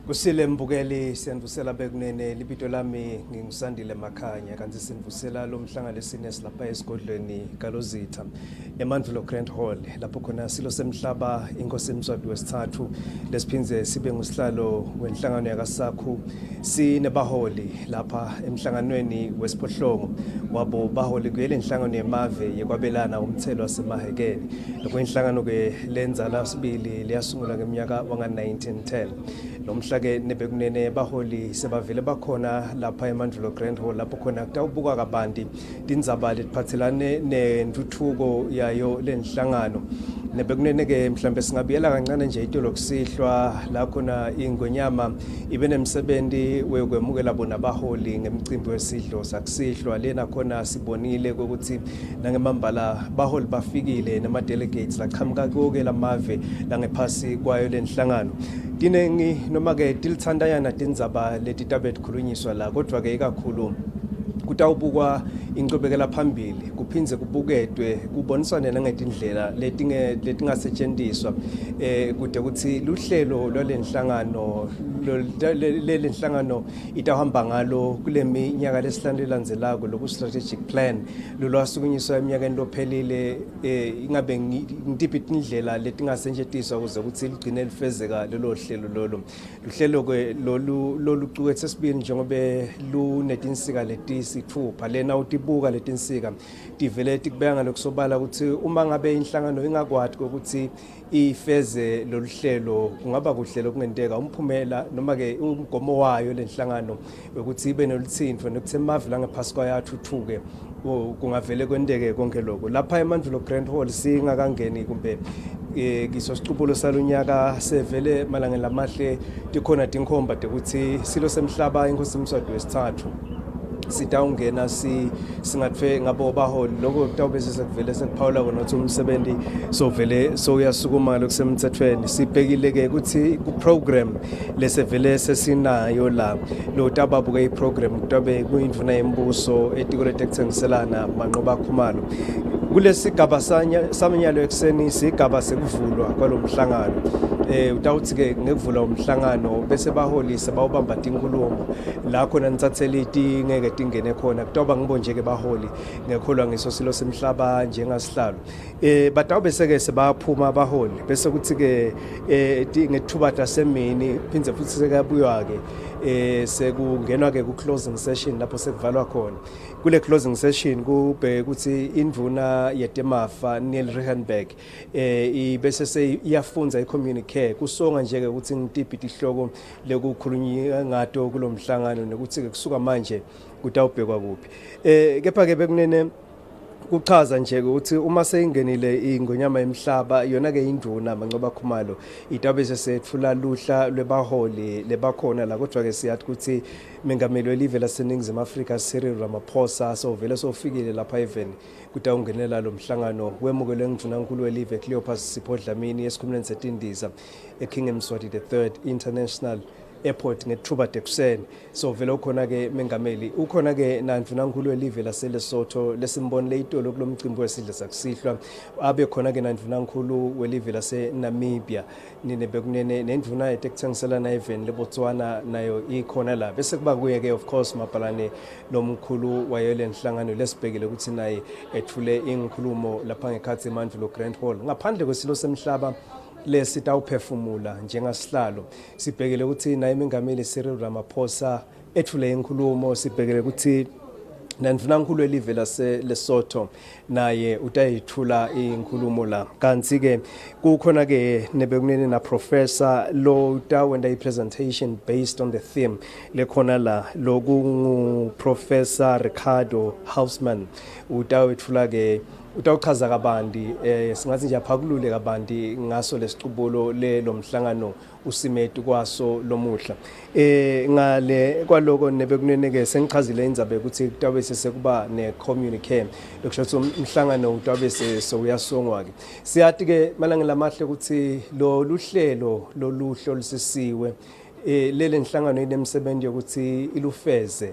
Kusile mbukeli siyandvusela bekunene libito lami ngingusandile Makhanya kanti sindvusela lo mhlangano lesine silapha esigodlweni Kalozitha eMandvulo Grand Hall lapho khona silo semhlaba inkosi Mswati wesithathu lesiphinze sibe ngusihlalo wenhlangano yaka SACU sinebaholi lapha emhlanganweni wesiphohlongo wabo baholi kuyele inhlangano yemave yekwabelana umthelo wasemahekeni lokho inhlangano ke lenza lasibili liyasungula ngeminyaka wanga 1910 nomhla ke nebekunene baholi sebavele bakhona lapha eMandvulo Grand Hall lapho khona kutawubuka kabanti tindzaba letiphathelane nentuthuko yayo lenhlangano nebekunene ke mhlambe singabiyela kancane nje itolo kusihlwa la khona ingonyama ibe nemsebenzi wekwemukela bona baholi ngemicimbi wesidlo sakusihlwa lena khona sibonile ukuthi nangemambala baholi bafikile nama delegates laqhamuka konke lamave langephasi kwayo lenhlangano dinengi noma ke tilithandayana tindzaba letitabe kukhulunyiswa la kodwa ke ikakhulu kutawubukwa inqubekela phambili kuphinze kubuketwe kuboniswane nangetindlela letingasetshenziswa kude ukuthi luhlelo lwalenhlangano lenhlangano itahamba ngalo kuleminyaka lesihlanu lelandzelako loku strategic plan lolwasukunyiswa eminyakeni lophelile ingabe ngitiphi indlela letingasetshenziswa ukuze ukuthi ligcine lifezeka lelo hlelo lolo luhlelo ke loluqukethe sesibili njengobe lunetinsika letisithupha lena utibuka letinsika tivele tikubeka ngalokusobala ukuthi uma ngabe inhlangano ingakwati ukuthi ifeze loluhlelo kungaba kuhlelo kungenteka umphumela noma ke umgomo wayo lenhlangano ukuthi ibe noluthintfo nokuthi emavi langephasi kwayathuthuke kungavele kwenteke konke lokho lapha eMandvulo Grand Hall singakangeni kumbe kisosiqubulo salunyaka sevele malangeni lamahle tikhona tinkhomba ukuthi silo semhlaba inkosi Mswati wesithathu sitawungena singatfe ngabo baholi lokho kutawube sekuvele sekuphawula kona ukuthi umsebenzi sovele soyasukuma lokusemthethweni sibhekile ke ukuthi ku program lesevele sesinayo la lo tababuke i program kutabe kuyindvuna yembuso etikole tekuthengiselana manqoba khumalo kulesigaba samanyalo ekseni sigaba sekuvulwa kwalomhlangano utawuthi ke ngekuvula umhlangano bese baholi sebawubamba tinkulumo la khona nitsathele ngeke tingene khona kutawuba ngibonje ke baholi ngekholwa ngisosilo semhlaba njengasihlalo batawube seke sebaphuma baholi bese kuthi ke ngethuba tasemini phindze futhi sekabuywa ke sekungenwa ke ku closing session lapho sekuvalwa khona kule closing session kube ukuthi indvuna yetemafa Neil Rehenberg ibese seyiyafunza i-communicate kusonga nje ke ukuthi ngitiphi tihloko lekukhulunywa ngato kulomhlangano nokuthi ke kusuka manje kutawubhekwa kuphi kepha ke bekunene kuchaza nje ukuthi uma seyingenile ingonyama emhlaba yona ke induna manqoba khumalo itabe sesethula luhla lwebaholi lebakhona la kodwa ke siyathi ukuthi mengameli welive laseNingizimu Afrika Cyril Ramaphosa sovele sofikile lapha even kutawungenela lo mhlangano wemukele ngiduna nkulu welive Cleopas Sipho Dlamini esikhumulweni setindiza eKing Mswati the 3rd International Airport ngethuba tekuseni so vele ukhona ke mengameli ukhona ke nandvunankulu welive laseLesotho lesimbonile itolo kulomcimbi wesidlo sakusihlwa abe khona ke nandvunankulu welive laseNamibia ninebekunene nendvuna etekuthengiselana even leBotswana nayo ikhona la bese kuba kuye ke of course mabhalane nomkhulu wayele nhlangano lesibhekile ukuthi naye ethule inkhulumo lapha ngekhathi eMandvulo Grand Hall ngaphandle kwesilo semhlaba lesitawuphefumula njengasihlalo sibhekele ukuthi naye mengameli Cyril Ramaphosa ethule inkulumo sibhekele ukuthi nandvunankulu welive laseLesotho naye utayithula inkulumo la kanti ke kukhona ke nebekunene na professor lo utawenda i-presentation based on the theme lekhona la lokungu Professor Ricardo Hausman utawethula ke utawuchaza kabanti singathi nje aphakulule kabanti ngaso lesiqubulo lomhlangano usimetu kwaso lomuhla ngale kwaloko nebekunene ke sengichazile indzabe ukuthi kutabe sekuba ne communique lokusho umhlangano utabe sewuyasongwa ke siyathi ke malanga lamahle ukuthi lo luhlelo loluhlo lusisiwe lele nhlangano inemsebenzi yokuthi ilufeze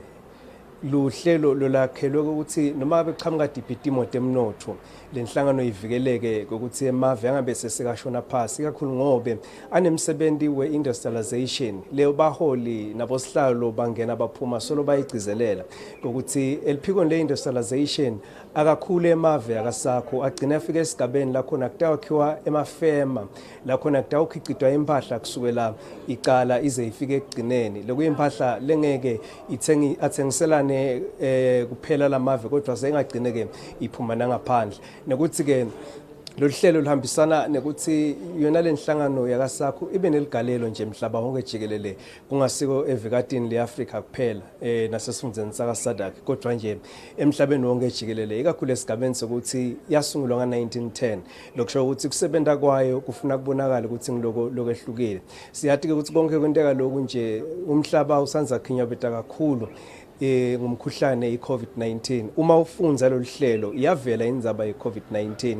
luhlelo lolakhelwe ukuthi noma beqhamuka dipiti imoto emnotho lenhlangano ivikeleke ukuthi emave angabe sesekashona phasi kakhulu ngobe anemsebenzi we-industrialization leyo baholi nabosihlalo bangena baphuma solo bayigcizelela ukuthi eliphikweni le-industrialization akakhulu emave akasakho agcina afika esigabeni lakhona kutawakhiwa emafema lakhona kutawukhicitwa impahla kusukela icala ize ifike ekugcineni lokuyimpahla lengeke athengiselane kuphela lamave kodwa sengagcineke iphuma nangaphandle nokuthi ke lohlelo luhambisana nekuthi yona lenhlangano yakasakho ibe neligalelo nje emhlaba wonke jikelele kungasiko evikatini leAfrika kuphela nasesifundeni sakaSadak kodwa nje emhlabeni wonke jikelele ikakhulu esigabeni sokuthi yasungulwa nga1910 lokusho ukuthi kusebenza kwayo kufuna kubonakala ukuthi ngiloko lokwehlukile siyathi ke ukuthi konke kwenteka lokhu nje umhlaba usanza khinyabeta kakhulu ngumkhuhlane iCovid-19 uma ufunza lo hlelo iyavela indzaba yeCovid-19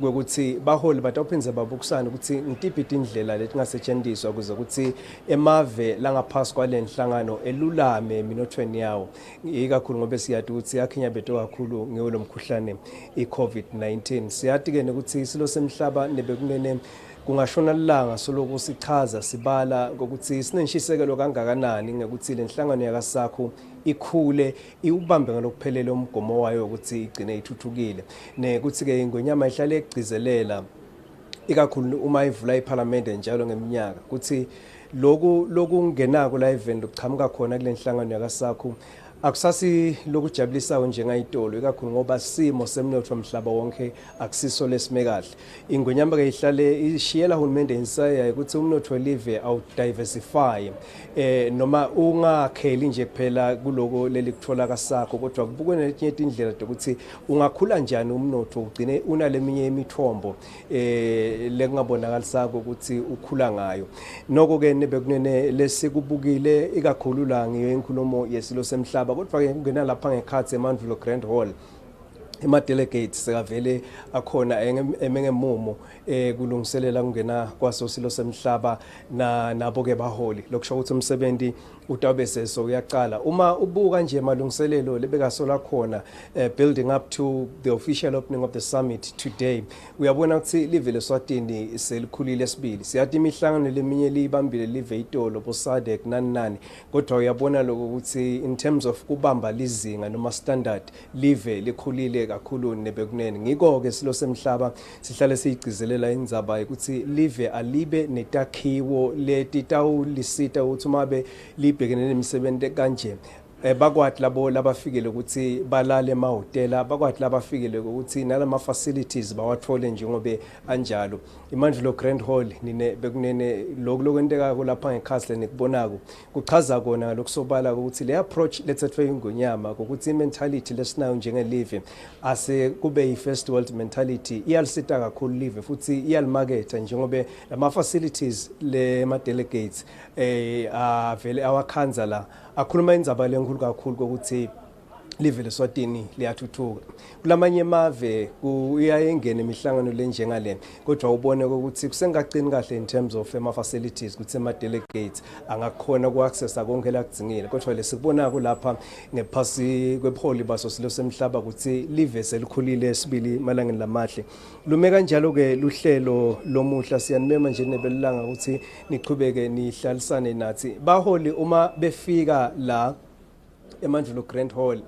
ukuthi baholi batawuphinze babukusana ukuthi ngitiphi indlela letingasetshenziswa ukuze ukuthi emave langaphasi kwalenhlangano elulame eminothweni yawo ikakhulu ngoba siyathi ukuthi yakhinya beto kakhulu ngelo mkhuhlane iCovid-19 siyathi ke ukuthi silo semhlaba nebekunene kungashona lilanga soloku sichaza sibala ukuthi sinenshisekelo kangakanani ngekuthi lenhlangano yakasakho ikhule iubambe ngalokuphelele umgomo wayo ukuthi igcine ithuthukile nekuthi ke ingonyama ihlale egcizelela ikakhulu uma ivula iParliament njalo ngeminyaka ukuthi lokhu ngenako la event ukuchamuka khona kulenhlangano yakasakho akusasi lokujabulisayo njengayitolo ikakhulu ngoba simo semnotho mhlaba wonke akusiso lesime kahle ingonyama ke ihlale ishiyela uhulumende insaya ukuthi umnotho welive awudiversify noma ungakheli nje kuphela kuloko lelikuthola kasakho kodwa kubukwe netinye indlela ukuthi ungakhula njani umnotho ugcine unaleminye imithombo lekungabonakalisako ukuthi ukhula ngayo noko ke nebekunene lesikubukile ikakhulu la ngiyo inkulumo yesilo semhlaba kodwa ke kungena lapha ngekhathi eMandulo Grand Hall delegates sekavele akhona emengemumo kulungiselela kungena kwasosilo semhlaba nabo ke baholi lokusho ukuthi umsebenzi utawube so uyaqala uma ubuka nje malungiselelo lebekasola khona building up to the official opening of the summit today uyabona ukuthi live leSwatini selikhulile sibili siyathi imihlangano leminye libambile live itolo bosadek nani kodwa uyabona lokho ukuthi in terms of kubamba lizinga noma standard live likhulile kakhulu nebekunene ngiko ke silo semhlaba sihlale siyigcizelela indzaba ukuthi live alibe netakhiwo letitawulisita ukuthi mabe libhekene nemisebenzi kanje bakwathi labo labafikele ukuthi balale emahotela bakwathi labafikele ukuthi nalama facilities bawathole njengobe anjalo iMandulo Grand Hall nine bekunene lokwenteka lapha ngekhasle nekubonako kuchaza kona lokusobala ukuthi le approach lethethwe ingonyama ukuthi imentality lesinayo njengelive ase kube yi-first world mentality iyalisita kakhulu live futhi iyalimarketa njengobe lama facilities le ma delegates avele awakhanza la akhuluma indzaba lenkulu kakhulu ukuthi live leSwatini liyathuthuka kulamanye emave kuyayengena imihlangano lenjengale kodwa ubone ukuthi kusengaqini kahle in terms of ema facilities ukuthi ema delegates angakhona ukuaccessa konke la kudzingile kodwa lesikubona kulapha ngephasi kwepholi baso silo semhlaba ukuthi live selikhulile sibili malangeni lamahle lume kanjalo ke luhlelo lomuhla siyanimema nje nebelanga ukuthi niqhubeke nihlalisane nathi baholi uma befika la eMandulo Grand Hall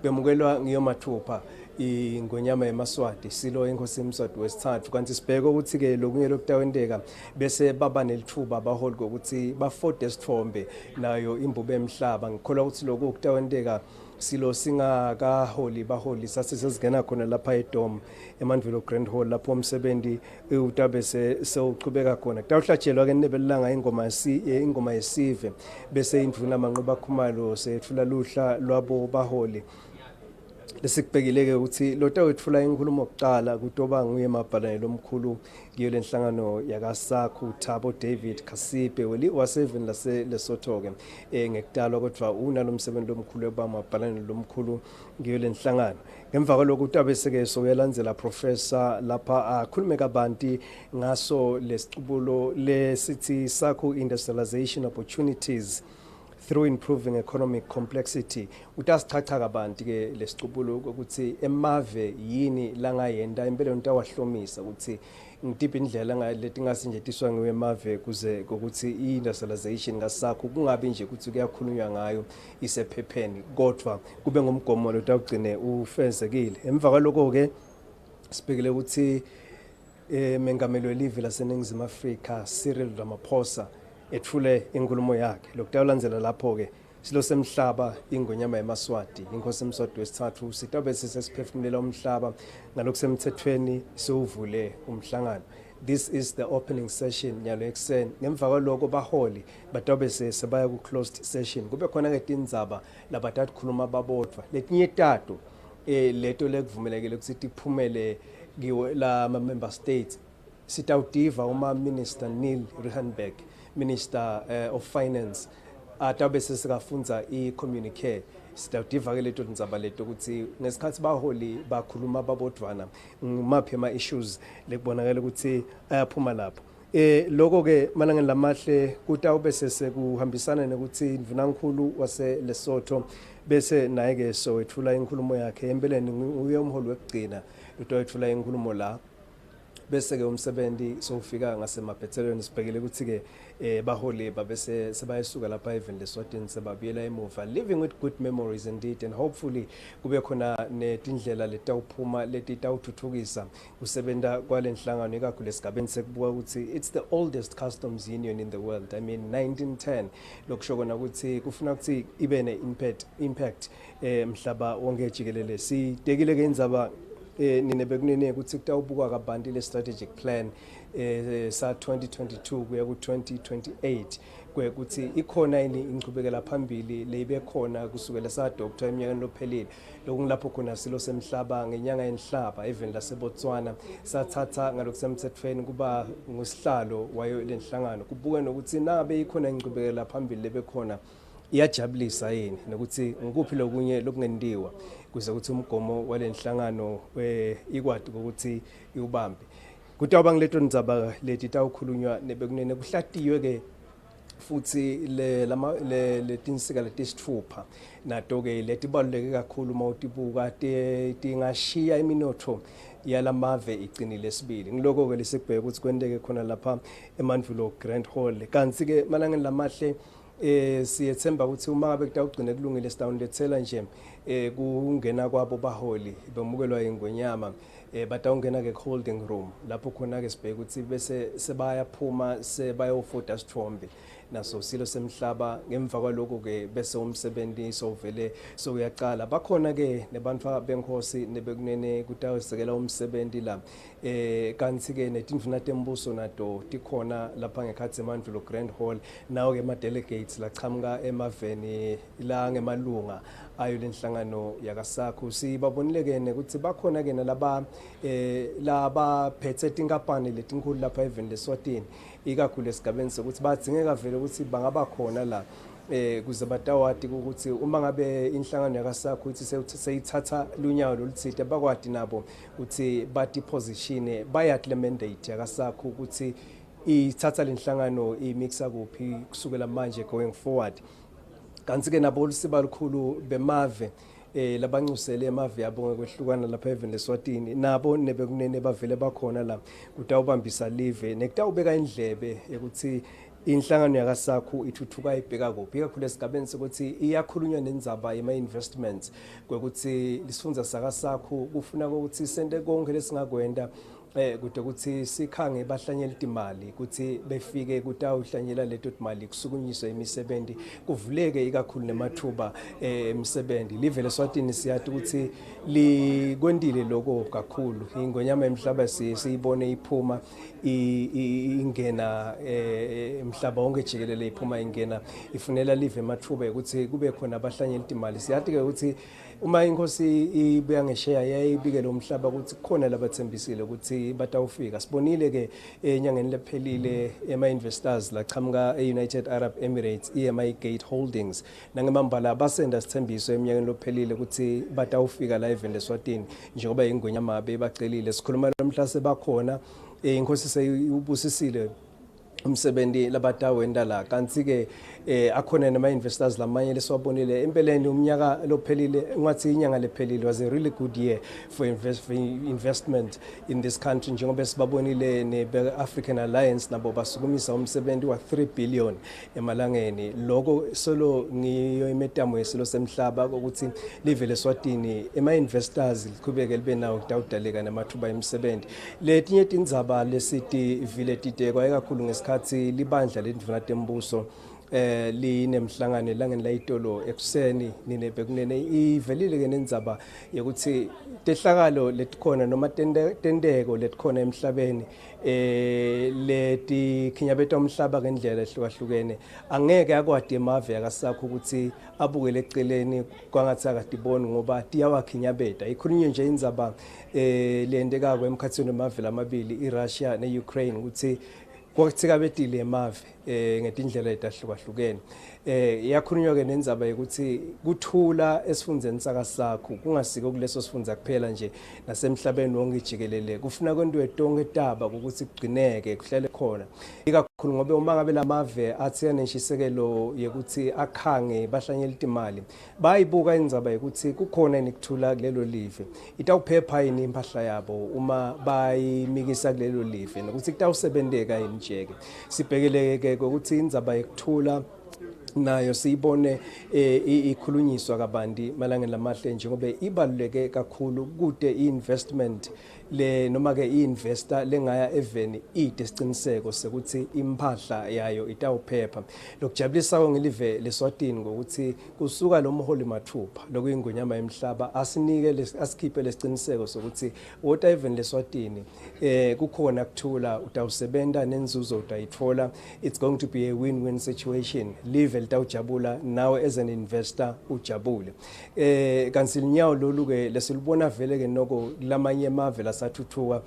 bemukelwa ngiyomathupha ingonyama yeMswati silo enkosi Mswati wesithathu kanti sibheke ukuthi ke lokunye lokutawendeka bese baba nelithuba baholi ukuthi bafode sithombe nayo imbube emhlaba ngikholwa ukuthi lokho kutawendeka silo singakaholi baholi sasizengena khona lapha eDom eMandulo Grand Hall lapho umsebenzi utabe sewuchubeka khona kutawuhlatshelwa ke nebelanga ingoma yesive bese indvuna amanqoba khumalo sethula luhla lwabo baholi lesikubhekileke ukuthi lotawethula inkulumo yokuqala kutoba nguye mabhalane lomkhulu kiyo lenhlangano yakasakho Thabo David Khasipe waseven Lesotho ke ngekudalwa kodwa unalomsebenzi lomkhulu ebamabhalane lomkhulu kiyo lenhlangano ngemva kwalokho utabe seke soyelandzela professor lapha akhulume kabanti ngaso lesicubulo lesithi SACU industrialization opportunities through improving economic complexity. Utasichacha kabanti ke lesiqubuluko ukuthi emave yini langayenda impela ntawahlomisa ukuthi ngitiphi indlela leti ngasinjetiswa ngwemave kuze ukuthi i-industrialization ngasakho kungabi nje ukuthi kuyakhulunywa ngayo isephepheni kodwa kube ngomgomo lo tawugcine ufezekile. Emva kwaloko ke sibhekile ukuthi mengameli welive laseNingizimu Afrika Cyril Ramaphosa ethule inkulumo yakhe. Lokutawulandzela lapho ke silo semhlaba ingonyama yeMswati inkosi Mswati wesithathu sitabe sesiphefumulela umhlaba ngalokusemthethweni sowuvule umhlangano. This is the opening session nyalo ekseni. Ngemva kwaloko baholi batabe sebaya ku closed session. Kube khona ke tindzaba labathathu khuluma babodwa. Letinye tato leto lekuvumelekile ukuthi iphumele kiwe la member states sitawudiva uma Minister Neil Rautenbach, Minister of Finance, atabe sesikafunza i-communique sitawudiva ke leto ndzaba leto ukuthi ngesikhathi baholi bakhuluma babodwana ngimaphi ama issues lekubonakala ukuthi ayaphuma lapho. Lokho ke malangeni lamahle kutawube sesekuhambisana nokuthi indvunankulu wase Lesotho bese naye ke so ethula inkulumo yakhe empeleni uye umholi wekugcina utawethula inkulumo la bese ke umsebenzi sofika ngasemaphethelweni sibhekele ukuthi ke baholi babese sebayisuka lapha even Eswatini sebabuyela emuva, living with good memories indeed, and hopefully kube khona netindlela letawuphuma letitawuthuthukisa kusebenta kwalenhlangano ikakhulu esigabeni sekubuka ukuthi it's the oldest customs union in the world. I mean 1910 lokusho kona ukuthi kufuna ukuthi ibe ne impact mhlaba wonke jikelele. Sitekile ke indzaba nine bekunene ukuthi kutawubuka kabanti le strategic plan sa 2022 kuya ku 2028 kwekuthi ikhona yini inqhubekela phambili leyibe khona kusukela sa Dr. eminyakeni lophelile lokungilapho khona silo semhlaba ngenyanga yenhlaba even laseBotswana sathatha ngalokusemthethweni kuba ngusihlalo wayo lenhlangano kubuke nokuthi nabe ikhona inqhubekela phambili lebe khona iyajabulisa yini nokuthi ngikuphi lokunye lokungendiwa kuze ukuthi umgomo walenhlangano ikwadi ukuthi iubambe. Kutawuba ngileto ndzaba leti tawukhulunywa nebekunene kuhlatiwe ke futhi le tinsika letisithupha nato ke letibaluleke kakhulu mawutibuka tingashiya iminotho yalamave iqinile sibili. Ngiloko ke lesikubheka ukuthi kwendeke khona lapha eMandulo Grand Hall kanti ke malangeni lamahle siyethemba ukuthi uma ngabe kutawugcina kulungile sitawulethela nje kungena kwabo baholi bemukelwa ingonyama batawungena ke holding room lapho khona ke sibheka ukuthi bese sebayaphuma sebayofoda sithombe naso silo semhlaba. Ngemva kwaloko ke bese umsebenzi sovele uyaqala bakhona ke nebantu benkosi nebekunene kutawesekela umsebenzi la kanti ke netindvuna tembuso nato tikhona lapha ngekhathi eMandulo Grand Hall nawo ke ama delegates laqhamuka emaveni la ngemalunga ayo lenhlangano yakaSACU. Sibabonile ke ukuthi bakhona ke laba phethe tinkampani letinkulu lapha even Eswatini ikakhulu esigabeni sokuthi badingeka vele ukuthi bangaba khona la kuze batawati ukuthi uma ngabe inhlangano yakaSACU ithi seyithatha lunyawo loluthide bakwadi nabo ukuthi bati position bayathi le mandate yakaSACU ukuthi ithatha lenhlangano imixa kuphi kusukela manje going forward. Kanti ke nabo usiba lukhulu bemave labancusele emave yabo ngekwehlukana lapha even Eswatini nabo nebekunene bavele bakhona la kutawubambisa live nekutawubeka indlebe ukuthi inhlangano yakaSACU ithuthuka ibheka kuphi ikakhulu esigabeni sokuthi iyakhulunywa nendzaba yema investments kwekuthi lisifundza sakaSACU kufuna ukuthi sente konke lesingakwenda kude ukuthi sikhange bahlanyela imali ukuthi befike kutawuhlanyela leto imali kusukunyiswe imisebenzi kuvuleke ikakhulu nemathuba emisebenzi. Live leSwatini siyathi ukuthi likwendile lokho kakhulu ingonyama emhlaba siyibone iphuma ingena emhlaba wonke jikelele iphuma ingena ifunela live emathuba ukuthi kube khona abahlanyela imali. Siyathi ke ukuthi uma inkosi ibuya ngeshare yayibikele umhlaba ukuthi kukhona labathembisile ukuthi batawufika. Sibonile ke enyangeni lephelile ema investors la qhamuka eUnited Arab Emirates EMI Gate Holdings nangemambala basenda sithembiso eminyakeni lophelile ukuthi batawufika la even Eswatini njengoba ingonyama bebacelile. Sikhuluma namhla sebakhona inkosi seyubusisile umsebenzi labatawenda la kanti ke akhona nama investors lamanye leswabonile empeleni umnyaka lophelile ngathi inyanga lephelile was a really good year for investment in this country njengoba sibabonile ne African Alliance nabo basukumisa umsebenzi wa 3 billion emalangeni lokho solo ngiyo imetamo yesilo semhlaba ukuthi live leSwatini ema investors liqhubeke libe nawo kudawudaleka namathuba emisebenzi letinye tindzaba lesiti vile titekwa ekakhulu ngesikhathi libandla lendvuna tembuso linemhlangano elangeni layitolo ekuseni nine bekunene ivelile ke nendzaba yokuthi tehlakalo letikhona noma tendeko letikhona emhlabeni leti khinyabeta umhlaba ngendlela ehlukahlukene angeke akwadi emave akasakho ukuthi abuke leceleni kwangathi akadiboni ngoba tiyawakhinyabeta ikhulunywe nje indzaba lendekako emkhathini emave lamabili iRussia neUkraine ukuthi kwakuthika betile emave ngetindlela ezahlukahlukene yakhulunywa ke nenzaba ukuthi kuthula esifundzeni sakasakho kungasiko kuleso sifundza kuphela nje nasemhlabeni wonke jikelele kufuna kwentiwe tonke taba ukuthi kugcineke kuhlele khona ikakhulu ngoba uma ngabe lamave athi aneshisekelo yekuthi akhange bahlanyela imali bayibuka indzaba ukuthi kukhona nikuthula kulelo live itawuphepha yini impahla yabo uma bayimikisa kulelo live nokuthi kutawusebenteka yini njeke sibhekeleke ukuthi indzaba yekuthula nayo siyibone ikhulunyiswa kabanti malangeni lamahle njengoba ibaluleke kakhulu kude investment le noma ke investor lengaya eveni idesiciniseko sekuthi impahla yayo itawuphepha lokujabulisa ngilive leSwatini ngokuthi kusuka lo mholi mathupha lokuyingonyama emhlaba asinike asikhiphe lesiciniseko sokuthi water even leSwatini kukhona kuthula utawusebenta nenzuzo utayithola it's going to be a win-win situation live litawujabula nawe as an investor ujabule kansilinyawo lolu ke lesilibona vele ke noko lamanye emave sathuthuka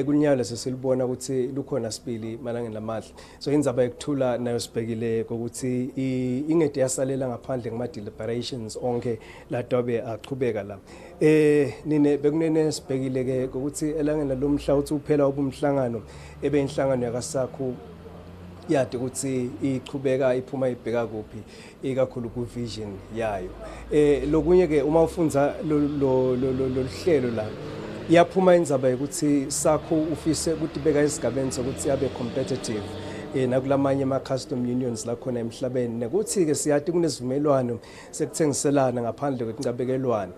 kunyalo lesilibona ukuthi lukhona sibili malangeni lamahle so indzaba yekuthula nayo sibhekile ukuthi ingede yasalela ngaphandle ngama deliberations onke latobe aqhubeka la nine bekunene sibhekile ke ukuthi elangeni lomhla uthi uphela ubumhlangano inhlangano yakaSACU yade ukuthi ichubeka iphuma ibheka kuphi ikakhulu ku vision yayo lokunye ke uma ufunza lo hlelo la yaphuma indzaba ukuthi SACU ufise ukuthi beka isigabeni sokuthi abe competitive nakulamanye ama custom unions la khona emhlabeni nekuthi ke siyathi kunesivumelwano sekuthengiselana ngaphandle kwecincabekelwano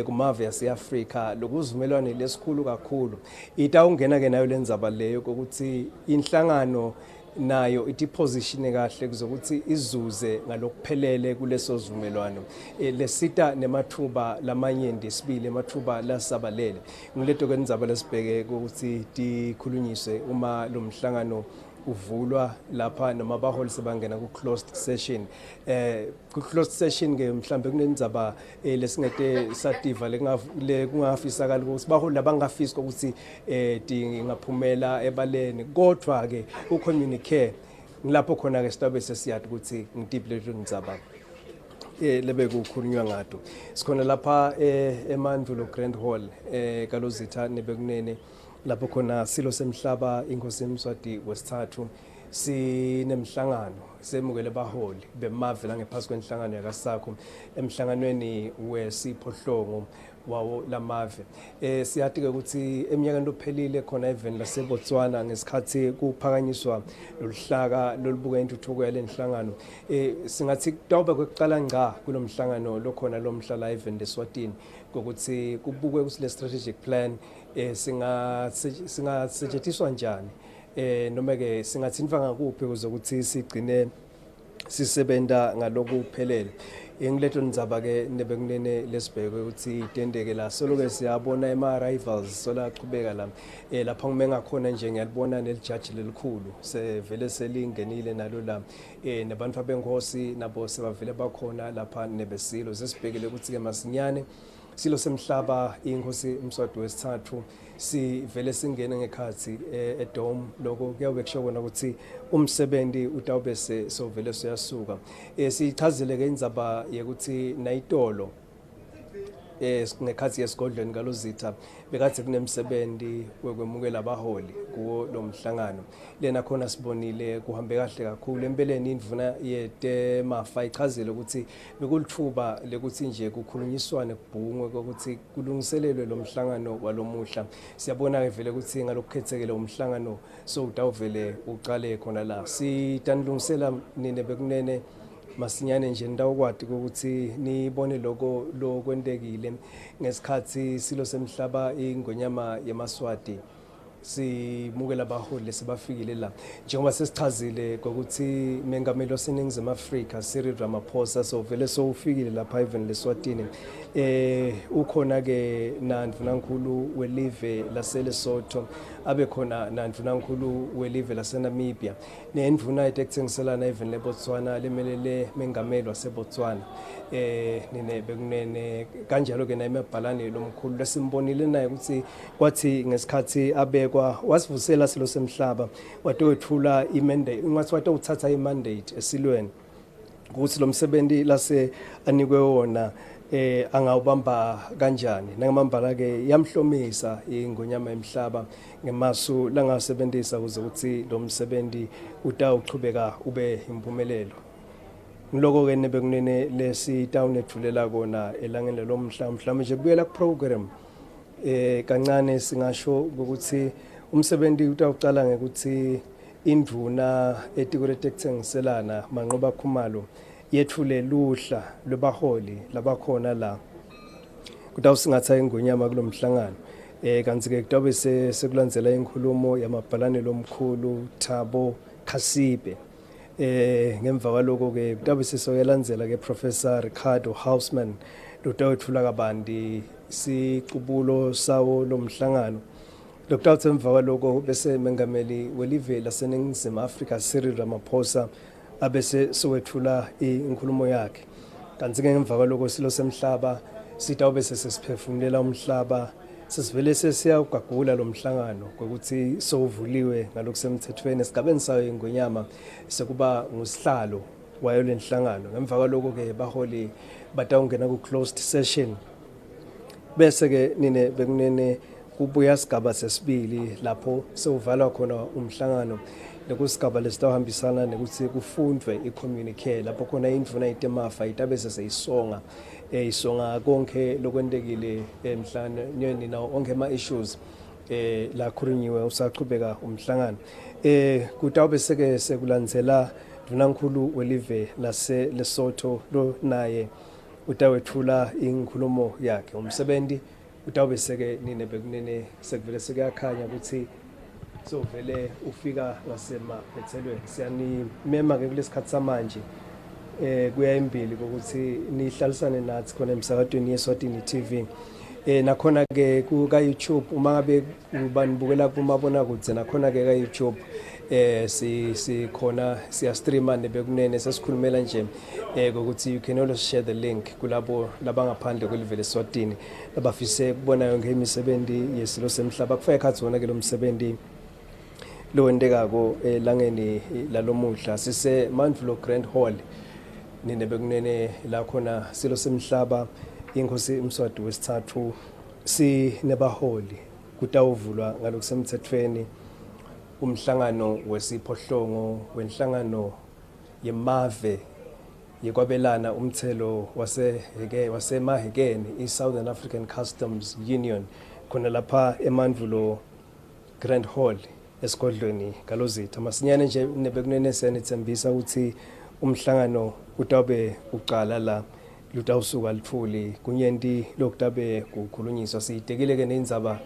kumave yaseAfrika lokuzivumelwano lesikhulu kakhulu itawungena ke nayo lendzaba leyo ukuthi inhlangano nayo itiposition kahle kuzokuthi izuze ngalokuphelele kuleso sivumelwano lesita nemathuba lamanye sibili emathuba lasabalele ngileto kwendzaba lesibheke ukuthi tikhulunyiswe uma lo mhlangano uvulwa lapha noma abaholi sebangena ku closed session ku closed session ke mhlambe kunendzaba lesingete sativa lekungafisakala ukuthi baholi labangafisi ukuthi dingaphumela ebaleni kodwa ke ku communicate ngilapho khona ke sitabe sesiyathi ukuthi ngidiphi leto ndzaba lebe kukhulunywa ngato sikhona lapha eMandulo Grand Hall kalozitha nebekunene lapho khona silo semhlaba inkosi Mswati wesithathu sinemhlangano semukele baholi bemave la ngephansi kwenhlangano yakaSACU emhlanganweni wesiphohlongo wawo lamave siyathi ke ukuthi eminyakeni lophelile khona event laseBotswana ngesikhathi kuphakanyiswa loluhlaka lolubuka intuthuko yalenhlangano singathi kutawube kwekuqala ngqa kulomhlangano lokhona lomhlala event eSwatini ukuthi kubukwe ukuthi le strategic plan singasetshenziswa njani noma ke singathinfa ngakuphi ukuze ukuthi sigcine sisebenta ngalokuphelele ngileto ndzaba ke nebekunene lesibheke ukuthi itendeke la solo ke siyabona ema rivals sola qhubeka la lapha ngumenga khona nje ngiyalibona nelijudge lelikhulu sevele selingenile nalo la nabantu abenkosi nabo sebavele bakhona lapha nebesilo sesibhekele ukuthi ke masinyane silo semhlaba inkosi Mswati wesithathu sivele singene ngekhathi edome lokho kuyabe kushokona ukuthi umsebenzi utawube sovele siyasuka sichazele ke indzaba yekuthi nayitolo ngekhathi yesigodlweni kaLozitha bekathi kunemsebenzi wekwemukela abaholi kuwo lo mhlangano lena khona sibonile kuhambe kahle kakhulu empeleni indvuna yetemafa ichazile ukuthi bekulithuba lekuthi nje kukhulunyiswane kubhungwe ukuthi kulungiselelwe lo mhlangano walomuhla siyabona ke vele ukuthi ngalokukhethekile umhlangano so utawuvele uqale khona la sitanilungisela nine bekunene masinyane nje ndawukwadi ukuthi nibone lo kwentekile ngesikhathi silo semhlaba ingonyama yeMswati simukela abaholi sebafikile la njengoba sesichazile ukuthi mengameli waseNingizimu Afrika Cyril Ramaphosa so vele so ufikile lapha even leSwatini ukhona ke nandvunankulu welive laseLesotho abe khona nandvunankulu welive laseNamibia nendvuna etekuthengiselana even leBotswana lemelele mengameli waseBotswana nine bekunene kanjalo ke nayimebhalane lomkhulu lesimbonile naye ukuthi kwathi ngesikhathi abekwa wasivusela silo semhlaba watowethula imandate ngathi watowuthatha imandate esilweni ukuthi lo msebenzi lase anikwe wona angawubamba kanjani nangamambala ke yamhlomisa ingonyama emhlaba ngemasu langasebenzisa ukuze ukuthi lo msebenzi utawuchubeka ube impumelelo ngiloko ke nebekunene lesitown ethulela kona elangeni lomhla mhlawumbe nje kubuyela ku program kancane singasho ukuthi umsebenzi utawuqala ngekuthi indvuna etikule tekuthengiselana manqoba khumalo yethule luhla lwebaholi labakhona la kutawusingatha ingonyama kulomhlangano kanti ke kutabe sekulandzela inkulumo yamabhalane lomkhulu Thabo Khasibe ngemva kwaloko ke kutabe sisoyelandzela ke Professor Ricardo Hausman lotawethula kabandi siqubulo sawo lomhlangano Dr. Emva kwaloko bese mengameli welive laseNingizimu Afrika Cyril Ramaphosa abese sowethula inkulumo yakhe kanti ke ngemva kwaloko silo semhlaba sitawube sesiphefumulela umhlaba sesivele sesiyagagula lo mhlangano ukuthi sovuliwe ngalokusemthethweni esigabeni sayo ingonyama sekuba ngusihlalo wayo lenhlangano ngemva kwaloko ke baholi batawungena ku closed session bese ke nine bekunene kubuya sigaba sesibili lapho sewuvalwa khona umhlangano lekusigaba lesitawuhambisana nekuthi kufundwe i-communique lapho khona indvuna itemafa itabe seseyisonga isonga konke lokwentekile emhlanganweni nawo onke ama-issues la khulunyiwe usaqhubeka umhlangano kutawube seke sekulandzela ndvunankhulu welive laseLesotho lo naye utawethula inkulumo yakhe umsebenzi utawube seke nine bekunene sekuvele sekuyakhanya ukuthi so vele ufika ngasemaphethelweni siyanimema ke kulesikhathi samanje kuya imbili ukuthi nihlalisane nathi khona emsakadweni yeSwatini TV nakhona ke ku YouTube uma ngabe ubanibukela kumabona kudze nakhona ke ka YouTube sikhona siya streama nebekunene sesikhulumela nje ukuthi you can always share the link kulabo labangaphandle kwelive leSwatini labafise kubona yonke imisebenzi yesilo semhlaba kufike khathi wona ke lo msebenzi lo wendekako langeni lalomuhla sise Mandvulo Grand Hall nine bekunene la khona silo semhlaba inkosi Mswati wesithathu sinebaholi kutawuvulwa ngalokusemthethweni umhlangano wesiphohlongo wenhlangano yemave yekwabelana umthelo wasemahekeni iSouthern African Customs Union khona lapha eMandvulo Grand Hall esigodlweni kaLozitha masinyane nje nebekunene siyanithembisa ukuthi umhlangano utawube uqala la lutawusuka lithuli kunyenti lokutabe kukhulunyiswa siyitekile ke nendzaba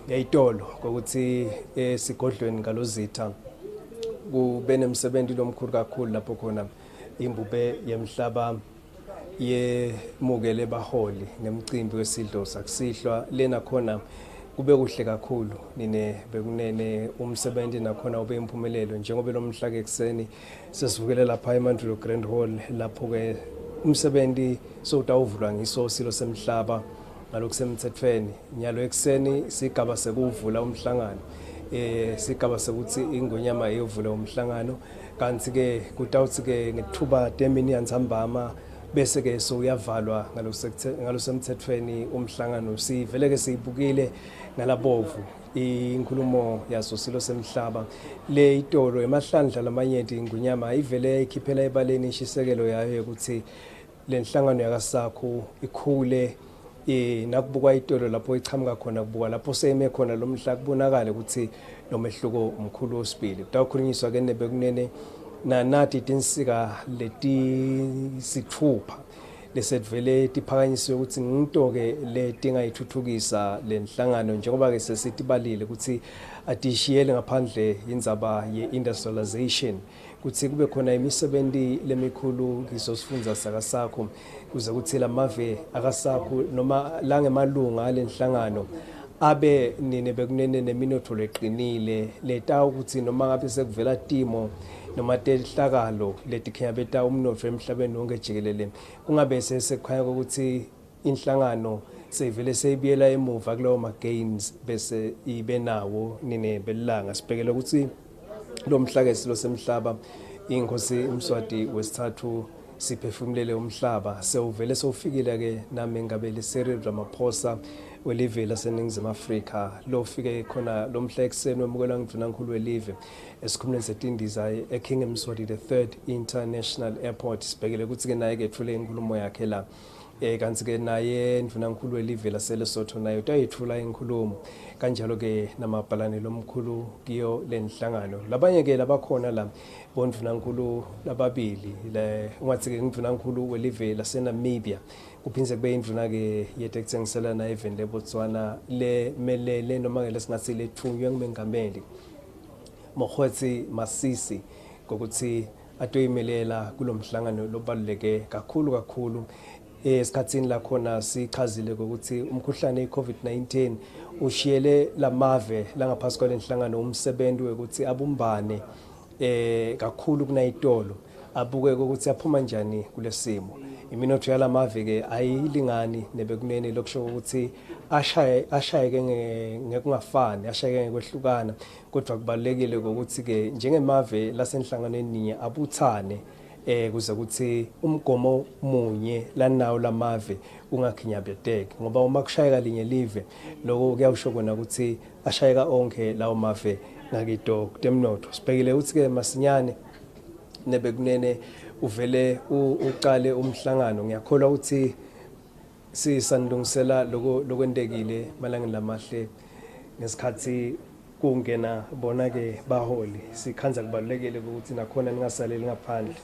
yayitolo ukuthi esigodlweni kaLozitha kube nemsebenzi lomkhulu kakhulu lapho khona imbube yemhlaba yemukele baholi nemicimbi wesidlo sakusihlwa lena khona kube kuhle kakhulu nine bekunene umsebenzi nakhona ube impumelelo njengoba lo mhla ke ekseni sesivukele lapha eMandvulo Grand Hall lapho ke umsebenzi sowutawuvulwa ngisosilo semhlaba ngalokusemthethweni nyalo ekseni sigaba sekuvula umhlangano sigaba sekuthi ingonyama yevula umhlangano kanti ke kutawuthi ke ngethuba temini yantsambama bese ke so uyavalwa ngalosemthethweni umhlangano. Sivele ke siyibukile ngalabovu inkulumo yaso silo semhlaba le itolo emahlandla lamanyenti ngunyama ivele ikhiphela ebaleni ishisekelo yayo ukuthi lenhlangano yakaSACU ikhule nakubukwa itolo lapho ichamuka khona kubuka lapho seyime khona lo mhla kubonakala ukuthi nomehluko umkhulu osibili. Kutakhulunyiswa ke nebekunene nathi tinsika letisithupha lesedvele tiphakanyiswe ukuthi into ke letingayithuthukisa lenhlangano njengoba ke sesitibalile ukuthi atishiyele ngaphandle indzaba ye-industrialization kuthi kube khona imisebenzi lemikhulu kisosifundza sakaSACU kuze kuthi lamave akaSACU noma langemalunga alenhlangano abe bekunene neminotho leqinile leta ukuthi noma ngabe sekuvela timo noma tehlakalo letikhenya beta umnotho emhlabeni wonke jikelele kungabe sekukhanya ukuthi inhlangano sevele seyibiyela emuva kulowo ma-gains bese ibe nawo belanga sibhekele ukuthi lo mhlake silo semhlaba inkosi Mswati wesithathu siphefumulele umhlaba sewuvele sewufikile ke nami ngabe le-Cyril Ramaphosa welive laseNingizimu Afrika lo fike khona lo mhla ekseni wemukela ngidvunankulu welive esikhumuleni setindiza eKing Mswati III International Airport sibhekele ukuthi ke naye ke ethule inkulumo yakhe la kanti ke naye ndvunankulu welive laseLesotho naye utayithula inkulumo kanjalo ke namabhalane lomkhulu kiyo lenhlangano labanye ke labakhona la bondvunankulu lababili ungathi ke ngidvunankulu welive laseNamibia kuphindze kube indvuna ke yetekutsengisela na even leBotswana lemelele noma ke lesingathi lethunywe ngumengameli Mokgweetsi Masisi ngokuthi atoyimelela kulomhlangano lobaluleke kakhulu esikhatsini la khona sichazile ukuthi umkhuhlane iCovid-19 ushiyele lamave langaphasi kwalenhlangano umsebenzi wekuthi abumbane kakhulu kunayitolo abuke ukuthi aphuma njani kulesimo. Iminotho yalamave ke ayilingani nebekunene lokusho ukuthi ashayeke ngekungafani ashayeke ngekwehlukana kodwa kubalekile ukuthi ke njengemave lasenhlanganweni ninye abuthane kuze ukuthi umgomo munye lanawo lamave ungakhinyabeteki ngoba uma kushayeka linye live lokho kuyawusho kona ukuthi ashayeka onke lawo mave ngakito kutemnotho sibhekile ukuthi ke masinyane nebekunene uvele uqale umhlangano ngiyakholwa ukuthi sisandungisela lokwendekile malangeni lamahle ngesikhathi kungena bona ke baholi sikhanza kubalekele ukuthi nakhona ningasaleli ngaphandle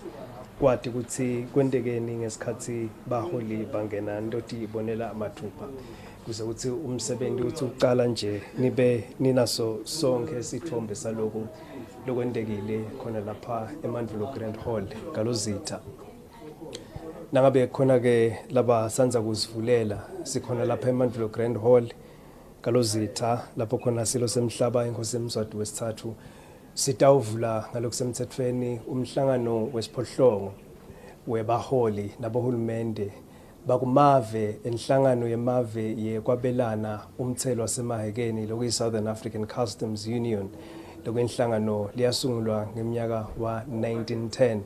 kwathi ukuthi kwendekeni ngesikhathi baholi bangena ndoti ibonela amathupha kuze ukuthi umsebenzi uthi uqala nje nibe ninaso sonke sithombe saloko lokwendekile khona lapha eMandulo Grand Hall galozitha nangabe khona ke laba sanza kuzivulela sikhona lapha eMandulo Grand Hall galozitha lapho khona silo semhlaba inkosi Mswati wesithathu sitawuvula ngalokusemthethweni umhlangano wesiphohlongo webaholi nabohulumende bakumave enhlangano yemave yekwabelana umthelo wasemahekeni lokuyi Southern African Customs Union lokwenhlangano liyasungulwa ngeminyaka wa 1910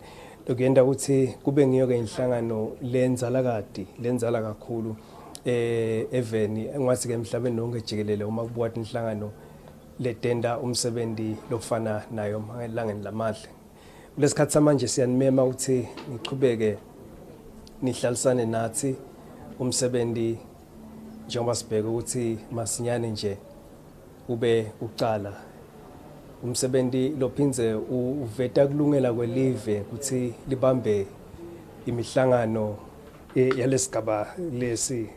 lokuyenda ukuthi kube ngiyo ke inhlangano lenzala kakhulu eveni ngathi ke emhlabeni wonke jikelele uma kubuka inhlangano letenda umsebenzi lofana nayo elangeni lamahle kulesikhathi samanje siyanimema ukuthi niqhubeke nihlalisane nathi umsebenzi njengoba sibheka ukuthi masinyane nje ube uqala umsebenzi lophindze uveta kulungela kwelive ukuthi libambe imihlangano yalesigaba lesi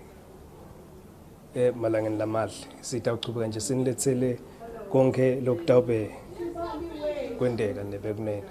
malangeni lamahle sitawuqhubeka nje sinilethele konke lokutawube kwendeka nebekunene.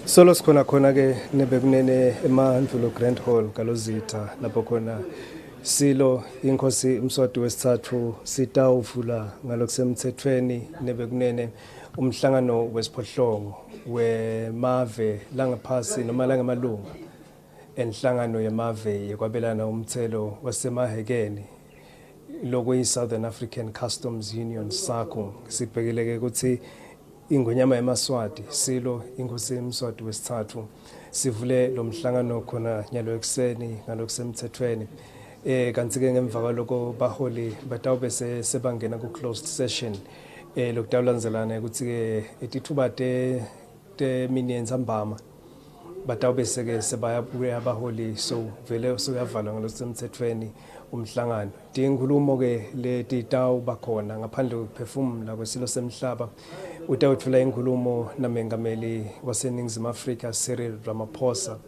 Solo sikhona khona ke nebekunene eMandvulo Grand Hall Kalozitha lapho khona silo inkosi Mswati wesithathu sitawuvula ngalokusemthethweni nebekunene umhlangano wesiphohlongo wemave langaphasi noma langamalunga enhlangano yemave yekwabelana umthelo wasemahekeni lokuyi Southern African Customs Union SACU sibhekileke ukuthi ingonyama eMswati silo inkosi Mswati wesithathu sivule lo mhlangano khona nyalo ekseni ngalokusemthethweni kanti ke ngemva kwaloko baholi batawube sebangena ku closed session lokudawulanzelana ukuthi ke etithuba te mini nzambama batawube seke sebayabuya abaholi so vele soyavala ngalokusemthethweni umhlangano tinkhulumo ke leti tawu bakhona ngaphandle kokuphefumula kwesilo semhlaba utawuthula inkhulumo namengameli waseNingizimu Afrika Cyril Ramaphosa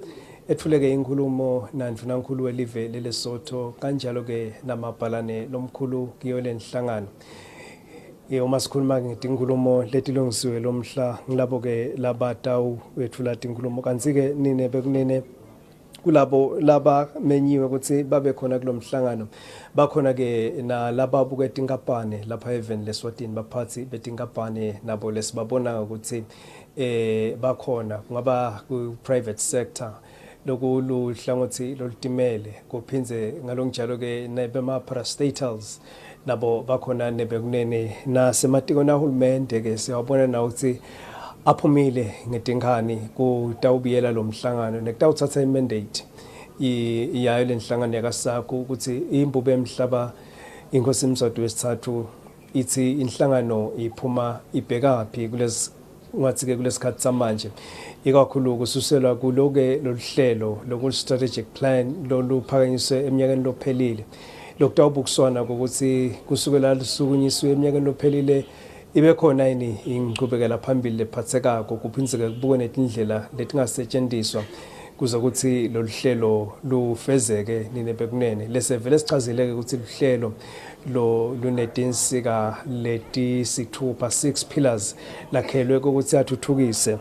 ethuleke inkhulumo nandvunankulu welive leLesotho kanjalo ke namabhalane lomkhulu kiyo lenhlangano uma sikhuluma ngetinkhulumo letilungisiwe lomhla ngilabo ke labatawu wethula tinkhulumo kanti ke nine bekunene kulabo laba menyiwe ukuthi babe khona kulomhlangano bakhona ke nalaba buke tinkampane lapha Eswatini baphathi betinkampane nabo lesibabona ukuthi bakhona kungaba ku private sector lokulu hlangothi lolutimele kuphinze ngalonjalo ke nebema parastatals nabo bakhona nebekunene nasematiko nahulumende ke siyabona na ukuthi aphumile ngetinkani kutawubiyela lo mhlangano nekutawuthatha imandate iyayo lenhlangano yakaSACU ukuthi imbube emhlaba inkosi Mswati wesithathu ithi inhlangano iphuma ibhekaphi kulezi ngathi ke kulesikhathi samanje ikakhulu kususelwa kuloke loluhlelo lokul strategic plan loluphakanyiswe eminyakeni lophelile lokutawubukusona ukuthi kusukela lusukunyiswe eminyakeni lophelile ibe khona yini inqhubekela phambili lephathekako kuphinzeke kubuke netindlela letingasetshenziswa kuze ukuthi lolu hlelo lufezeke nine bekunene lesevele sichazileke ukuthi luhlelo lunetinsika letisithupha 6 pillars lakhelwe ukuthi athuthukise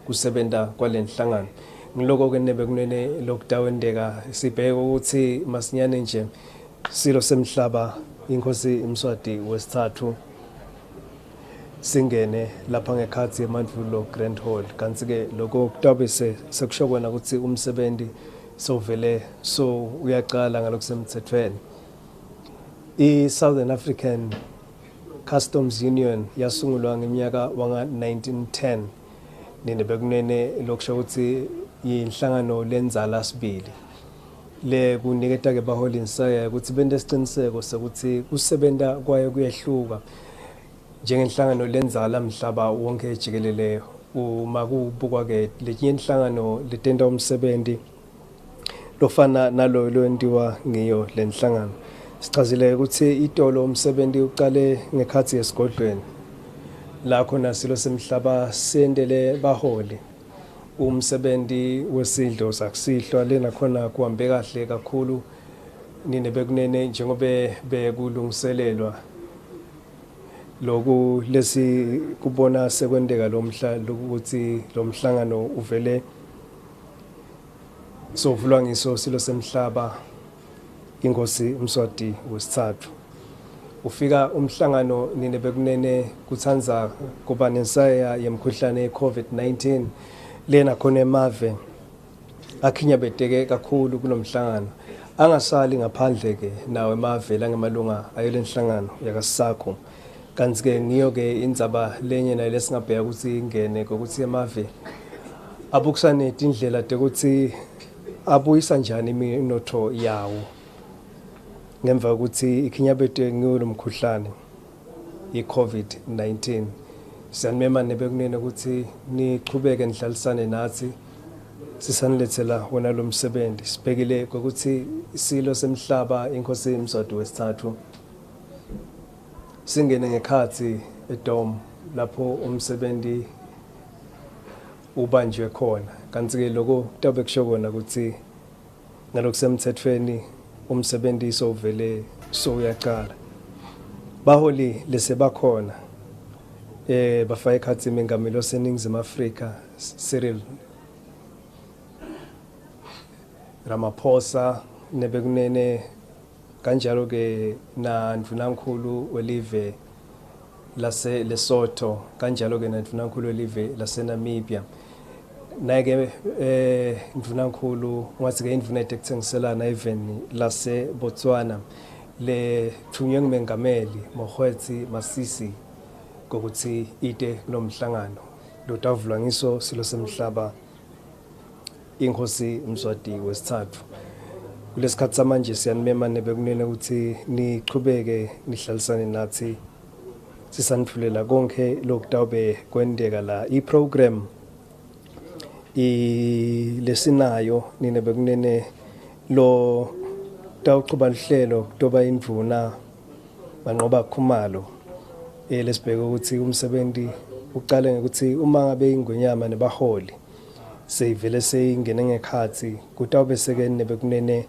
kusebenza kwalenhlangano ngiloko ke nebekunene lokudawendeka sibheke ukuthi masinyane nje silo semhlaba inkosi Mswati wesithathu singene lapha ngekhathi eMandvulo Grand Hall kanti ke lokho kutabe sekushokwana ukuthi umsebenzi sovele so uyaqala ngalokusemthethweni iSouthern African Customs Union yasungulwa ngeminyaka wanga 1910 nine bekunene lokusho ukuthi inhlangano lenzala sibili le kuniketa ke baholi insaya ukuthi bende isiqiniseko sokuthi kusebenta kwayo kuyehluka njengenhlangano lenzala mhlaba wonke jikeleleyo uma kubukwa ke letinye inhlangano letenta umsebenzi lofana nalo loentiwa ngiyo lenhlangano sichazile ukuthi itolo umsebenzi uqale ngekhathi yesigodlweni la khona silo semhlaba sendele baholi umsebenzi wesidlo sakusihlwa lena khona kuhambe kahle kakhulu nine bekunene njengobe bekulungiselelwa lokhu lesi kubona sekwendeka lomhla lokuthi lomhlangano uvele sovulwa ngiso silo semhlaba inkosi Mswati wesithathu ufika umhlangano nine bekunene kuthanza kuba nensaya yemkhuhlane yeCovid-19 lena khona emave akhinyabeteke kakhulu kulomhlangano angasali ngaphandle ke nawe emave langemalunga ayolenhlangano yakaSACU kanti ke ngiyo ke indzaba lenye nayo lesingabheka ukuthi ingene ukuthi emave abukusane indlela ukuthi abuyisa njani iminotho yawo ngemva ukuthi ikhinyabete ngilo mkhuhlane iCovid-19 siyanimema nebekunene ukuthi niqhubeke nihlalisane nathi sisanilethela wona lo msebenzi sibhekile ukuthi isilo semhlaba inkosi Mswati wesithathu singene ngekhathi edom lapho umsebenzi ubanjwe khona kanti ke lokho kutabe kusho kona ukuthi ngalokusemthethweni umsebenzi ovele so uyaqala baholi lese bakhona bafaka ikhathi mengameli oseningizimu Afrika Cyril Ramaphosa nebekunene kanjalo ke na ndvunankhulu welive lase Lesotho kanjalo ke na ndvunankhulu welive lase Namibia nake ndvunankhulu ngathi ke indvuna ekuthengiselana even lase Botswana le thunywe ngumengameli Mswati Masisi kokuthi ite kulomhlangano lo tavulwa ngiso silo semhlaba inkosi Mswati wesithathu kulesikhathi samanje siyanimema nebekunene ukuthi niqhubeke nihlalisane nathi sisanithulela konke lokutawube kwendeka la iprogram lesinayo ninebekunene lo tawuqhuba lihlelo kutoba indvuna banqoba khumalo lesibheka ukuthi umsebenzi uqale ngokuthi uma ngabe ingonyama nebaholi seyivele seyingene ngekhathi kutawube seke nebekunene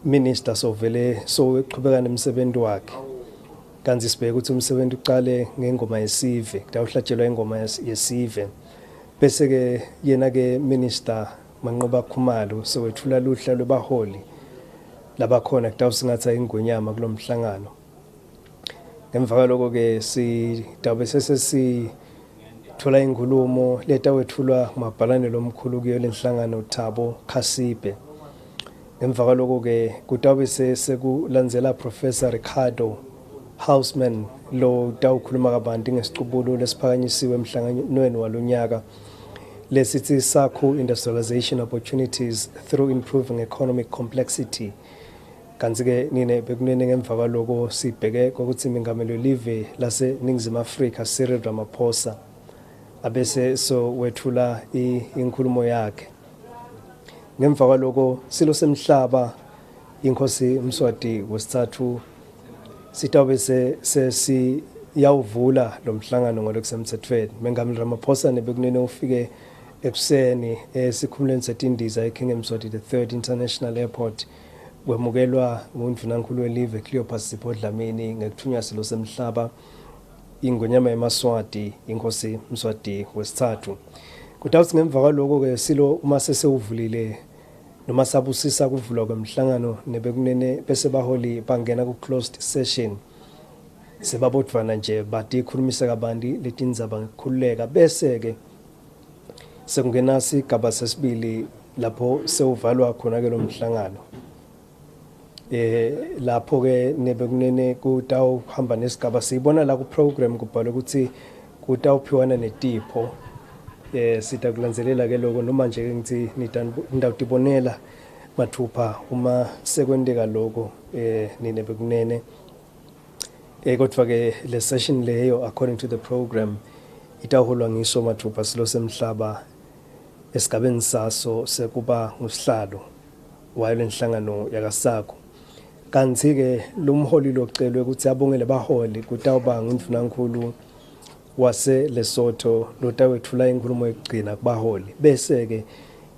minister sovele so eqhubeka nemsebenzi wakhe kanti sibheka ukuthi umsebenzi uqale ngengoma yesive kutawuhlatshelwa ingoma yesive bese ke yena ke minister manqoba khumalo sowethula luhla lwebaholi labakhona kutawusingatha ingonyama kulomhlangano ngemva kwaloko ke sitawube sesithola inkulumo letawethulwa mabhalane lomkhulu kuyo lenhlangano Thabo Khasibe ngemva kwaloko ke kutawube sekulandzela Professor Ricardo Houseman lo tawukhuluma kabanti ngesicubulo lesiphakanyisiwe emhlanganweni walonyaka lesithi SACU industrialization opportunities through improving economic complexity kanti ke nine bekunene ngemva kwaloko sibheke ukuthi mengameli welive lase Ningizimu Afrika Cyril Ramaphosa abese so wethula inkulumo yakhe ngemva kwaloko silo semhlaba inkosi Mswati wesithathu sitawube siyawuvula lo mhlangano ngalokusemthethweni mengameli Ramaphosa nebekunene ufike ekuseni esikhumulweni setindiza eKing Mswati the 3rd International Airport wemukelwa ngundvunankhulu welive Cleopas Sipho Dlamini ngekuthunywa silo semhlaba ingonyama yeMswati inkosi Mswati wesithathu kutawuthi ngemva kwaloko ke silo uma sesewuvulile noma sabusisa kuvulwa kwemhlangano nebekunene bese baholi bangena ku closed session sebabodvana nje bathi ikhulumisa kabanti letindzaba ngikukhululeka bese ke sekungena sigaba sesibili lapho sewuvalwa khona ke lo mhlangano lapho ke nebekunene kutawuhamba nesigaba siyibona la ku program kubhalwe ukuthi kutawuphiwana netipho sita kulandzelela ke lokho noma nje ngithi nidawutibonela mathupha uma sekwendeka lokho ninebekunene kodwa ke le session leyo according to the program itawuholwa ngiso mathupha silo semhlaba esigabeni saso sekuba ngusihlalo wayo lenhlangano yakaSACU kanti ke lumholi locelwe ukuthi abongele baholi kutawuba ngundvunankhulu wase Lesotho lotawethula inkulumo yokugcina kubaholi bese ke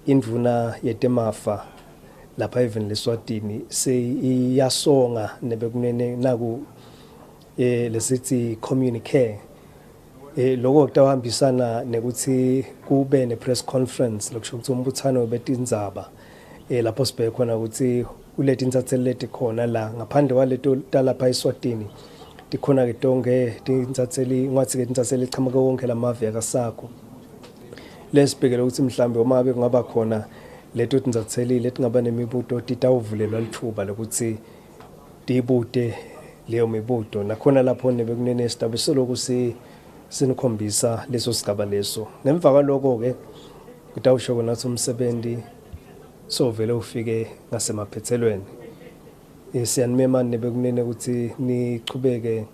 indvuna yetemafa lapha even Eswatini seyiyasonga nebekunene naku lesithi communique lokho kutawahambisana nekuthi kube ne press conference lokusho ukuthi umbuthano betindzaba lapho sibheke khona ukuthi kuleti insathelo leti khona la ngaphandle kwaleto talapha eSwatini tikhona ke tonke tinsatheli ngathi ke tinsatheli echama wonke lamave yakaSACU lesibhekele ukuthi mhlambe uma be kungaba khona leto tinsatheli letingaba nemibuto titawuvulelwa lithuba lokuthi dibude leyo mibuto nakhona lapho nebekunene sitabe soloku sinikhombisa leso sigaba leso ngemva kwaloko ke kutawusho kona ukuthi umsebenzi so vele ufike ngasemaphethelweni siyanimema nebekunene ukuthi niqhubeke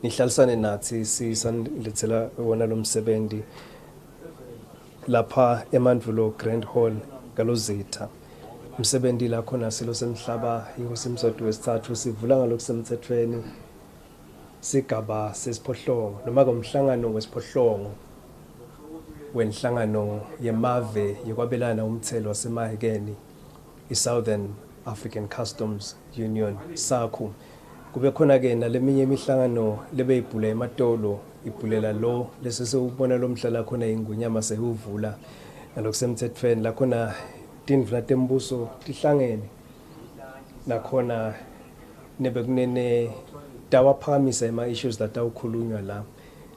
nihlalisane nathi sisanilethela wona lo msebenzi lapha eMandvulo Grand Hall galozitha umsebenzi la khona silo semhlaba inkosi Mswati wesithathu sivula ngalokusemthethweni sigaba sesiphohlongo noma komhlangano wesiphohlongo wenhlangano yemave yokwabelana umthelo wasemahekeni i-Southern African Customs Union, SACU. Kube khona ke naleminye imihlangano lebeyibhula ematolo, ibhulela lo lesesewubona lo mhlala khona ingwenyama seyuvula nalokusemthethweni la khona tindvuna tembuso tihlangene nakhona nebekunene tawaphakamisa ama-issues latawukhulunywa la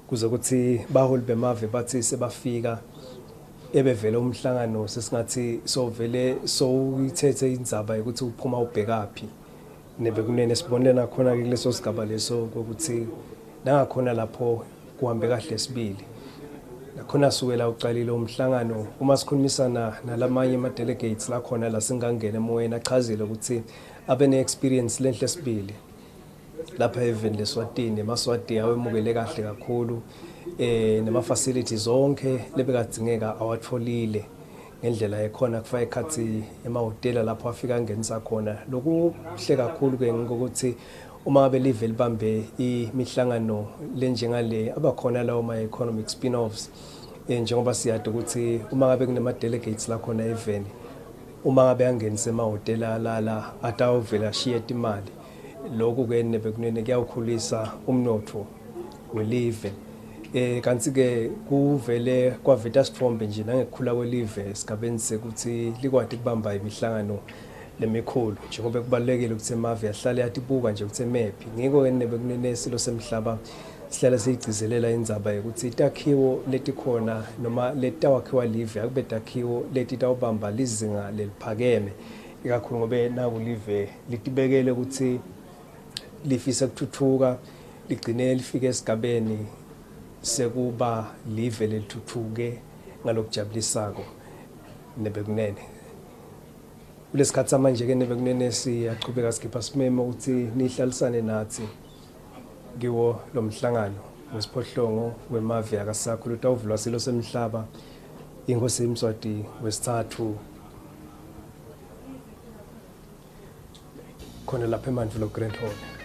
kuze ukuthi baholi bemave bathi sebafika ebevele umhlangano sesingathi sovele sowuyithethe indzaba yokuthi uphuma ubhekaphi nebekunene sibonela khona ke kuleso sigaba leso ukuthi nangakhona lapho kuhambe kahle sibili nakhona suwela uqalile umhlangano uma sikhulumisana nalamanye ama-delegates la khona la singangena emoyeni achazile ukuthi abe ne-experience lenhle sibili lapha even leSwatini Mswati awemukele kahle kakhulu nema-facilities zonke lebekadingeka awatholile ngendlela ekhona kufaka ikhathi emahhotela lapho afika angenisa khona lokhu kuhle kakhulu ke ngokuthi uma ngabe live libambe imihlangano lenjengale abakhona lawo ma-economic spin-offs njengoba siyade ukuthi uma ngabe kunema-delegates la khona even uma ngabe angenisa emahhotela lala atawuvela ashiye imali lokhu ke nebekunene kuyawukhulisa umnotho welive kanti ke kuvele kwaveta sithombe nje nangekhula kwelive esigabeni sekuthi likwadi kubamba imihlangano lemikhulu njengoba kubalekile ukuthi emave yahlale yatibuka nje ukuthi emephi ngiko ke nebekunene silo semhlaba sihlala siyigcizelela indzaba ukuthi itakhiwo letikhona noma letawakhiwa live akube takhiwo leti tawubamba lizinga leliphakeme ikakhulu ngobe naku live litibekele ukuthi lifisa ukuthuthuka ligcine lifike esigabeni sekuba live lelithuthuke ngalokujabulisako nebekunene kulesikhathi manje ke nebekunene siyachubeka sikhipha simemo ukuthi nihlalisane nathi kiwo lo mhlangano wesiphohlongo wemave yakasakho lutawuvulwa silo semhlaba inkosi Mswati wesithathu khona lapha eMandvulo Grand Hall.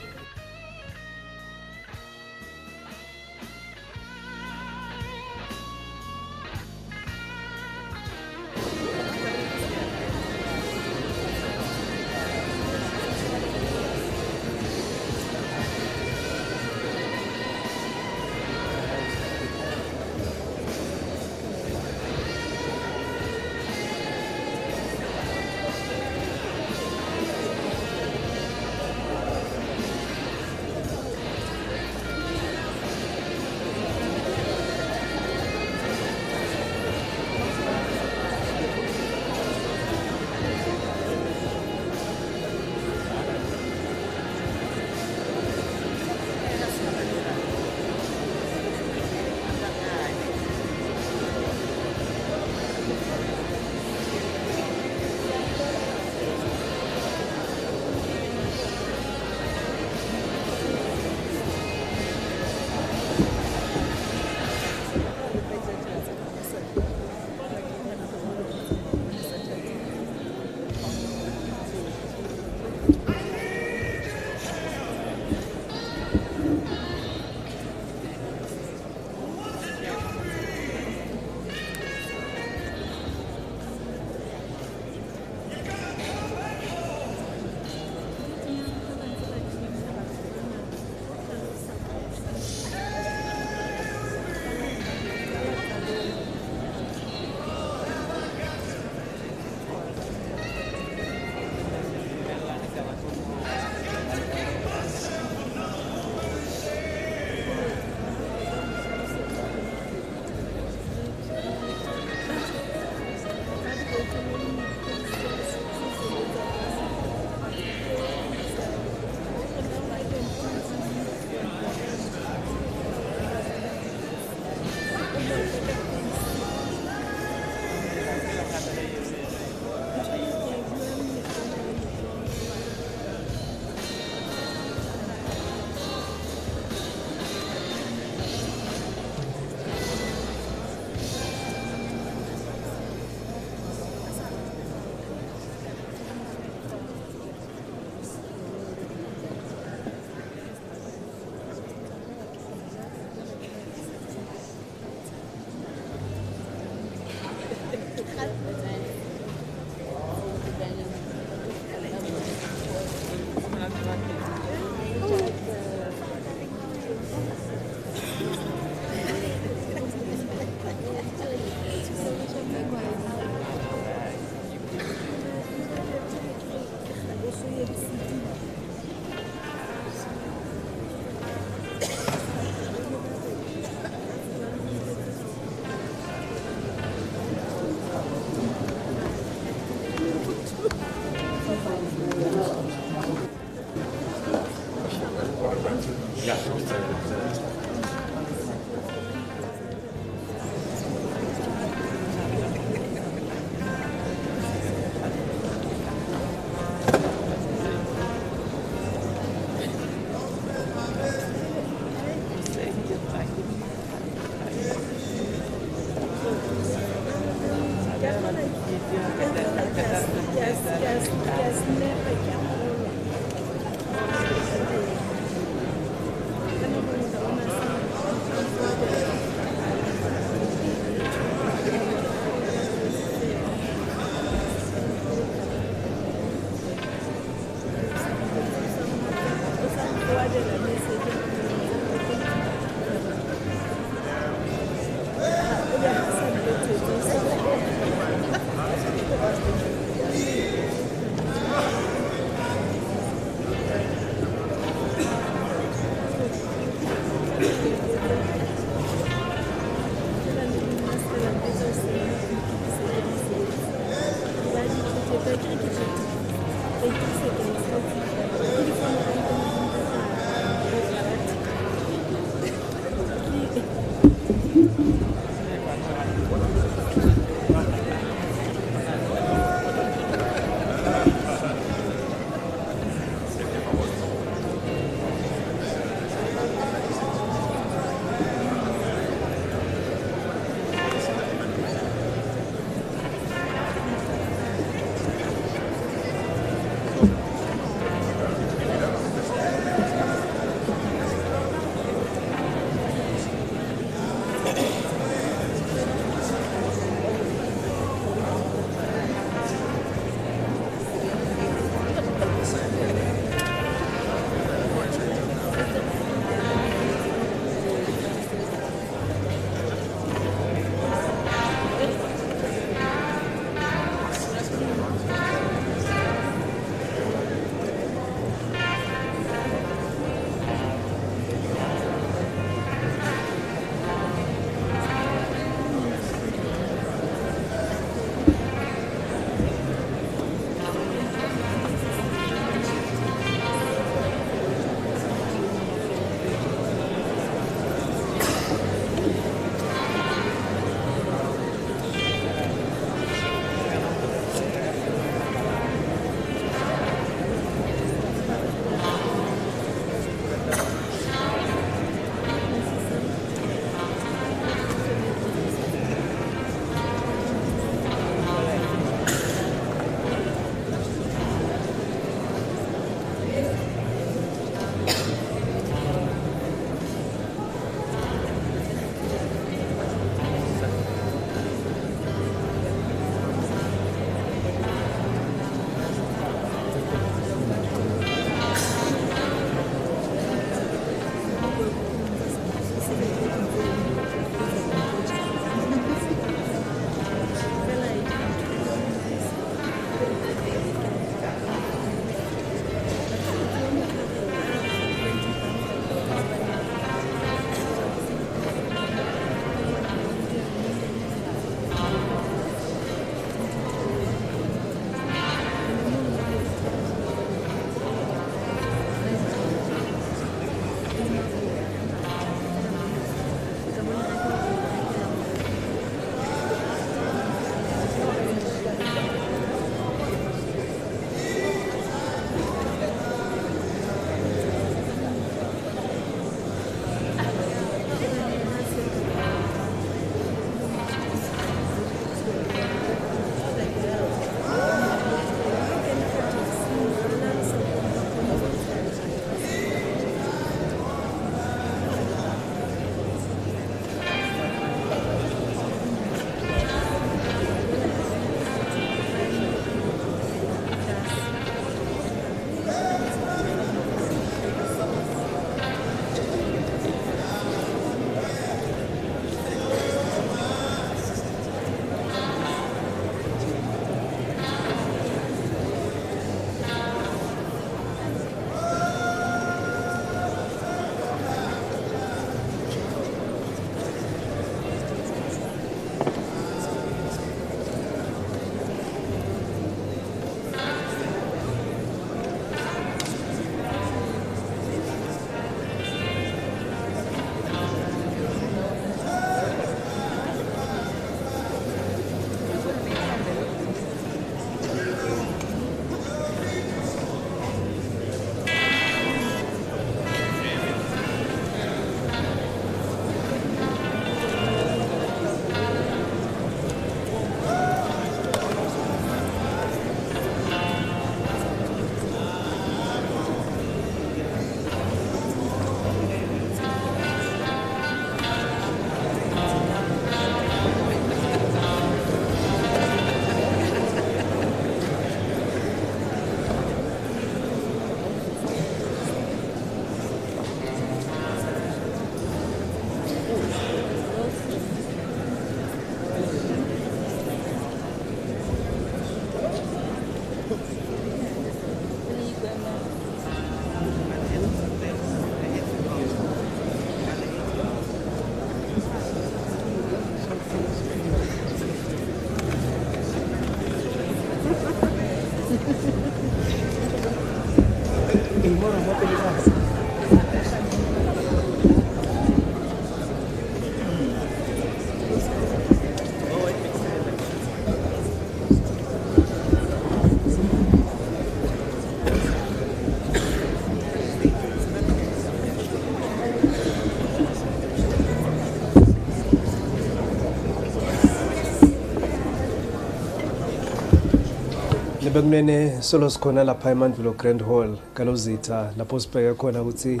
Bekunene solo sikhona lapha eMandvulo Grand Hall Kalozitha lapho sibheke khona ukuthi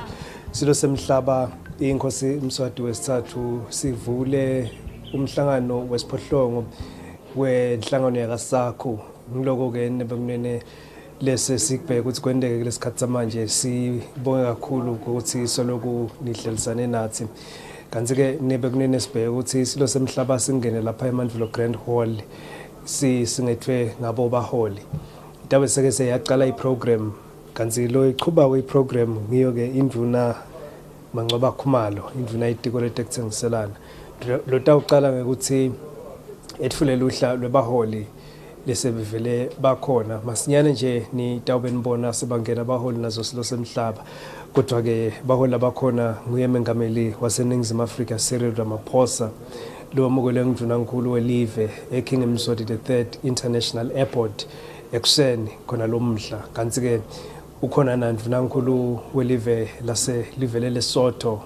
silo semhlaba inkosi Mswati wesithathu sivule umhlangano wesiphohlongo wenhlangano yaka SACU ngiloko ke bekunene lese sikubheka ukuthi kwendeke kulesikhathi manje sibonge kakhulu ukuthi soloku nihlelisane nathi kanti ke bekunene sibheke ukuthi silo semhlaba singene lapha eMandvulo Grand Hall singethwe ngabo baholi dabe seke seyaqala iprogram kanti lo iqhuba kweprogram ngiyo ke induna Mancoba Khumalo induna itiko letekuthengiselana lo tawuqala ngokuthi etfulela uhla lwebaholi lesebevele bakhona masinyane nje ni tawube nibona sebangena abaholi nazo silo semhlaba kodwa ke baholi abakhona nguye mengameli waseNingizimu Afrika Cyril Ramaphosa lo mukele ngdunankulu welive eKing Mswati the 3rd International Airport ekuseni khona lo mhla kanti ke ukhona nandvunankulu welive live leSotho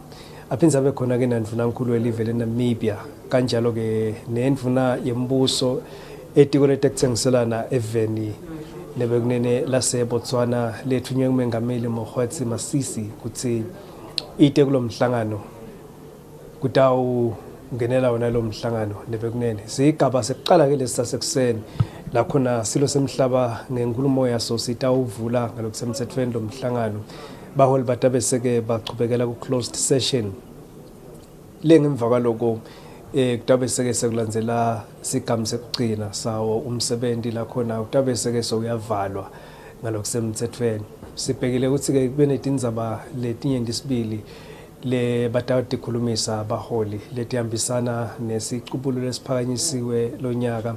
aphinza abe khona ke nandvunankulu welive leNamibia kanjalo ke nendvuna yembuso etiko letekuthengiselana eveni nebekunene laseBotswana lethunywe kumengameli Mokgweetsi Masisi kuthi ite kulomhlangano kutawu ngenela wona lo mhlangano nebekunene sigaba sekuqala ke lesisasekuseni la khona silo semhlaba ngenkulumo yaso sitawuvula ngalokusemthethweni lo mhlangano baholi batabe seke baqhubekela ku closed session lengemva kwaloko kutabe seke sekulandzela sigaba sekugcina sawo umsebenzi la khona kutabe seke sokuyavalwa ngalokusemthethweni sibhekile ukuthi ke kube netindzaba letinye ndisibili le batawuti khulumisa abaholi letihambisana nesiqubululo esiphakanyisiwe lonyaka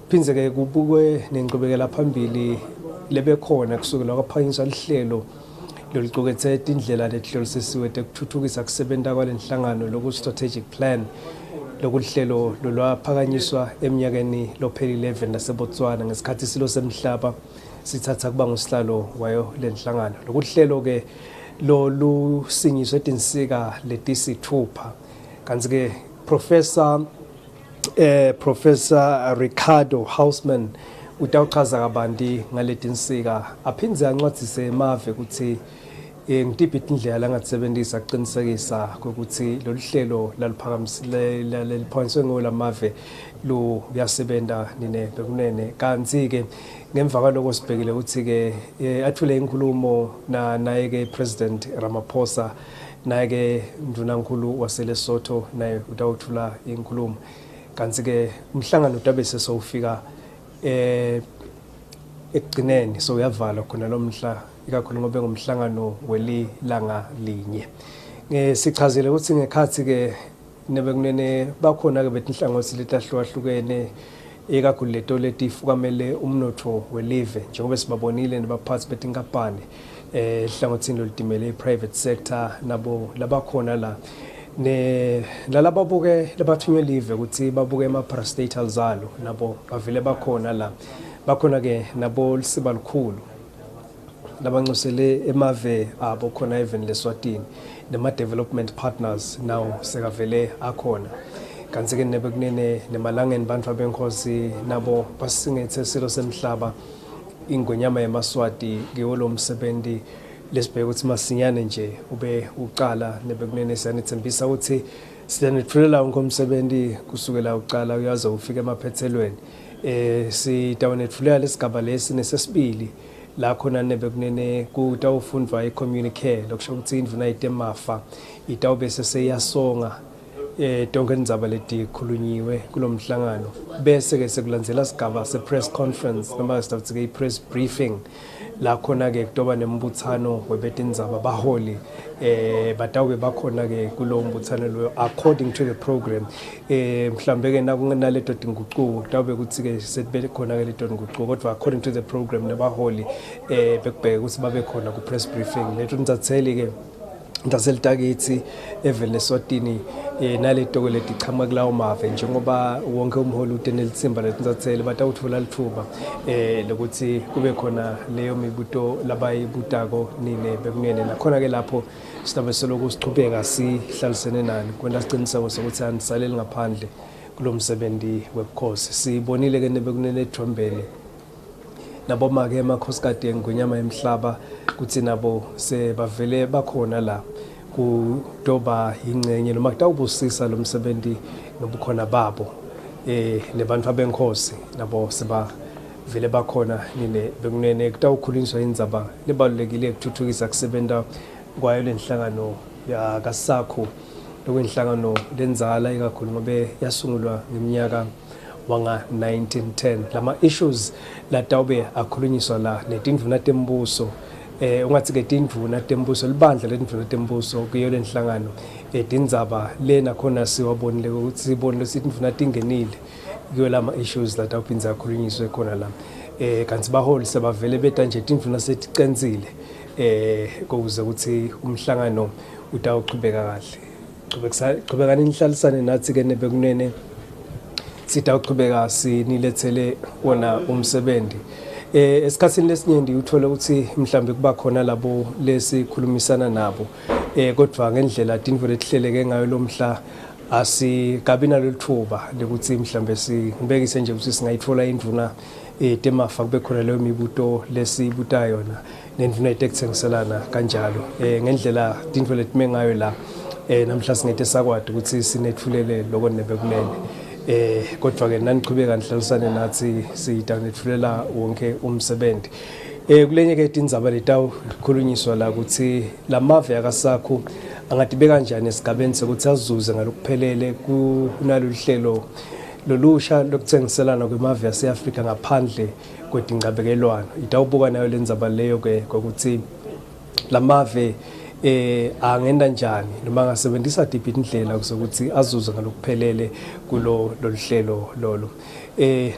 phinze ke kubukwe nenqubekela phambili lebekhona kusukela kwaphakanyiswa lihlelo loluqukethe indlela letihlolisisiwe tekuthuthukisa kusebenta kwalenhlangano loku strategic plan lokuhlelo lolwaphakanyiswa eminyakeni lopheli 11 naseBotswana ngesikhathi silo semhlaba sithatha kuba ngusihlalo wayo lenhlangano lokuhlelo ke lo lusinyiswe tinsika letisithupha kanti ke Professor Ricardo Hausman utawuchaza kabanti ngaletinsika aphindze ancwadzise emave ukuthi ngitiphi indlela langatsebenzisa kuqinisekisa ukuthi lo hlelo laliphakamiswe ngolamave lo yasebenta nine bekunene kanti ke ngemva kwaloko sibhekile ukuthi ke athule inkulumo naye ke President Ramaphosa naye ke ndunankulu waseLesotho naye utawuthula inkulumo kanti ke umhlangano utabe sesowufika ekugcineni so uyavala khona lo mhla ikakhulu ngobe ngomhlangano welilanga linye sichazile ukuthi ngekhathi ke nebekunene bakhona ke betinhlangothi letahlukahlukene ikakhulu leto letifukamele umnotho welive njengoba sibabonile nebaphathi betinkampani ehlangothini lolitimele private sector nabo labakhona la lalababuke labathunywe live ukuthi babuke ama-parastatals alo nabo bavele bakhona la bakhona ke nabo lisiba likhulu labancusele emave abo khona even leSwatini nema-development partners nawo sekavele akhona kanti ke nebekunene nemalangeni bantu abenkosi nabo basingethe silo semhlaba ingonyama yeMswati ngiyolo msebenzi lesibheka ukuthi masinyane nje ube uqala nebekunene siyanithembisa ukuthi siyanithulela ngomsebenzi kusukela uqala uyaze ufike emaphethelweni sitawunethulela lesigaba lesi nesesibili la khona nebekunene kutawufundwa i-communique lokusho ukuthi indvuna itemafa itawube seseyasonga tonke indzaba letikhulunyiwe kulomhlangano bese ke sekulandzela sigaba se-press conference noma sitawuthi ke i-press briefing la khona ke kutoba nembuthano webetindzaba baholi batawube bakhona ke kulo mbuthano lo according to the program mhlambe ke naleto tinguquko kutawube kuthi ke sesibe khona ke leto tinguquko kodwa according to the program nabaholi bekubheka ukuthi babe khona ku press briefing leto nitsatheli ke ndaselitakithi even Eswatini naleto letichama kulawo mave njengoba wonke umholi utenelitsimba letinzathele batawuthola lithuba lokuthi kube khona leyo mibuto labayibutako nine bekunene nakhona ke lapho sitabe seloko sichubeka sihlalisene nani kwenda siqiniseko sokuthi anisaleli ngaphandle kulomsebenzi webukhosi sibonile ke nebekunene eDrombeni nabo make emakhosikazi engonyama emhlaba kuthi nabo sebavele bakhona la kudoba ingcenye noma kutawubusisa lo msebenzi nobukhona babo nebantu abenkosi nabo seba vele bakhona nine bekunene kutawukhuliniswa indzaba lebalulekile ekuthuthukisa kusebenza kwayo lenhlangano ya SACU lokwenhlangano lenzala ikakhulu ngobe yasungulwa ngeminyaka wanga 1910 lama issues la tawube akhulunyiswa la netindvuna tembuso ungathi ke tindvuna tembuso libandla letindvuna tembuso kuyo lenhlangano tindzaba lena khona siwabonile ukuthi sibonile sitindvuna tingenile kuyo lama issues la tawuphinza akhulunyiswe khona la kanti baholi sebavele beta nje tindvuna seticenzile ukuze ukuthi umhlangano utawuqhubeka kahle qhubekani nihlalisane nathi ke nebekunene sitawuqhubeka sinilethele wona umsebenzi esikhatsini lesinyenti uthola ukuthi mhlambe kuba khona labo lesikhulumisana nabo kodwa ngendlela tindvo letihleleke ngayo lomhla asikabi nalolithuba lokuthi mhlambe singibekise nje ukuthi singayithola indvuna temafa kube khona leyo mibuto lesibuta yona nendvuna etekuthengiselana kanjalo ngendlela tindvo letime ngayo la namhla singete sakwadi ukuthi sinethulele lokho nebekunene kodwa ke naniqhubeka nihlalisane nathi sitanethulela wonke umsebenzi kulenye ke tindzaba letawukhulunyiswa la ukuthi lamave akaSACU angadibe kanjani esigabeni sokuthi azuze ngalokuphelele kunalolu hlelo lolusha lokuthengiselana kwemave yaseAfrika ngaphandle kwedincabekelwano itawubuka nayo lendzaba leyo ke ukuthi lamave angenda njani noma ngasebenzisa diphi indlela ukuzokuthi azuze ngalokuphelele kulo lohlelo lolo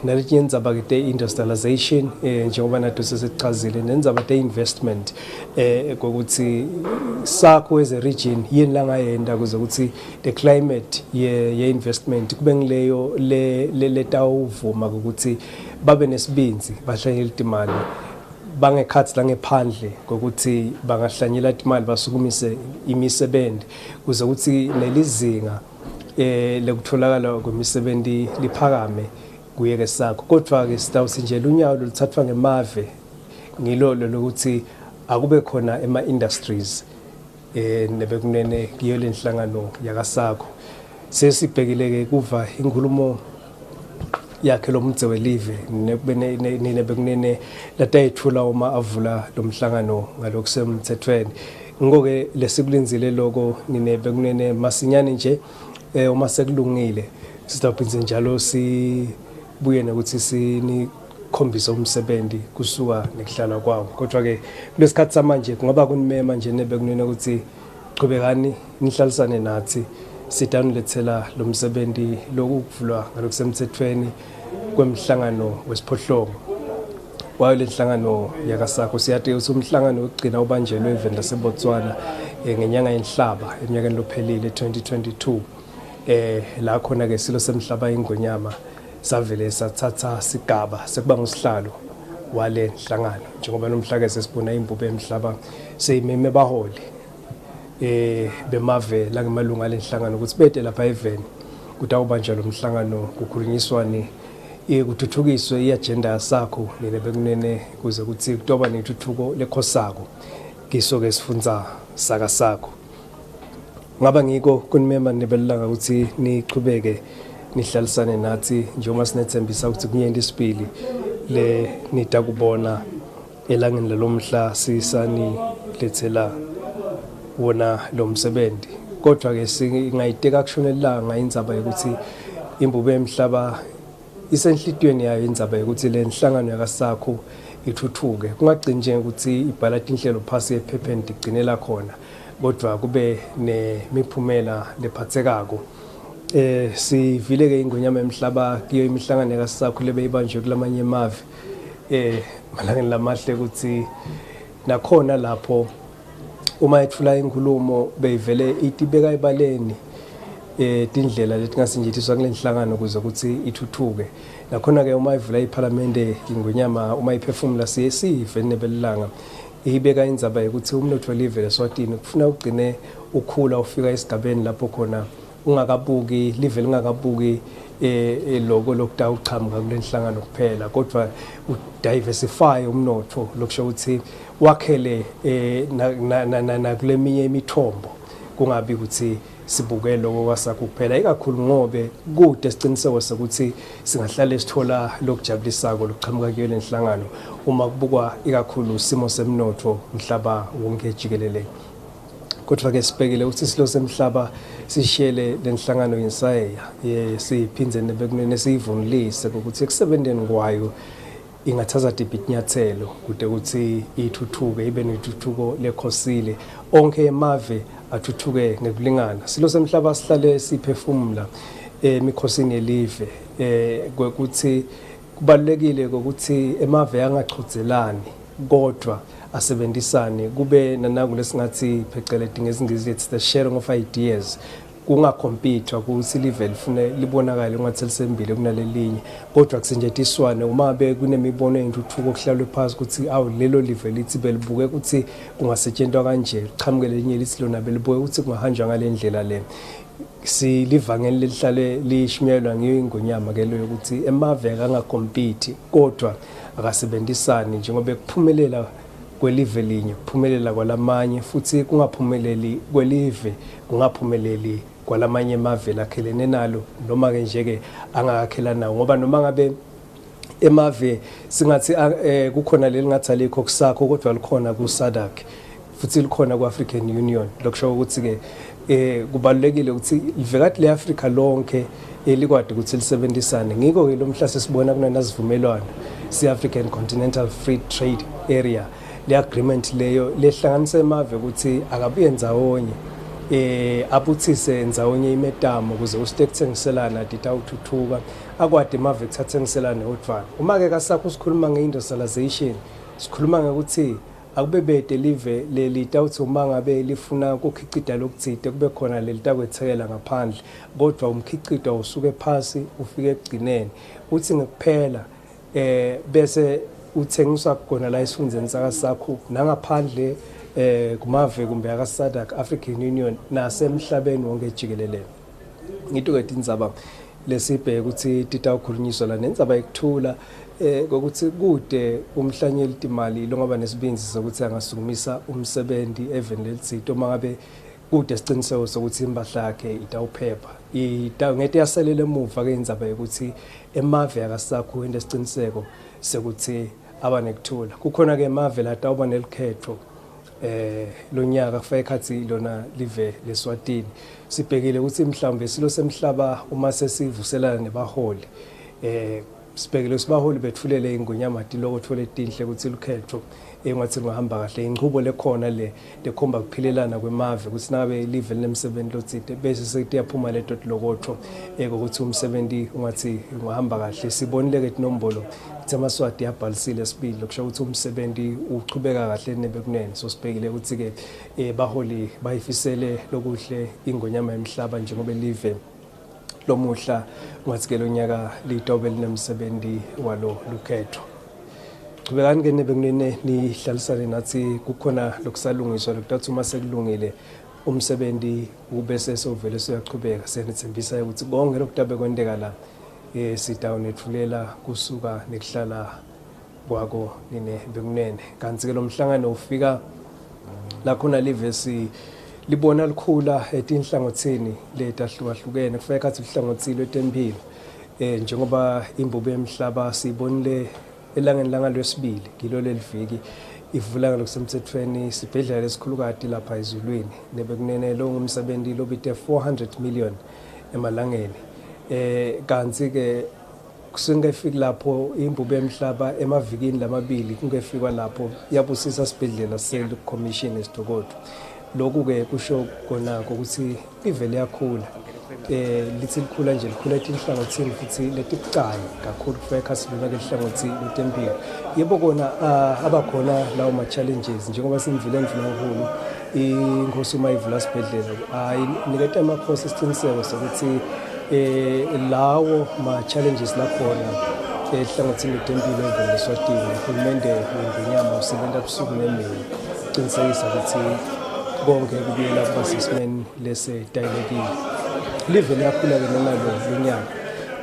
naletinye indzaba ke industrialization njengoba nathi sesichazile nendzaba investment ukuthi SACU as a region yini la ngayenda kuze ukuthi the climate ye investment kube ngileyo letawuvuma ukuthi babe nesibinzi bahlanyela imali bangekhathi la ngephandle kokuthi bangahlanyela imali basukumise imisebenzi kuze ukuthi nelizinga lekutholakala kwemisebenzi liphakame kuye ke SACU kodwa ke sitawuthi nje lunyawo luthathwa ngemave ngilolo lokuthi akube khona ema-industries nebekunene kiyo lenhlangano yakaSACU sesibhekile ke kuva inkulumo yakhe lomdze welive nebekunene latayithula uma avula lomhlangano ngalokusemthethweni ngoke lesikulinzile lokho ninebekunene masinyane nje uma sekulungile sitawuphinze njalo sibuye nokuthi sinikhombisa umsebenzi kusuka nekuhlala kwawo kodwa ke kulesikhathi samanje kungaba kunimema nje nebekunene ukuthi qhubekani nihlalisane nathi sitanulethela lo msebenzi lokuvulwa ngalokusemthethweni kwemhlangano wesiphohlongo kwayo lenhlangano yakaSACU siyathi ukuthi umhlangano ogcina ubanjelwe event laseBotswana ngenyanga yenhlaba eminyakeni lophelile 2022 la khona ke silo semhlaba ingonyama savele sathatha sigaba sekuba ngusihlalo wale nhlangano njengoba nomhlaka sesibona imbube emhlaba seyimeme baholi bemave la ngemalunga lenhlangano ukuthi bede lapha event kutawubanjwa lo mhlangano kukhulunyiswane kuthuthukiswe iagenda yaSACU nebekunene kuze kuthi kutoba nethuthuko lekhosako kiso ke sifundza sakaSACU ngaba ngiko kunimema nebelanga ukuthi niqhubeke nihlalisane nathi njengoba sinethembisa ukuthi kunyenda isibili le nita kubona elangeni lomhla sisani lethela wona lo msebenzi kodwa ke singayiteka action elanga indzaba ukuthi imbube emhlaba isenhlitweni yayo indzaba ukuthi le nhlangano yakaSACU ithuthuke kungagcini nje ukuthi ibhala inhlelo phasi ephepheni igcinela khona kodwa kube nemiphumela lephathekako sivile ke ingonyama emhlaba kiyo imihlangano kaSACU lebe ibanjwe kulamanye emave malangeni lamahle ukuthi nakhona lapho uma ethula inkulumo beyivele itibeka ebaleni indlela leti ngasinjithiswa kule nhlangano kuze ukuthi ithuthuke nakhona ke uma ivula iParliament ingonyama uma iphefumula sive nebelilanga ibeka indzaba ukuthi umnotho welive leSwatini kufuna ugcine ukhula ufika esigabeni lapho khona ungakabuki live lingakabuki logo lokutawuqhamuka kule nhlangano kuphela kodwa udiversify umnotho lokusho ukuthi wakhele na kule minye imithombo kungabi ukuthi sibuke lokho kwaSACU kuphela ikakhulu ngobe kude siqiniseko sokuthi singahlala sithola lokujabulisako lokuqhamuka kuyo lenhlangano uma kubukwa ikakhulu isimo semnotho umhlaba wonke jikelele kodwa ke sibhekile ukuthi isilo semhlaba sishiyele lenhlangano yinsayeya siphindze nebekunene siyivunulise ukuthi ekusebenzeni kwayo ingathatha ibinyathelo kude ukuthi ithuthuke ibe nethuthuko lekhosile onke emave athuthuke ngokulingana silo semhlaba sihlale siphefumula emikhosini yelive ukuthi kubalekile ukuthi emave angachudzelani kodwa asebenzisane kube nakulesingathi phecelezi ngezingisi it's the sharing of ideas kungacompete ukuthi live lifune libonakala ngathi lisembile kunalelinye kodwa kusenjetiswane uma be kunemibono eyintuthuko okuhlalwe phansi ukuthi awu lelo live lithi belibuke ukuthi kungasetshenzwa kanje qhamuke lelinye lithi lona belibuke ukuthi kungahanjwa ngalendlela le silivangeli lihlale lishimyelwa ngiyo ingonyama ke leyo ukuthi emave angacompete kodwa akasebenzisani njengoba kuphumelela kwelive linye kuphumelela kwalamanye futhi kungaphumeleli kwelive kungaphumeleli kwalamanye emave lakhelene nalo noma ke nje ke angakakhelana nawo ngoba noma ngabe emave singathi kukhona lelingathi alikho kusakho kodwa likhona kuSADC futhi likhona kuAfrican Union lokusho ukuthi ke kubalekile ukuthi ivekati leAfrica lonke elikwade ukuthi lisebenzisane ngiko ke lo mhlase sibona kunanazivumelwano si-African Continental Free Trade Area le agreement leyo lehlanganisa emave ukuthi akabuye ndzawonye abuthise ndzawonye imetamo ukuze usithethengiselana ditawuthuthuka akwade emave kuthathengiselana odvana uma ke kaSACU sikhuluma ngeindustrialization sikhuluma ngokuthi akube bede live leli tawuthi uma ngabe lifuna ukukhicida lokuthide kube khona leli takwethekela ngaphandle kodwa umkhicido usuke phasi ufike egcineni uthi ngikuphela bese uthengiswa khona la isifundeni sakaSACU nangaphandle kumave kumbe akaSADC African Union nasemhlabeni wonke jikelele ngito ke indzaba lesibheke ukuthi titawukhulunyiswa la nendzaba ekuthula ngokuthi kude umhlanyeli imali longoba nesibinzi sokuthi angasukumisa umsebenzi even lelitsito mangabe kude siqiniseko sokuthi impahla yakhe itawuphepha ngeke yaselele emuva ke indzaba ukuthi emave akaSACU ende siqiniseko sekuthi abanekuthula kukhona ke emave la tawuba nelikhetho lonyaka kufike khathi lona live leSwatini sibhekile ukuthi mhlawumbe silo semhlaba uma sesivuselana nebaholi sibhekile sibaholi bethulele ingonyama diloko thole tinhle ukuthi likhetho engathi ngahamba kahle inqubo lekhona le lekhomba kuphilelana kwemave ukuthi nabe live lemsebenzi lotsite bese sekuyaphuma leto lokotho ukuthi umsebenzi ungathi ungahamba kahle sibonile ke inombolo ukuthi aMswati yabhalisile sibili lokusho ukuthi umsebenzi uqhubeka kahle nebekunene so sibhekile ukuthi ke baholi bayifisele lokuhle ingonyama emhlaba njengoba live lomuhla ngathi ke lonyaka litobe linemsebenzi walo lukhetho qhubekani ke nebekunene nihlalisane nathi kukhona lokusalungiswa lokutathi uma sekulungile umsebenzi ubese sovele siyaqhubeka senithembisa ukuthi konke lokutabe kwendeka la sitawunethulela kusuka nekuhlala kwako nine bekunene kanti ke lo mhlangano ufika la khona livesi libona likhula etinhlangothini letahlukahlukene kufika kathi uhlangothilo etempilo njengoba imbube emhlaba sibonile elangeni langa lwesibili kilo leliviki ivula ngalokusemthethweni sibhedlela lesikhulukati lapha ezulwini nebekunene lo ngumsebenzi lobite 400 million emalangeni kanti ke kusengefika lapho imbube emhlaba emavikini lamabili kungefikwa lapho yabusisa sibedlela sel commission esitokodo. Lokhu ke kusho kona ukuthi ivele yakhula lithi likhula nje likhula enhlangothini futhi letibucayi kakhulu kufeka silona ke enhlangothini lentempilo. Yebo kona abakhona lawo ma challenges njengoba simvile endlini inkosi uma ivula sibedlela niketa ama process isiqiniseko sokuthi lawo ma challenges lakhona ehlangothini lentempilo evele Eswatini uhulumende ngenyama usebenza busuku nemini uqinisekisa ukuthi bonke kubuyela kubasesimeni lesedayilekile. Live liyakhula ke noma lonyaka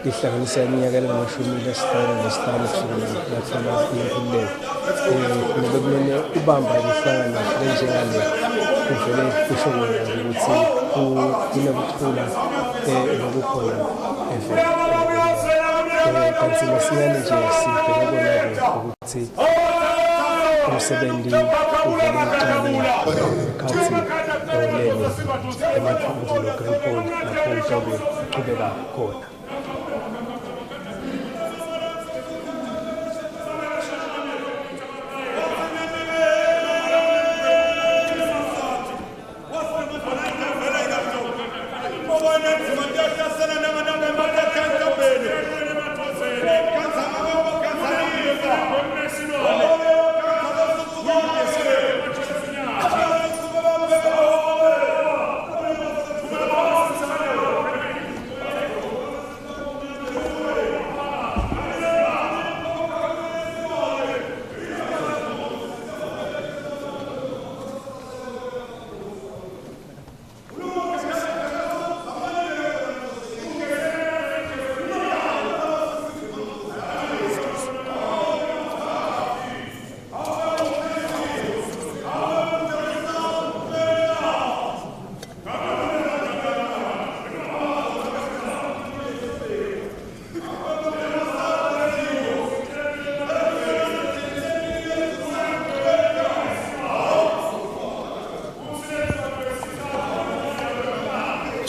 lihlanganisa iminyaka engu-15 kusukela lathoma inkululeko. Nobe kumele ubamba lihlangana njengale kuvele kusho kona ukuthi kunokuthula nokukhona evele. Kanti masinyane nje sibheke kona ukuthi umsebenzi uvele uqale khathi olele emathungu loGreenpool lapho uzobe uqhubeka khona.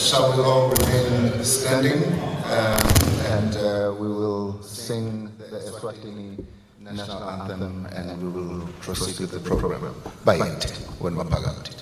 Shall we all remain standing and we will sing the Eswatini national anthem and we will proceed with the program. Bayente, when Mapagati.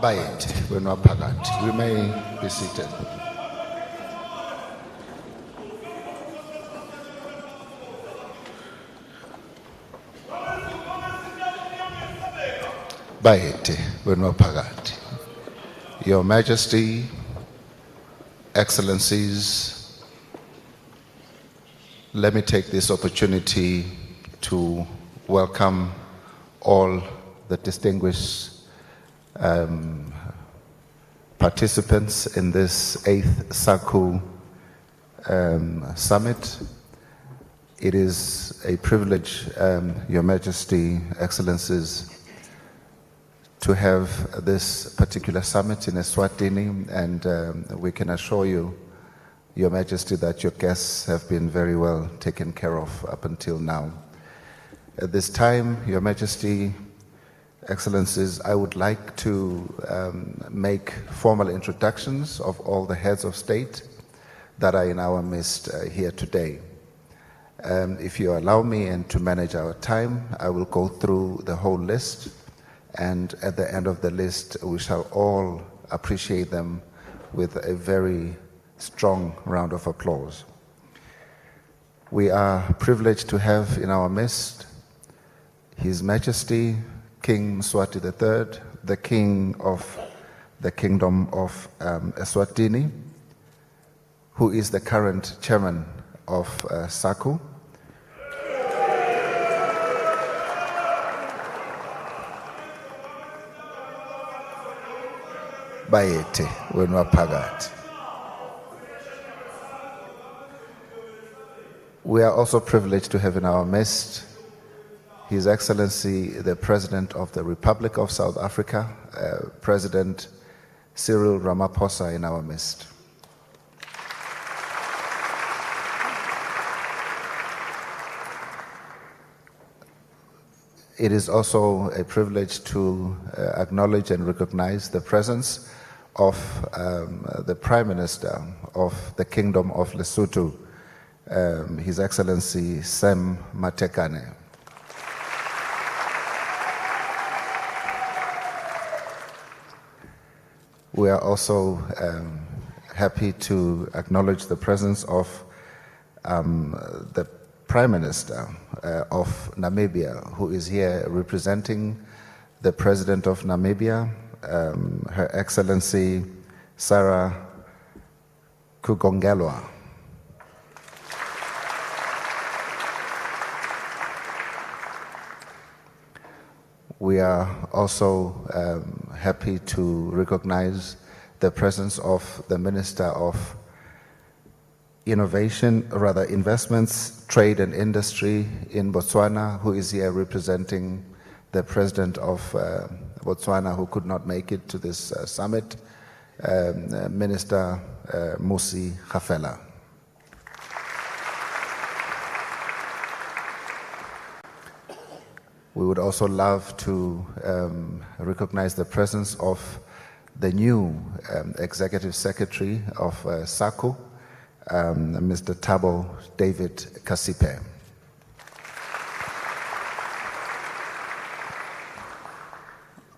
Bayente, we're not Pagant. We may be seated. Bayente, we're not Pagant. Your Majesty, Excellencies, let me take this opportunity to welcome all the distinguished participants in this 8th SACU summit. It is a privilege, Your Majesty, Excellencies, to have this particular summit in Eswatini, and we can assure you, Your Majesty, that your guests have been very well taken care of up until now. At this time, Your Majesty, Excellencies, I would like to make formal introductions of all the heads of state that are in our midst here today. If you allow me and to manage our time, I will go through the whole list, and at the end of the list, we shall all appreciate them with a very strong round of applause. We are privileged to have in our midst His Majesty King Mswati III, the King of the Kingdom of Eswatini, who is the current chairman of SACU. Bayete wenwaphakathi. We are also privileged to have in our midst His Excellency, the President of the Republic of South Africa, President Cyril Ramaphosa in our midst. It is also a privilege to acknowledge and recognize the presence of the Prime Minister of the Kingdom of Lesotho, His Excellency Sam Matekane. We are also happy to acknowledge the presence of the Prime Minister of Namibia, who is here representing the President of Namibia, Her Excellency Sarah Kugongelwa. We are also happy to recognize the presence of the Minister of Investments, Trade and Industry in Botswana, who is here representing the President of Botswana, who could not make it to this summit, Minister Musi Gafela. We would also love to recognize the presence of the new Executive Secretary of SACU, Mr. Thabo David Kasipe.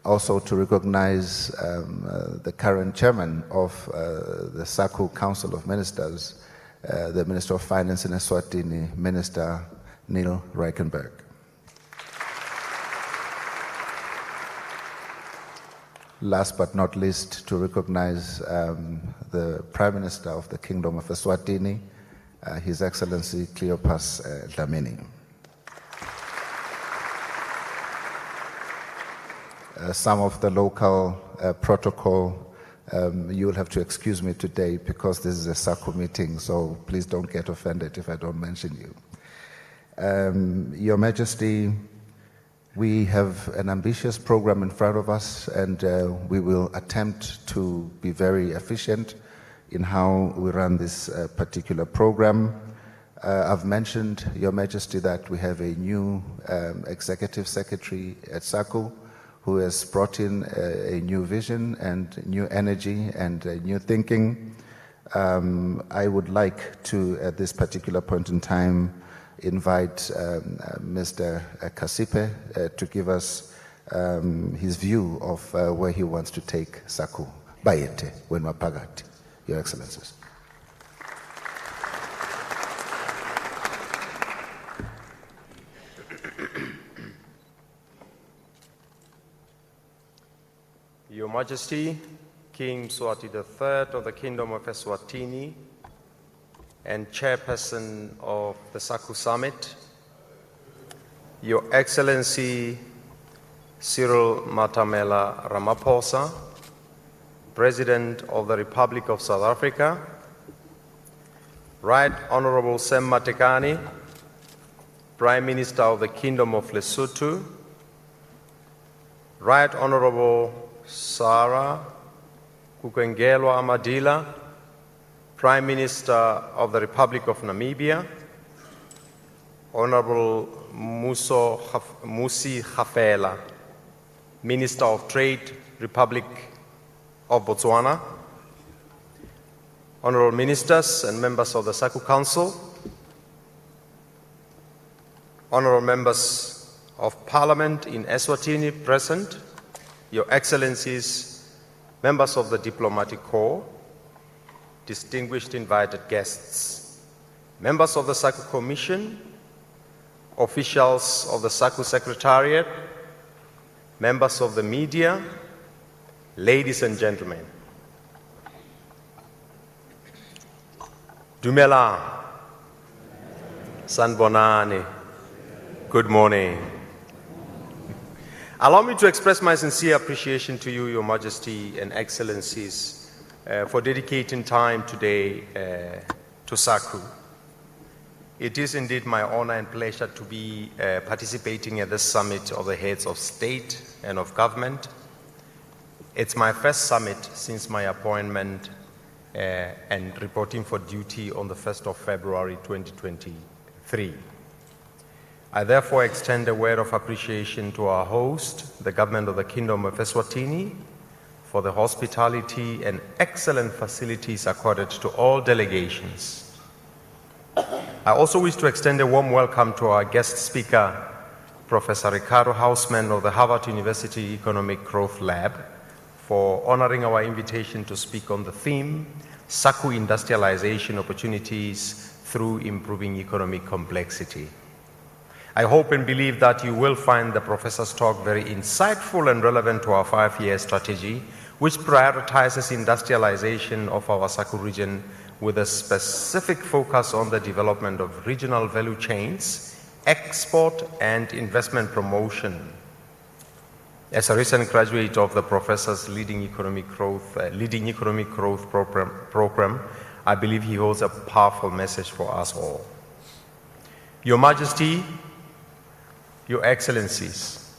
Also to recognize the current chairman of the SACU Council of Ministers, the Minister of Finance in Eswatini, Minister Neil Reichenberg. Last but not least, to recognize the Prime Minister of the Kingdom of Eswatini, His Excellency Cleopas Dlamini. Some of the local protocol, you will have to excuse me today because this is a SACU meeting, so please don't get offended if I don't mention you. Your Majesty, we have an ambitious program in front of us, and we will attempt to be very efficient in how we run this particular program. I've mentioned, Your Majesty, that we have a new Executive Secretary at SACU who has brought in a new vision and new energy and new thinking. I would like to, at this particular point in time, invite Mr. Kasipe to give us his view of where he wants to take SACU. Bayete wenwaphakathi, Your Excellencies. Your Majesty, King Mswati III of the Kingdom of Eswatini and Chairperson of the SACU Summit, Your Excellency Cyril Matamela Ramaphosa, President of the Republic of South Africa, Right Honorable Sam Matekane, Prime Minister of the Kingdom of Lesotho, Right Honorable Sarah Kukengelwa Amadila, Prime Minister of the Republic of Namibia, Honorable Musi Khafela, Minister of Trade, Republic of Botswana, Honorable Ministers and members of the SACU Council, Honorable members of Parliament in Eswatini present, Your Excellencies, members of the Diplomatic Corps, distinguished invited guests, members of the SACU Commission, officials of the SACU Secretariat, members of the media, ladies and gentlemen. Dumela, Sanbonani, good morning. Allow me to express my sincere appreciation to you, Your Majesty and Excellencies, for dedicating time today to SACU. It is indeed my honor and pleasure to be participating at this summit of the heads of state and of government. It's my first summit since my appointment and reporting for duty on the 1st of February 2023. I therefore extend a word of appreciation to our host, the government of the Kingdom of Eswatini, for the hospitality and excellent facilities accorded to all delegations. I also wish to extend a warm welcome to our guest speaker, Professor Ricardo Hausman of the Harvard University Economic Growth Lab, for honoring our invitation to speak on the theme, SACU Industrialization Opportunities through Improving Economic Complexity. I hope and believe that you will find the professor's talk very insightful and relevant to our 5-year strategy, which prioritizes industrialization of our SACU region with a specific focus on the development of regional value chains, export and investment promotion. As a recent graduate of the professor's Leading Economic Growth program, I believe he holds a powerful message for us all. Your Majesty, Your Excellencies,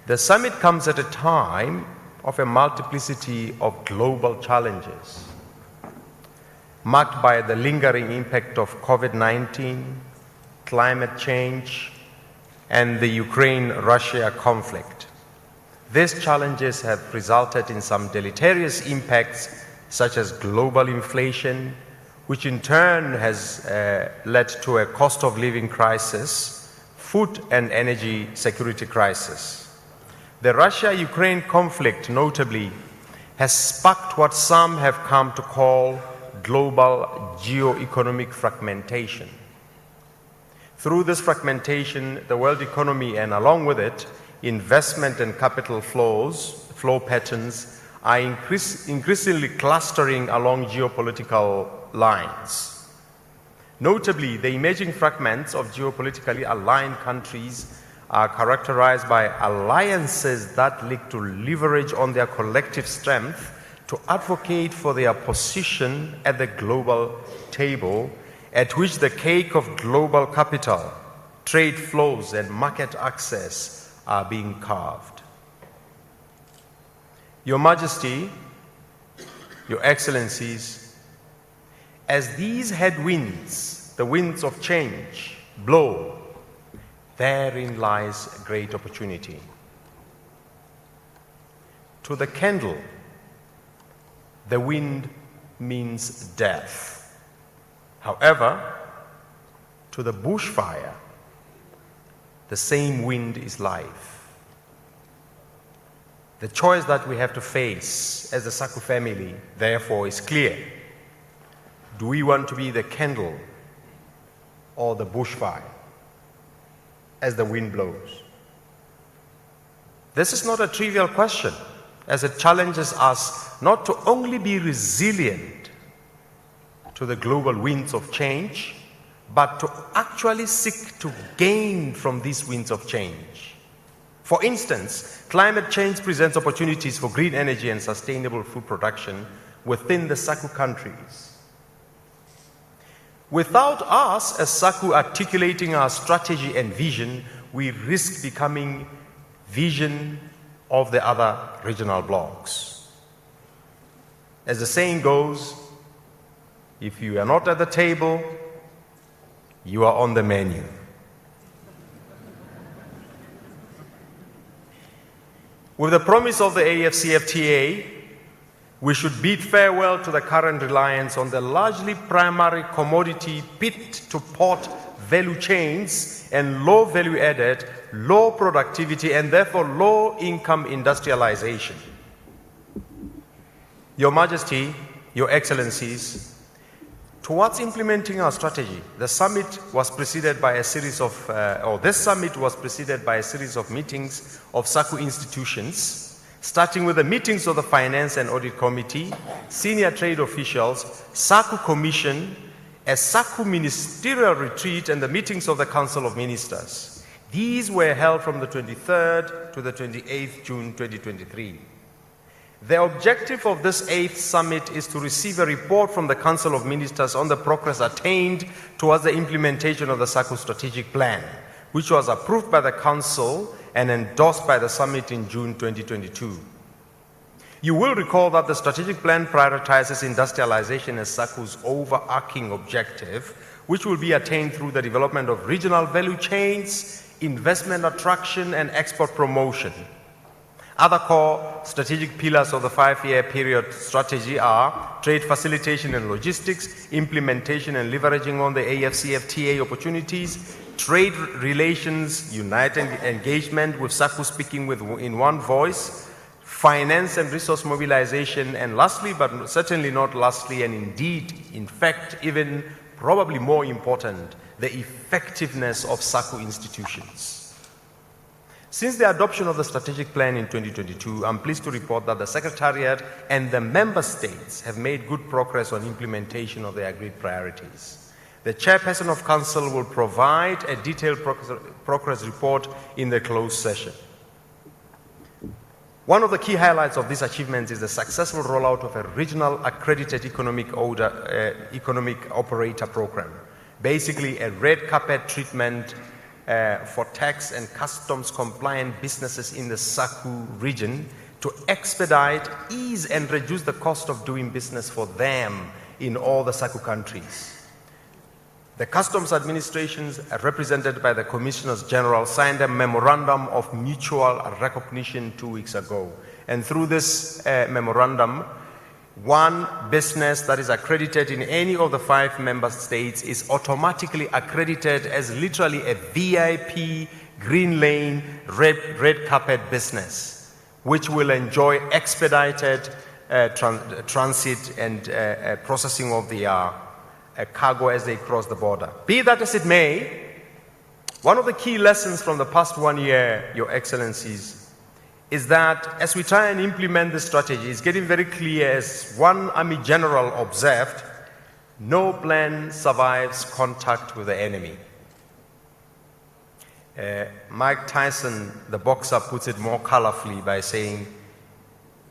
the summit comes at a time of a multiplicity of global challenges, marked by the lingering impact of COVID-19, climate change, and the Ukraine-Russia conflict. These challenges have resulted in some deleterious impacts, such as global inflation, which in turn has led to a cost of living crisis, food and energy security crisis. The Russia-Ukraine conflict, notably, has sparked what some have come to call global geo-economic fragmentation. Through this fragmentation, the world economy and along with it, investment and capital flow patterns are increasingly clustering along geopolitical lines. Notably, the emerging fragments of geopolitically aligned countries are characterized by alliances that look to leverage on their collective strength to advocate for their position at the global table, at which the cake of global capital, trade flows, and market access are being carved. Your Majesty, Your Excellencies, as these headwinds, the winds of change, blow, therein lies a great opportunity. To the candle, the wind means death. However, to the bushfire, the same wind is life. The choice that we have to face as the SACU family, therefore, is clear. Do we want to be the candle or the bushfire as the wind blows? This is not a trivial question, as it challenges us not to only be resilient to the global winds of change, but to actually seek to gain from these winds of change. For instance, climate change presents opportunities for green energy and sustainable food production within the SACU countries. Without us as SACU articulating our strategy and vision, we risk becoming vision of the other regional blocs. As the saying goes, if you are not at the table, you are on the menu. With the promise of the AFCFTA, we should bid farewell to the current reliance on the largely primary commodity pit-to-pot value chains and low value added, low productivity, and therefore low income industrialization. Your Majesty, Your Excellencies, towards implementing our strategy, this summit was preceded by a series of meetings of SACU institutions, starting with the meetings of the Finance and Audit Committee, senior trade officials, SACU Commission, a SACU ministerial retreat, and the meetings of the Council of Ministers. These were held from the 23rd to the 28th June 2023. The objective of this 8th summit is to receive a report from the Council of Ministers on the progress attained towards the implementation of the SACU strategic plan, which was approved by the Council and endorsed by the summit in June 2022. You will recall that the strategic plan prioritizes industrialization as SACU's overarching objective, which will be attained through the development of regional value chains, investment attraction, and export promotion. Other core strategic pillars of the 5-year period strategy are trade facilitation and logistics, implementation and leveraging on the AFCFTA opportunities, trade relations, united engagement with SACU speaking in one voice, finance and resource mobilization, and lastly, but certainly not lastly, and indeed, in fact, even probably more important, the effectiveness of SACU institutions. Since the adoption of the strategic plan in 2022, I'm pleased to report that the Secretariat and the Member States have made good progress on implementation of the agreed priorities. The Chairperson of Council will provide a detailed progress report in the closed session. One of the key highlights of these achievements is the successful rollout of a regional accredited economic operator program, basically a red carpet treatment for tax and customs compliant businesses in the SACU region to expedite, ease, and reduce the cost of doing business for them in all the SACU countries. The customs administrations, represented by the Commissioners General, signed a memorandum of mutual recognition 2 weeks ago. And through this memorandum, one business that is accredited in any of the 5 member states is automatically accredited as literally a VIP, green lane, red carpet business, which will enjoy expedited transit and processing of the cargo as they cross the border. Be that as it may, one of the key lessons from the past 1 year, Your Excellencies, is that as we try and implement this strategy, it's getting very clear, as one Army General observed, no plan survives contact with the enemy. Mike Tyson, the boxer, puts it more colorfully by saying,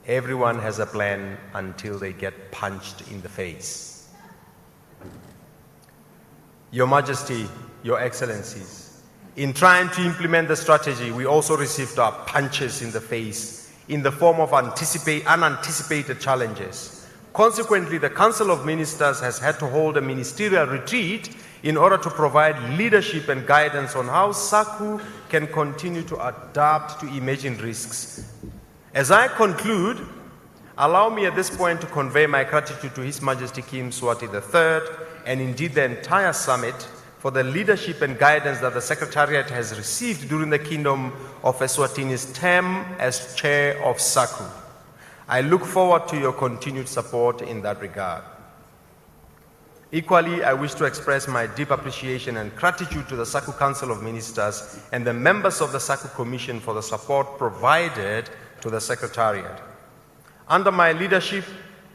everyone has a plan until they get punched in the face. Your Majesty, Your Excellencies, in trying to implement the strategy, we also received our punches in the face in the form of unanticipated challenges. Consequently, the Council of Ministers has had to hold a ministerial retreat in order to provide leadership and guidance on how SACU can continue to adapt to emerging risks. As I conclude, allow me at this point to convey my gratitude to His Majesty King Mswati III and indeed the entire summit for the leadership and guidance that the Secretariat has received during the Kingdom of Eswatini's term as Chair of SACU. I look forward to your continued support in that regard. Equally, I wish to express my deep appreciation and gratitude to the SACU Council of Ministers and the members of the SACU Commission for the support provided to the Secretariat. Under my leadership,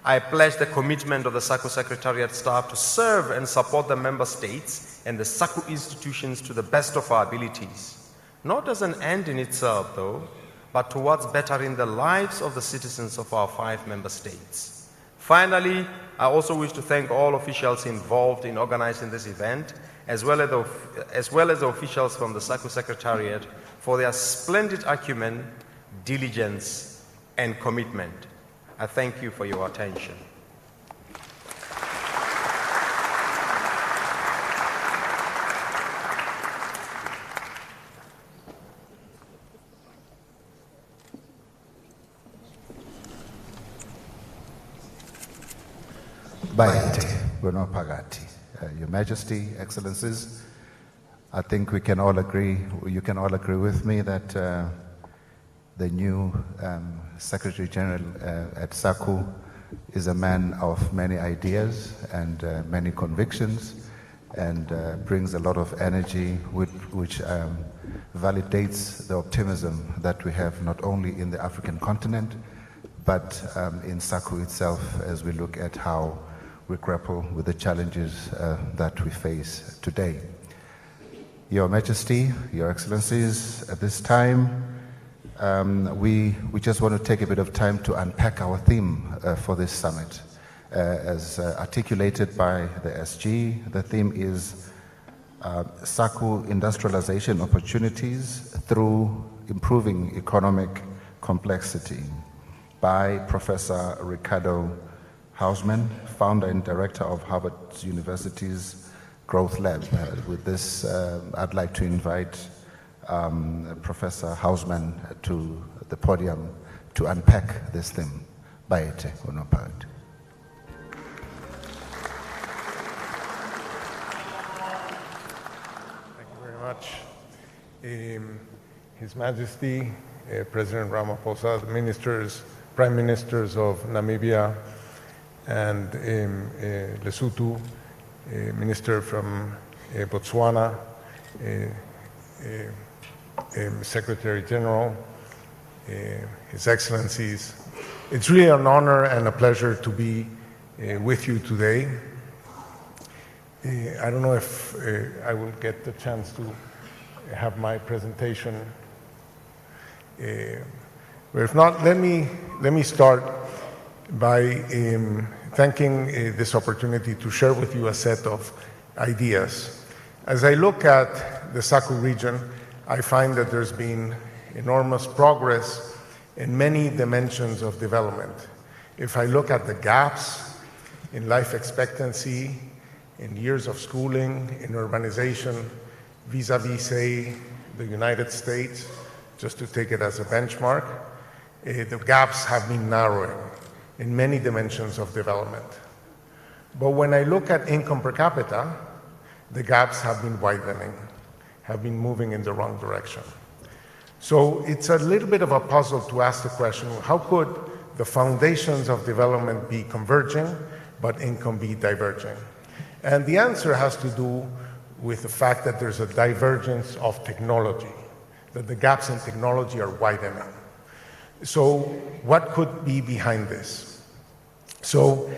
I pledge the commitment of the SACU Secretariat staff to serve and support the member states and the SACU institutions to the best of our abilities, not as an end in itself, though, but towards bettering the lives of the citizens of our 5 member states. Finally, I also wish to thank all officials involved in organizing this event, as well as the officials from the SACU Secretariat for their splendid acumen, diligence, and commitment. I thank you for your attention. Bayete, Gonopagati, Your Majesty, Excellencies, I think we can all agree, you can all agree with me that the new Secretary General at SACU is a man of many ideas and many convictions, and brings a lot of energy which validates the optimism that we have not only in the African continent, but in SACU itself, as we look at how we grapple with the challenges that we face today. Your Majesty, Your Excellencies, at this time, we just want to take a bit of time to unpack our theme for this summit. As articulated by the SG, the theme is SACU industrialization opportunities through improving economic complexity, by Professor Ricardo Hausman, founder and director of Harvard University's Growth Lab. With this, I'd like to invite Professor Hausman to the podium to unpack this theme. Bayete, Onopad. Thank you very much. His Majesty, President Ramaphosa, the ministers, Prime Ministers of Namibia and Lesotho, Minister from Botswana, Secretary General, His Excellencies. It's really an honor and a pleasure to be with you today. I don't know if I will get the chance to have my presentation. But if not, let me start by thanking this opportunity to share with you a set of ideas. As I look at the SACU region, I find that there's been enormous progress in many dimensions of development. If I look at the gaps in life expectancy, in years of schooling, in urbanization, vis-a-vis, say, the United States, just to take it as a benchmark, the gaps have been narrowing in many dimensions of development. But when I look at income per capita, the gaps have been widening, have been moving in the wrong direction. So it's a little bit of a puzzle to ask the question, how could the foundations of development be converging, but income be diverging? And the answer has to do with the fact that there's a divergence of technology, that the gaps in technology are widening. So what could be behind this? So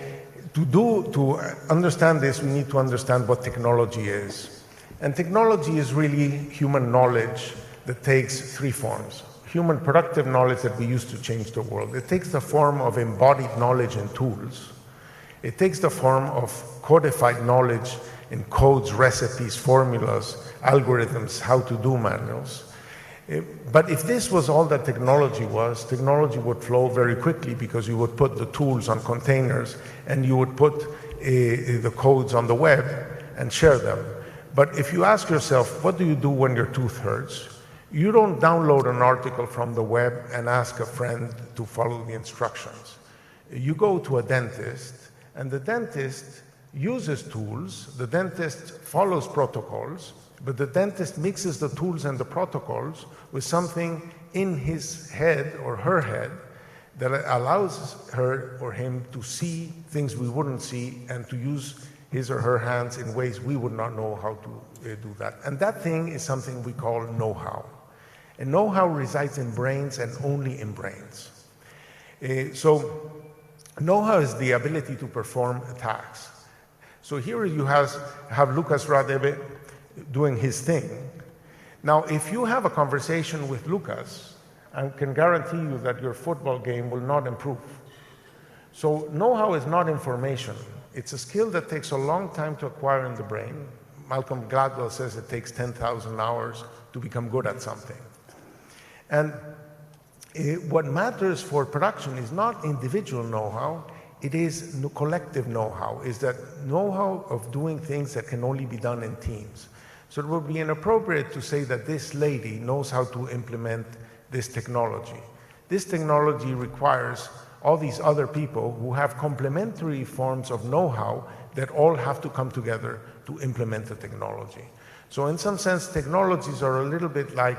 to understand this, we need to understand what technology is. And technology is really human knowledge that takes three forms. Human productive knowledge that we use to change the world. It takes the form of embodied knowledge and tools. It takes the form of codified knowledge in codes, recipes, formulas, algorithms, how to do manuals. But if this was all that technology was, technology would flow very quickly because you would put the tools on containers and you would put the codes on the web and share them. But if you ask yourself, what do you do when your tooth hurts? You don't download an article from the web and ask a friend to follow the instructions. You go to a dentist, and the dentist uses tools, the dentist follows protocols, but the dentist mixes the tools and the protocols with something in his head or her head that allows her or him to see things we wouldn't see and to use his or her hands in ways we would not know how to do that. And that thing is something we call know-how. And know-how resides in brains and only in brains. So know-how is the ability to perform tasks. So here you have Lucas Radebe doing his thing. Now, if you have a conversation with Lucas, I can guarantee you that your football game will not improve. So know-how is not information. It's a skill that takes a long time to acquire in the brain. Malcolm Gladwell says it takes 10,000 hours to become good at something. And what matters for production is not individual know-how, it is collective know-how, is that know-how of doing things that can only be done in teams. So it would be inappropriate to say that this lady knows how to implement this technology. This technology requires all these other people who have complementary forms of know-how that all have to come together to implement the technology. So in some sense, technologies are a little bit like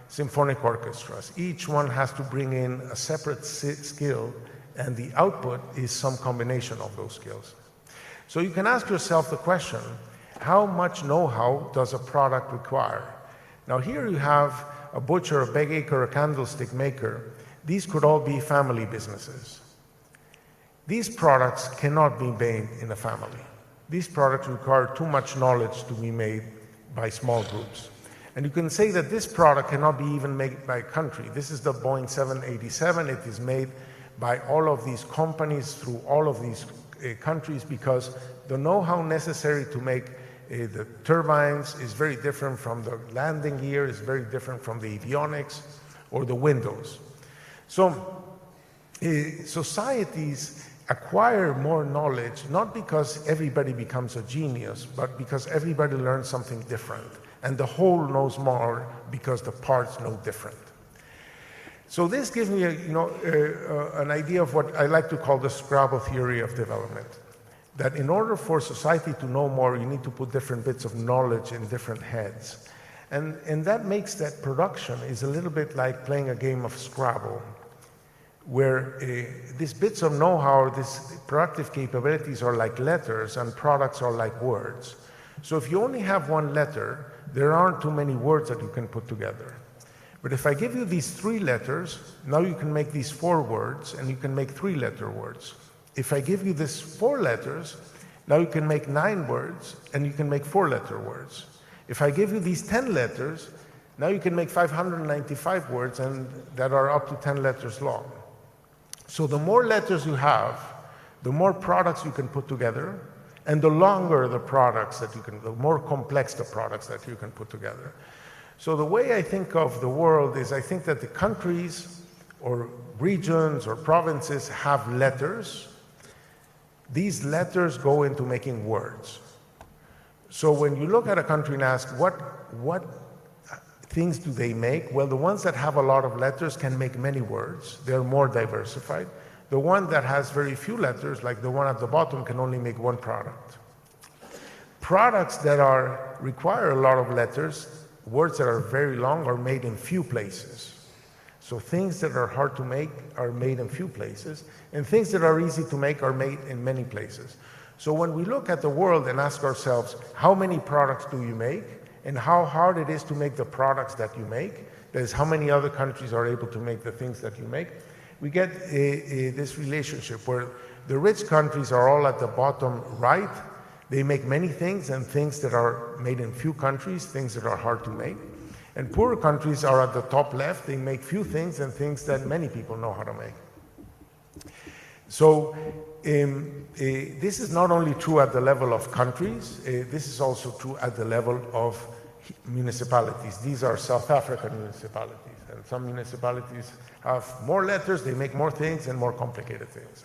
symphonic orchestras. Each one has to bring in a separate skill, and the output is some combination of those skills. So you can ask yourself the question, how much know-how does a product require? Now here you have a butcher, a baker, a candlestick maker. These could all be family businesses. These products cannot be made in a family. These products require too much knowledge to be made by small groups. And you can say that this product cannot be even made by country. This is the Boeing 787. It is made by all of these companies through all of these countries because the know-how necessary to make the turbines is very different from the landing gear, is very different from the avionics or the windows. So societies acquire more knowledge, not because everybody becomes a genius, but because everybody learns something different. And the whole knows more because the parts know different. So this gives me an idea of what I like to call the Scrabble theory of development. That in order for society to know more, you need to put different bits of knowledge in different heads. And that makes that production is a little bit like playing a game of Scrabble, where these bits of know-how, these productive capabilities are like letters and products are like words. So if you only have one letter, there aren't too many words that you can put together. But if I give you these 3 letters, now you can make these 4 words and you can make 3-letter words. If I give you this 4 letters, now you can make 9 words and you can make 4-letter words. If I give you these 10 letters, now you can make 595 words and that are up to 10 letters long. So the more letters you have, the more products you can put together, and the longer the products that you can, the more complex the products that you can put together. So the way I think of the world is I think that the countries or regions or provinces have letters. These letters go into making words. So when you look at a country and ask what things do they make? Well, the ones that have a lot of letters can make many words. They're more diversified. The one that has very few letters, like the one at the bottom, can only make one product. Products that require a lot of letters, words that are very long, are made in few places. So things that are hard to make are made in few places, and things that are easy to make are made in many places. So when we look at the world and ask ourselves, how many products do you make, and how hard it is to make the products that you make, that is, how many other countries are able to make the things that you make, we get this relationship where the rich countries are all at the bottom right. They make many things, and things that are made in few countries, things that are hard to make. And poorer countries are at the top left. They make few things and things that many people know how to make. So this is not only true at the level of countries, this is also true at the level of municipalities. These are South African municipalities. And some municipalities have more letters, they make more things and more complicated things.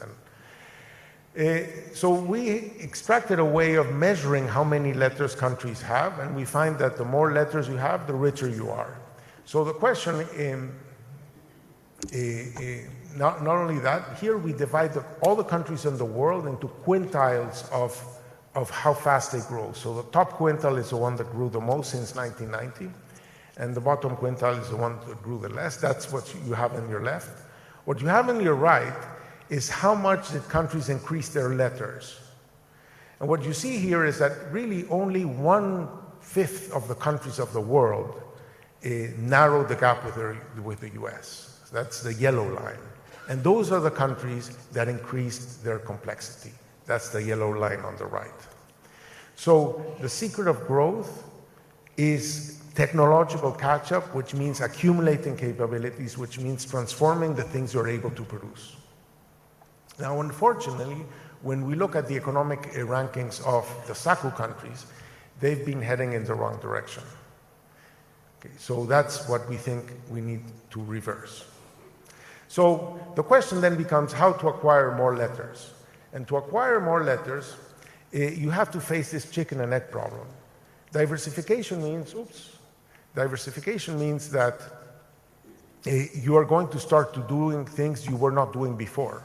And so we extracted a way of measuring how many letters countries have, and we find that the more letters you have, the richer you are. So the question, not only that, here we divide all the countries in the world into quintiles of how fast they grow. So the top quintile is the one that grew the most since 1990. And the bottom quintile is the one that grew the less. That's what you have on your left. What you have on your right is how much did countries increase their letters. And what you see here is that really only 1/5 of the countries of the world narrowed the gap with the US. That's the yellow line. And those are the countries that increased their complexity. That's the yellow line on the right. So the secret of growth is technological catch-up, which means accumulating capabilities, which means transforming the things you're able to produce. Now, unfortunately, when we look at the economic rankings of the SACU countries, they've been heading in the wrong direction. Okay, so that's what we think we need to reverse. So the question then becomes how to acquire more letters. And to acquire more letters, you have to face this chicken and egg problem. Diversification means, diversification means that you are going to start to doing things you were not doing before.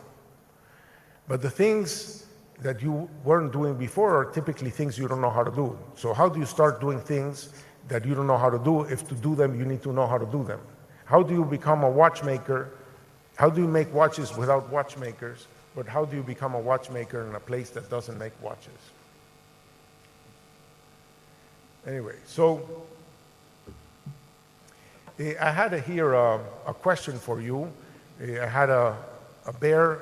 But the things that you weren't doing before are typically things you don't know how to do. So how do you start doing things that you don't know how to do? If to do them, you need to know how to do them. How do you become a watchmaker? How do you make watches without watchmakers? But how do you become a watchmaker in a place that doesn't make watches? Anyway, so I had here a question for you. I had a bear,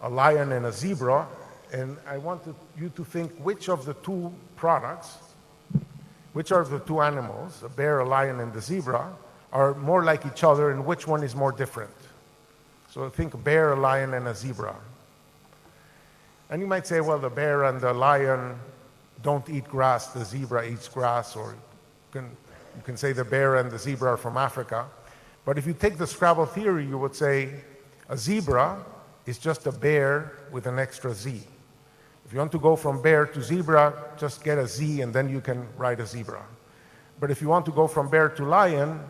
a lion, and a zebra, and I wanted you to think which of the two products, which are the two animals, a bear, a lion, and the zebra, are more like each other, and which one is more different. So think a bear, a lion, and a zebra. And you might say, well, the bear and the lion don't eat grass, the zebra eats grass, or you can say the bear and the zebra are from Africa. But if you take the Scrabble theory, you would say a zebra is just a bear with an extra Z. If you want to go from bear to zebra, just get a Z and then you can write a zebra. But if you want to go from bear to lion,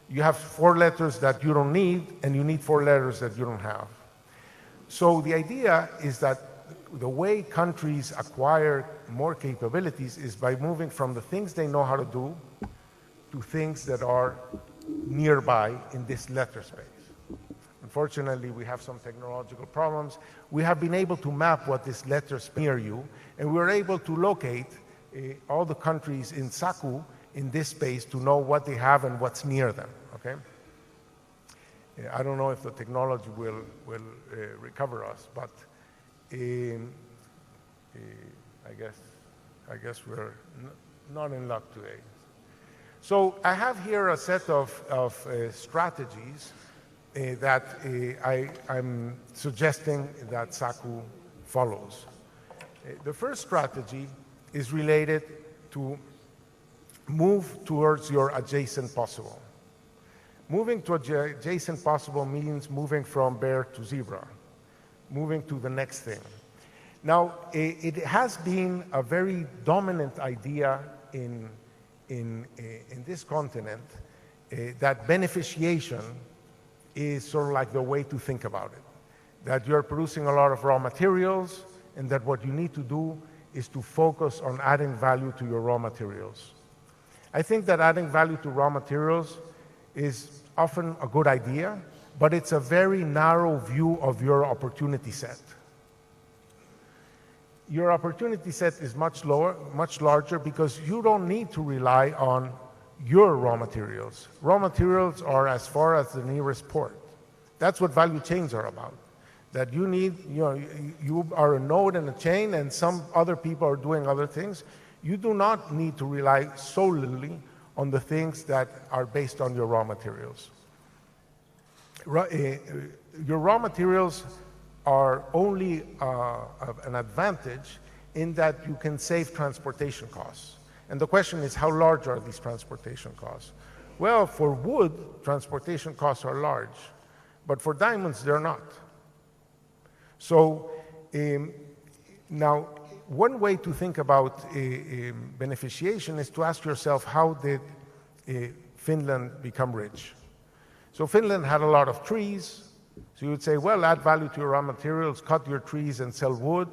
you have 4 letters that you don't need, and you need 4 letters that you don't have. So the idea is that the way countries acquire more capabilities is by moving from the things they know how to do to things that are nearby in this letter space. Unfortunately, we have some technological problems. We have been able to map what this letter space near you, and we're able to locate all the countries in SACU in this space to know what they have and what's near them, okay? I don't know if the technology will recover us, but I guess we're not in luck today. So I have here a set of strategies that I'm suggesting that SACU follows. The first strategy is related to move towards your adjacent possible. Moving to adjacent possible means moving from bear to zebra, moving to the next thing. Now, it has been a very dominant idea in this continent that beneficiation is sort of like the way to think about it. That you're producing a lot of raw materials, and that what you need to do is to focus on adding value to your raw materials. I think that adding value to raw materials is often a good idea, but it's a very narrow view of your opportunity set. Your opportunity set is much larger because you don't need to rely on your raw materials. Raw materials are as far as the nearest port. That's what value chains are about. That you need, you are a node in a chain and some other people are doing other things. You do not need to rely solely on the things that are based on your raw materials. Your raw materials are only an advantage in that you can save transportation costs. And the question is, how large are these transportation costs? Well, for wood, transportation costs are large, but for diamonds, they're not. So now, one way to think about beneficiation is to ask yourself, how did Finland become rich? So Finland had a lot of trees. So you would say, well, add value to your raw materials, cut your trees and sell wood,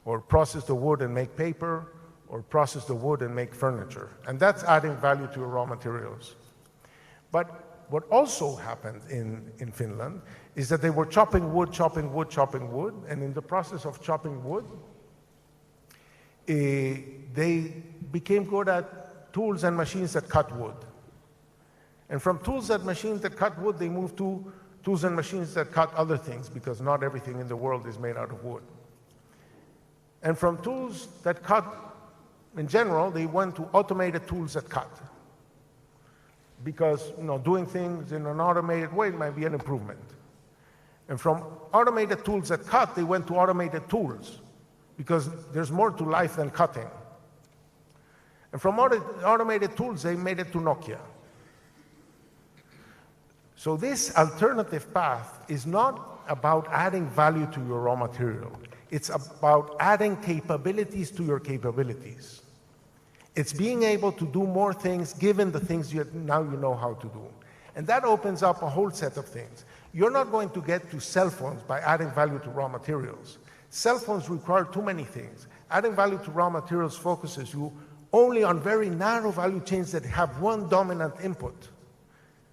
or process the wood and make paper, or process the wood and make furniture. And that's adding value to your raw materials. But what also happened in Finland is that they were chopping wood, and in the process of chopping wood, they became good at tools and machines that cut wood. And from tools and machines that cut wood, they moved to tools and machines that cut other things, because not everything in the world is made out of wood. And from tools that cut, in general, they went to automated tools that cut. Because doing things in an automated way might be an improvement. And from automated tools that cut, they went to automated tools, because there's more to life than cutting. And from automated tools, they made it to Nokia. So this alternative path is not about adding value to your raw material. It's about adding capabilities to your capabilities. It's being able to do more things given the things now you know how to do. And that opens up a whole set of things. You're not going to get to cell phones by adding value to raw materials. Cell phones require too many things. Adding value to raw materials focuses you only on very narrow value chains that have one dominant input.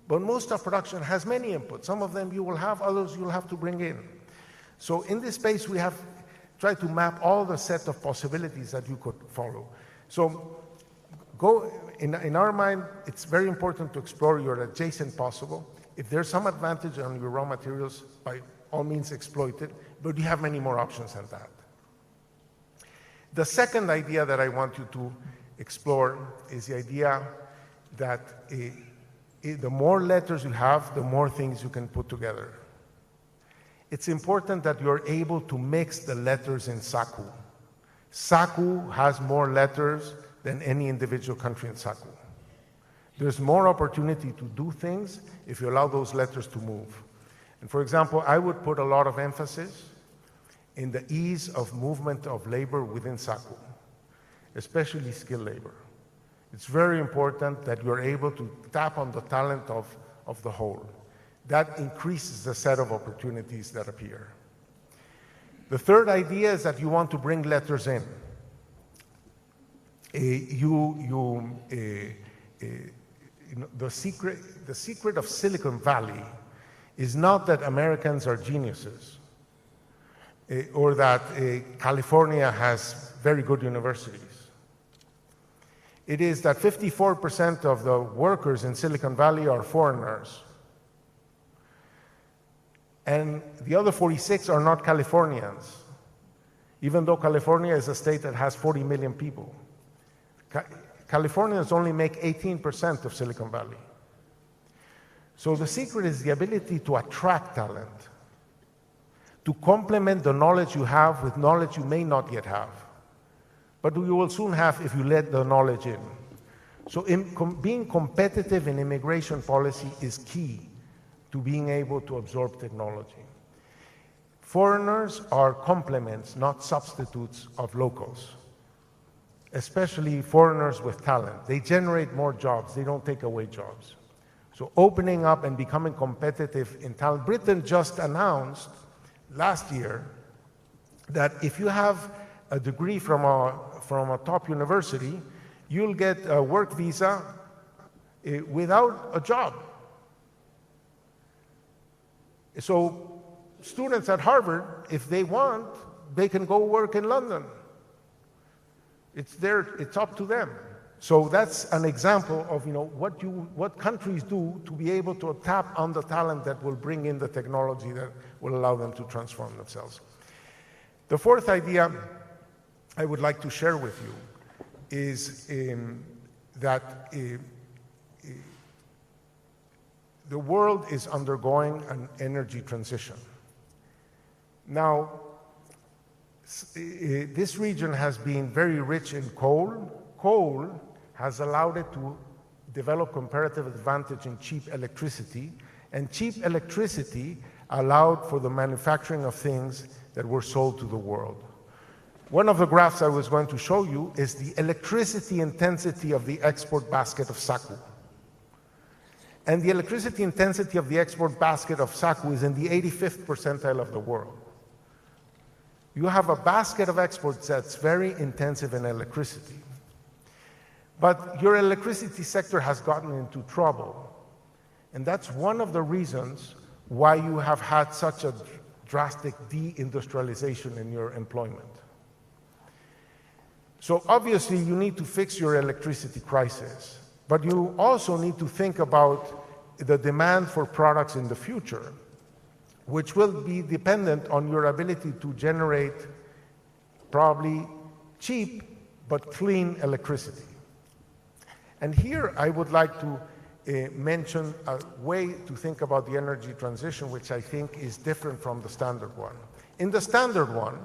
But most of production has many inputs. Some of them you will have, others you'll have to bring in. So in this space, we have tried to map all the set of possibilities that you could follow. So in our mind, it's very important to explore your adjacent possible. If there's some advantage on your raw materials, by all means exploit it, but you have many more options than that. The second idea that I want you to explore is the idea that the more letters you have, the more things you can put together. It's important that you're able to mix the letters in SACU. SACU has more letters than any individual country in SACU. There's more opportunity to do things if you allow those letters to move. And for example, I would put a lot of emphasis in the ease of movement of labor within SACU, especially skilled labor. It's very important that you're able to tap on the talent of the whole. That increases the set of opportunities that appear. The third idea is that you want to bring letters in. The secret of Silicon Valley is not that Americans are geniuses or that California has very good universities. It is that 54% of the workers in Silicon Valley are foreigners. And the other 46 are not Californians, even though California is a state that has 40 million people. Californians only make 18% of Silicon Valley. So the secret is the ability to attract talent, to complement the knowledge you have with knowledge you may not yet have, but you will soon have if you let the knowledge in. So being competitive in immigration policy is key to being able to absorb technology. Foreigners are complements, not substitutes of locals, especially foreigners with talent. They generate more jobs, they don't take away jobs. So opening up and becoming competitive in talent. Britain just announced last year that if you have a degree from a top university, you'll get a work visa without a job. So students at Harvard, if they want, they can go work in London. It's up to them. So that's an example of what countries do to be able to tap on the talent that will bring in the technology that will allow them to transform themselves. The fourth idea I would like to share with you is that the world is undergoing an energy transition. Now, this region has been very rich in coal. Coal has allowed it to develop comparative advantage in cheap electricity, and cheap electricity allowed for the manufacturing of things that were sold to the world. One of the graphs I was going to show you is the electricity intensity of the export basket of SACU. And the electricity intensity of the export basket of SACU is in the 85th percentile of the world. You have a basket of exports that's very intensive in electricity. But your electricity sector has gotten into trouble. And that's one of the reasons why you have had such a drastic deindustrialization in your employment. So obviously you need to fix your electricity crisis, but you also need to think about the demand for products in the future, which will be dependent on your ability to generate probably cheap but clean electricity. And here I would like to mention a way to think about the energy transition, which I think is different from the standard one. In the standard one,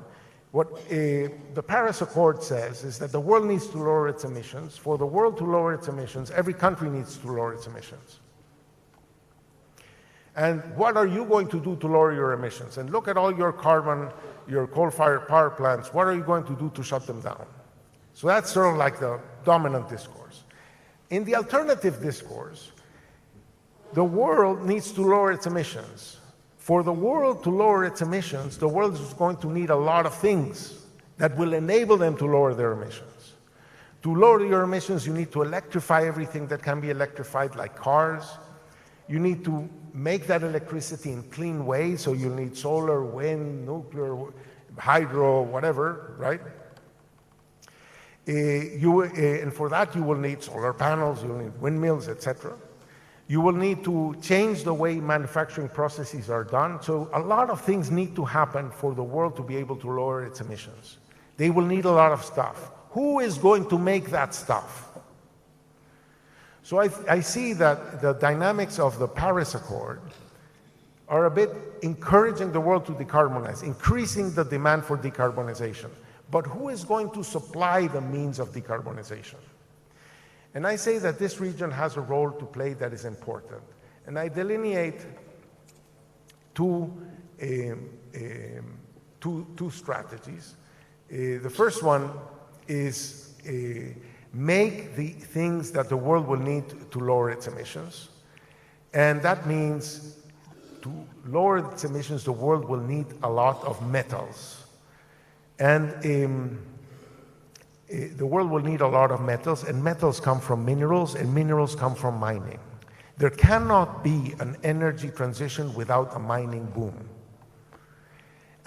what the Paris Accord says is that the world needs to lower its emissions. For the world to lower its emissions, every country needs to lower its emissions. And what are you going to do to lower your emissions? And look at all your carbon, your coal-fired power plants. What are you going to do to shut them down? So that's sort of like the dominant discourse. In the alternative discourse, the world needs to lower its emissions. For the world to lower its emissions, the world is going to need a lot of things that will enable them to lower their emissions. To lower your emissions, you need to electrify everything that can be electrified, like cars. You need to make that electricity in clean ways, so you'll need solar, wind, nuclear, hydro, whatever, right? And for that, you will need solar panels, you'll need windmills, etc. You will need to change the way manufacturing processes are done. So a lot of things need to happen for the world to be able to lower its emissions. They will need a lot of stuff. Who is going to make that stuff? So I see that the dynamics of the Paris Accord are a bit encouraging the world to decarbonize, increasing the demand for decarbonization. But who is going to supply the means of decarbonization? And I say that this region has a role to play that is important. And I delineate two strategies. The first one is make the things that the world will need to lower its emissions. And that means to lower its emissions, the world will need a lot of metals. And the world will need a lot of metals, and metals come from minerals, and minerals come from mining. There cannot be an energy transition without a mining boom.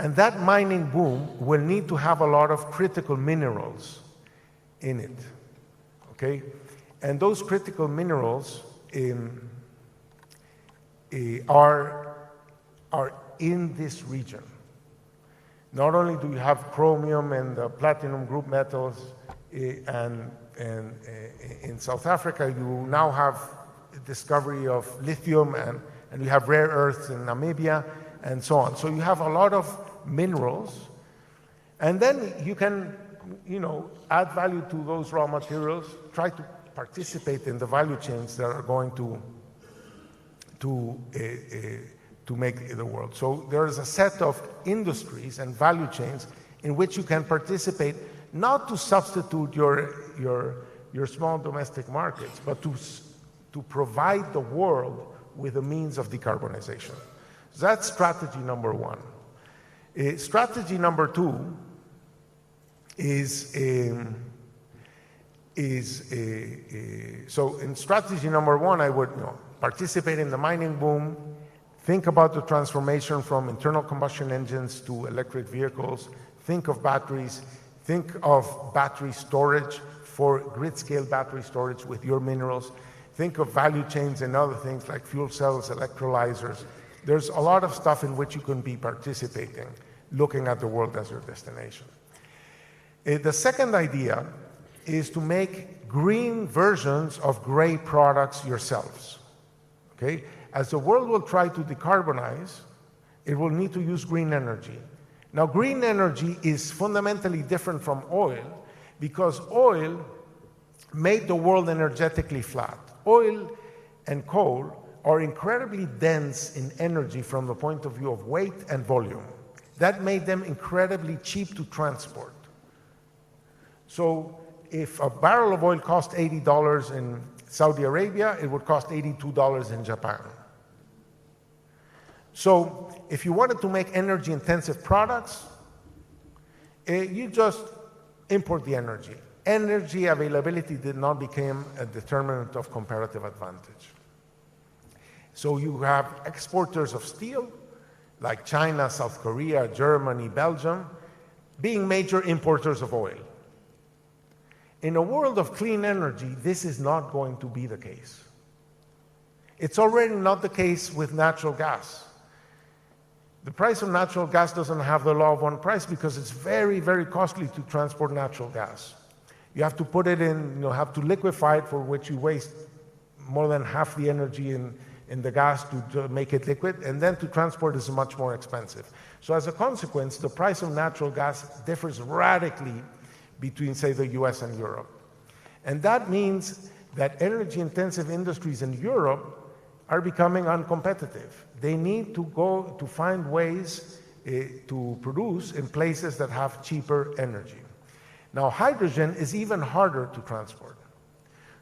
And that mining boom will need to have a lot of critical minerals in it, okay? And those critical minerals are in this region. Not only do you have chromium and the platinum group metals, and in South Africa, you now have discovery of lithium, and you have rare earths in Namibia, and so on. So you have a lot of minerals, and then you can, add value to those raw materials, try to participate in the value chains that are going to make the world. So there is a set of industries and value chains in which you can participate, not to substitute your small domestic markets, but to provide the world with a means of decarbonization. So that's strategy number one. Strategy number two so in strategy number one, I would participate in the mining boom, think about the transformation from internal combustion engines to electric vehicles, think of batteries, think of battery storage for grid-scale battery storage with your minerals, think of value chains and other things like fuel cells, electrolyzers. There's a lot of stuff in which you can be participating, looking at the world as your destination. The second idea is to make green versions of gray products yourselves, okay? As the world will try to decarbonize, it will need to use green energy. Now, green energy is fundamentally different from oil because oil made the world energetically flat. Oil and coal are incredibly dense in energy from the point of view of weight and volume. That made them incredibly cheap to transport. So if a barrel of oil cost $80 in Saudi Arabia, it would cost $82 in Japan. So if you wanted to make energy-intensive products, you just import the energy. Energy availability did not become a determinant of comparative advantage. So you have exporters of steel, like China, South Korea, Germany, Belgium, being major importers of oil. In a world of clean energy, this is not going to be the case. It's already not the case with natural gas. The price of natural gas doesn't have the law of one price because it's very, very costly to transport natural gas. You have to put it in, have to liquefy it, for which you waste more than half the energy in the gas to make it liquid, and then to transport is much more expensive. So as a consequence, the price of natural gas differs radically between, say, the US and Europe. And that means that energy-intensive industries in Europe are becoming uncompetitive. They need to go to find ways to produce in places that have cheaper energy. Now, hydrogen is even harder to transport.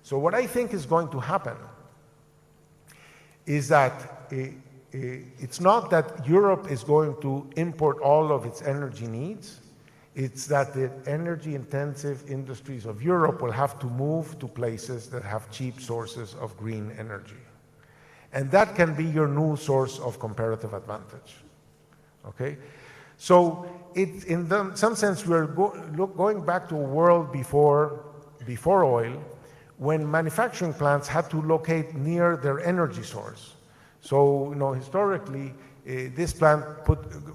So what I think is going to happen is that it's not that Europe is going to import all of its energy needs. It's that the energy-intensive industries of Europe will have to move to places that have cheap sources of green energy. And that can be your new source of comparative advantage. Okay? So in some sense, we're going back to a world before oil, when manufacturing plants had to locate near their energy source. So, historically, this plant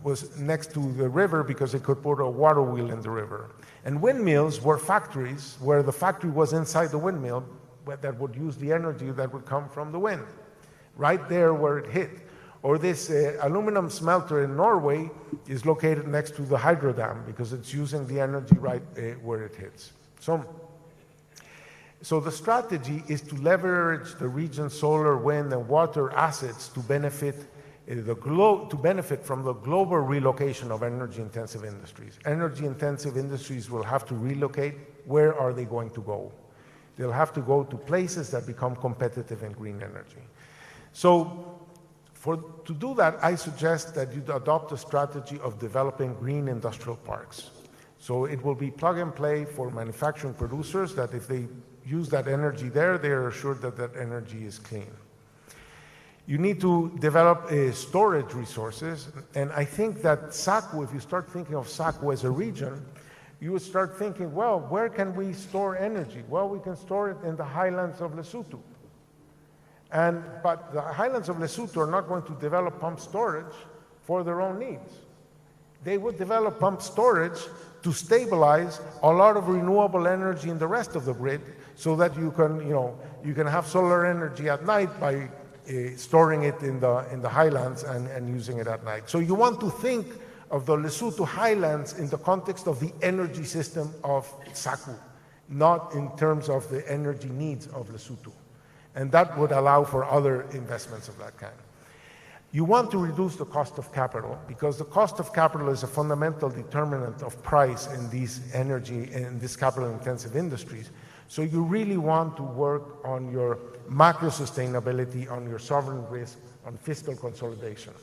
was next to the river because it could put a water wheel in the river. And windmills were factories where the factory was inside the windmill that would use the energy that would come from the wind, right there where it hit. Or this aluminum smelter in Norway is located next to the hydro dam because it's using the energy right where it hits. So the strategy is to leverage the region's solar, wind, and water assets to benefit from the global relocation of energy-intensive industries. Energy-intensive industries will have to relocate. Where are they going to go? They'll have to go to places that become competitive in green energy. So to do that, I suggest that you adopt a strategy of developing green industrial parks. So it will be plug and play for manufacturing producers that if they use that energy there, they are assured that that energy is clean. You need to develop storage resources, and I think that SACU, if you start thinking of SACU as a region, you would start thinking, well, where can we store energy? Well, we can store it in the highlands of Lesotho. But the highlands of Lesotho are not going to develop pump storage for their own needs. They would develop pump storage to stabilize a lot of renewable energy in the rest of the grid so that you can have solar energy at night by storing it in the highlands and using it at night. So you want to think of the Lesotho highlands in the context of the energy system of SACU, not in terms of the energy needs of Lesotho. And that would allow for other investments of that kind. You want to reduce the cost of capital because the cost of capital is a fundamental determinant of price in these capital-intensive industries. So you really want to work on your macro sustainability, on your sovereign risk, on fiscal consolidation.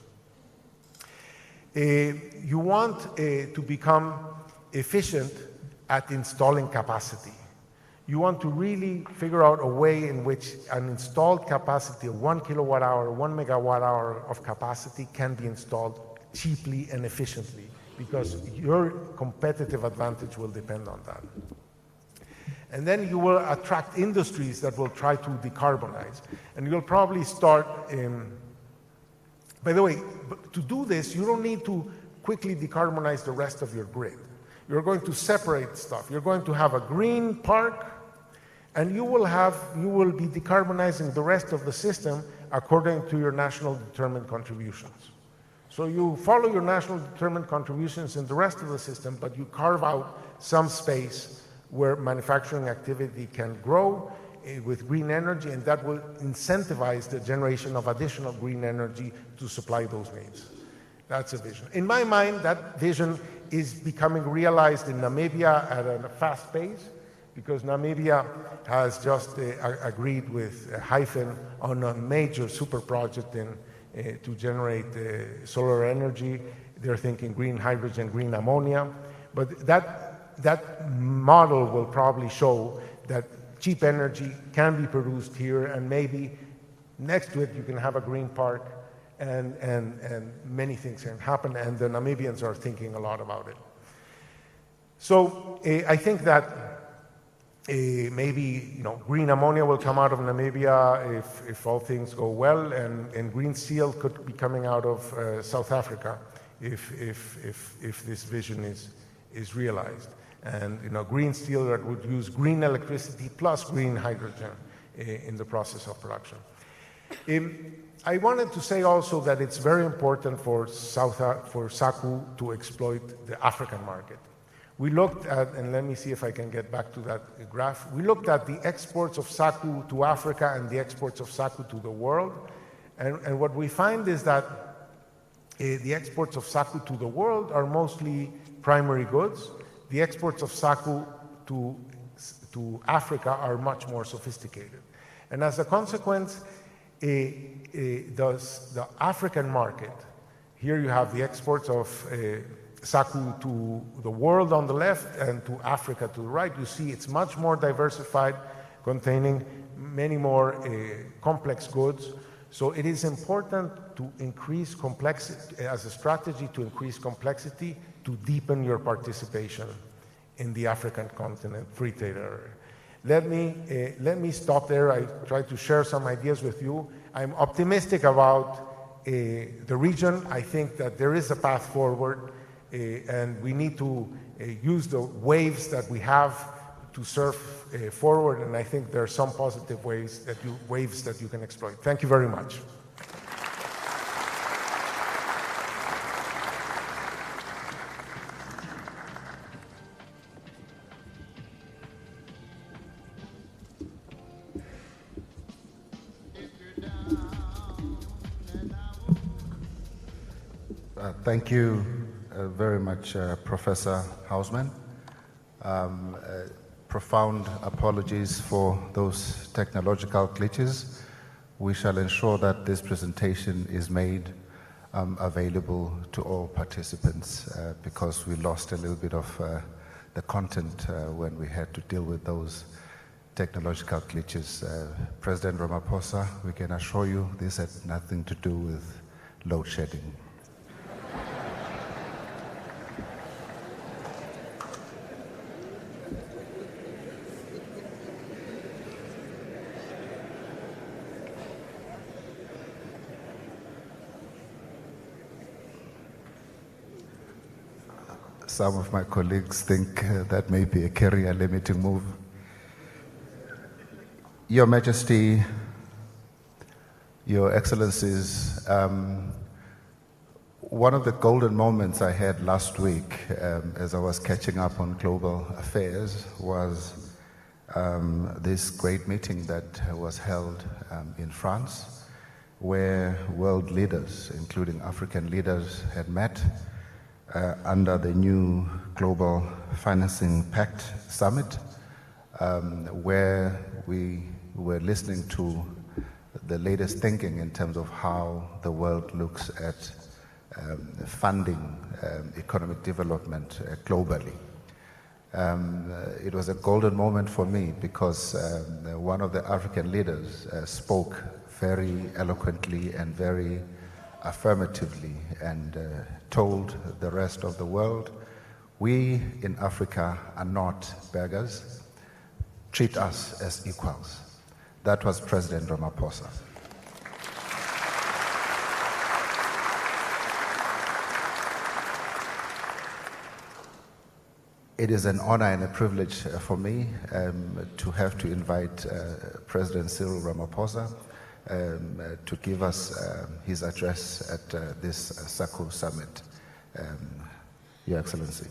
You want to become efficient at installing capacity. You want to really figure out a way in which an installed capacity of 1 kilowatt hour, 1 megawatt hour of capacity can be installed cheaply and efficiently, because your competitive advantage will depend on that. And then you will attract industries that will try to decarbonize. And you'll probably start, by the way, to do this, you don't need to quickly decarbonize the rest of your grid. You're going to separate stuff. You're going to have a green park, and you will be decarbonizing the rest of the system according to your national determined contributions. So you follow your national determined contributions in the rest of the system, but you carve out some space where manufacturing activity can grow with green energy, and that will incentivize the generation of additional green energy to supply those needs. That's a vision. In my mind, that vision is becoming realized in Namibia at a fast pace, because Namibia has just agreed with Hyphen on a major super project to generate solar energy. They're thinking green hydrogen, green ammonia. But that model will probably show that cheap energy can be produced here, and maybe next to it you can have a green park, and many things can happen, and the Namibians are thinking a lot about it. So I think that maybe green ammonia will come out of Namibia if all things go well, and green steel could be coming out of South Africa if this vision is realized. And green steel that would use green electricity plus green hydrogen in the process of production. I wanted to say also that it's very important for SACU to exploit the African market. We looked at, and let me see if I can get back to that graph. We looked at the exports of SACU to Africa and the exports of SACU to the world. And what we find is that the exports of SACU to the world are mostly primary goods. The exports of SACU to Africa are much more sophisticated. And as a consequence, the African market, here you have the exports of SACU to the world on the left and to Africa to the right. You see it's much more diversified, containing many more complex goods. So it is important to increase complexity, as a strategy to increase complexity, to deepen your participation in the African continent free trade area. Let me stop there. I tried to share some ideas with you. I'm optimistic about the region. I think that there is a path forward, and we need to use the waves that we have to surf forward, and I think there are some positive waves that you can exploit. Thank you very much. Thank you very much, Professor Hausman. Profound apologies for those technological glitches. We shall ensure that this presentation is made available to all participants because we lost a little bit of the content when we had to deal with those technological glitches. President Ramaphosa, we can assure you this had nothing to do with load shedding. Some of my colleagues think that may be a career-limiting move. Your Majesty, Your Excellencies, one of the golden moments I had last week as I was catching up on global affairs was this great meeting that was held in France, where world leaders, including African leaders, had met under the new Global Financing Pact Summit, where we were listening to the latest thinking in terms of how the world looks at funding economic development globally. It was a golden moment for me because one of the African leaders spoke very eloquently and very affirmatively and told the rest of the world, we in Africa are not beggars, treat us as equals. That was President Ramaphosa. It is an honor and a privilege for me to have to invite President Cyril Ramaphosa to give us his address at this SACU summit. Your Excellency.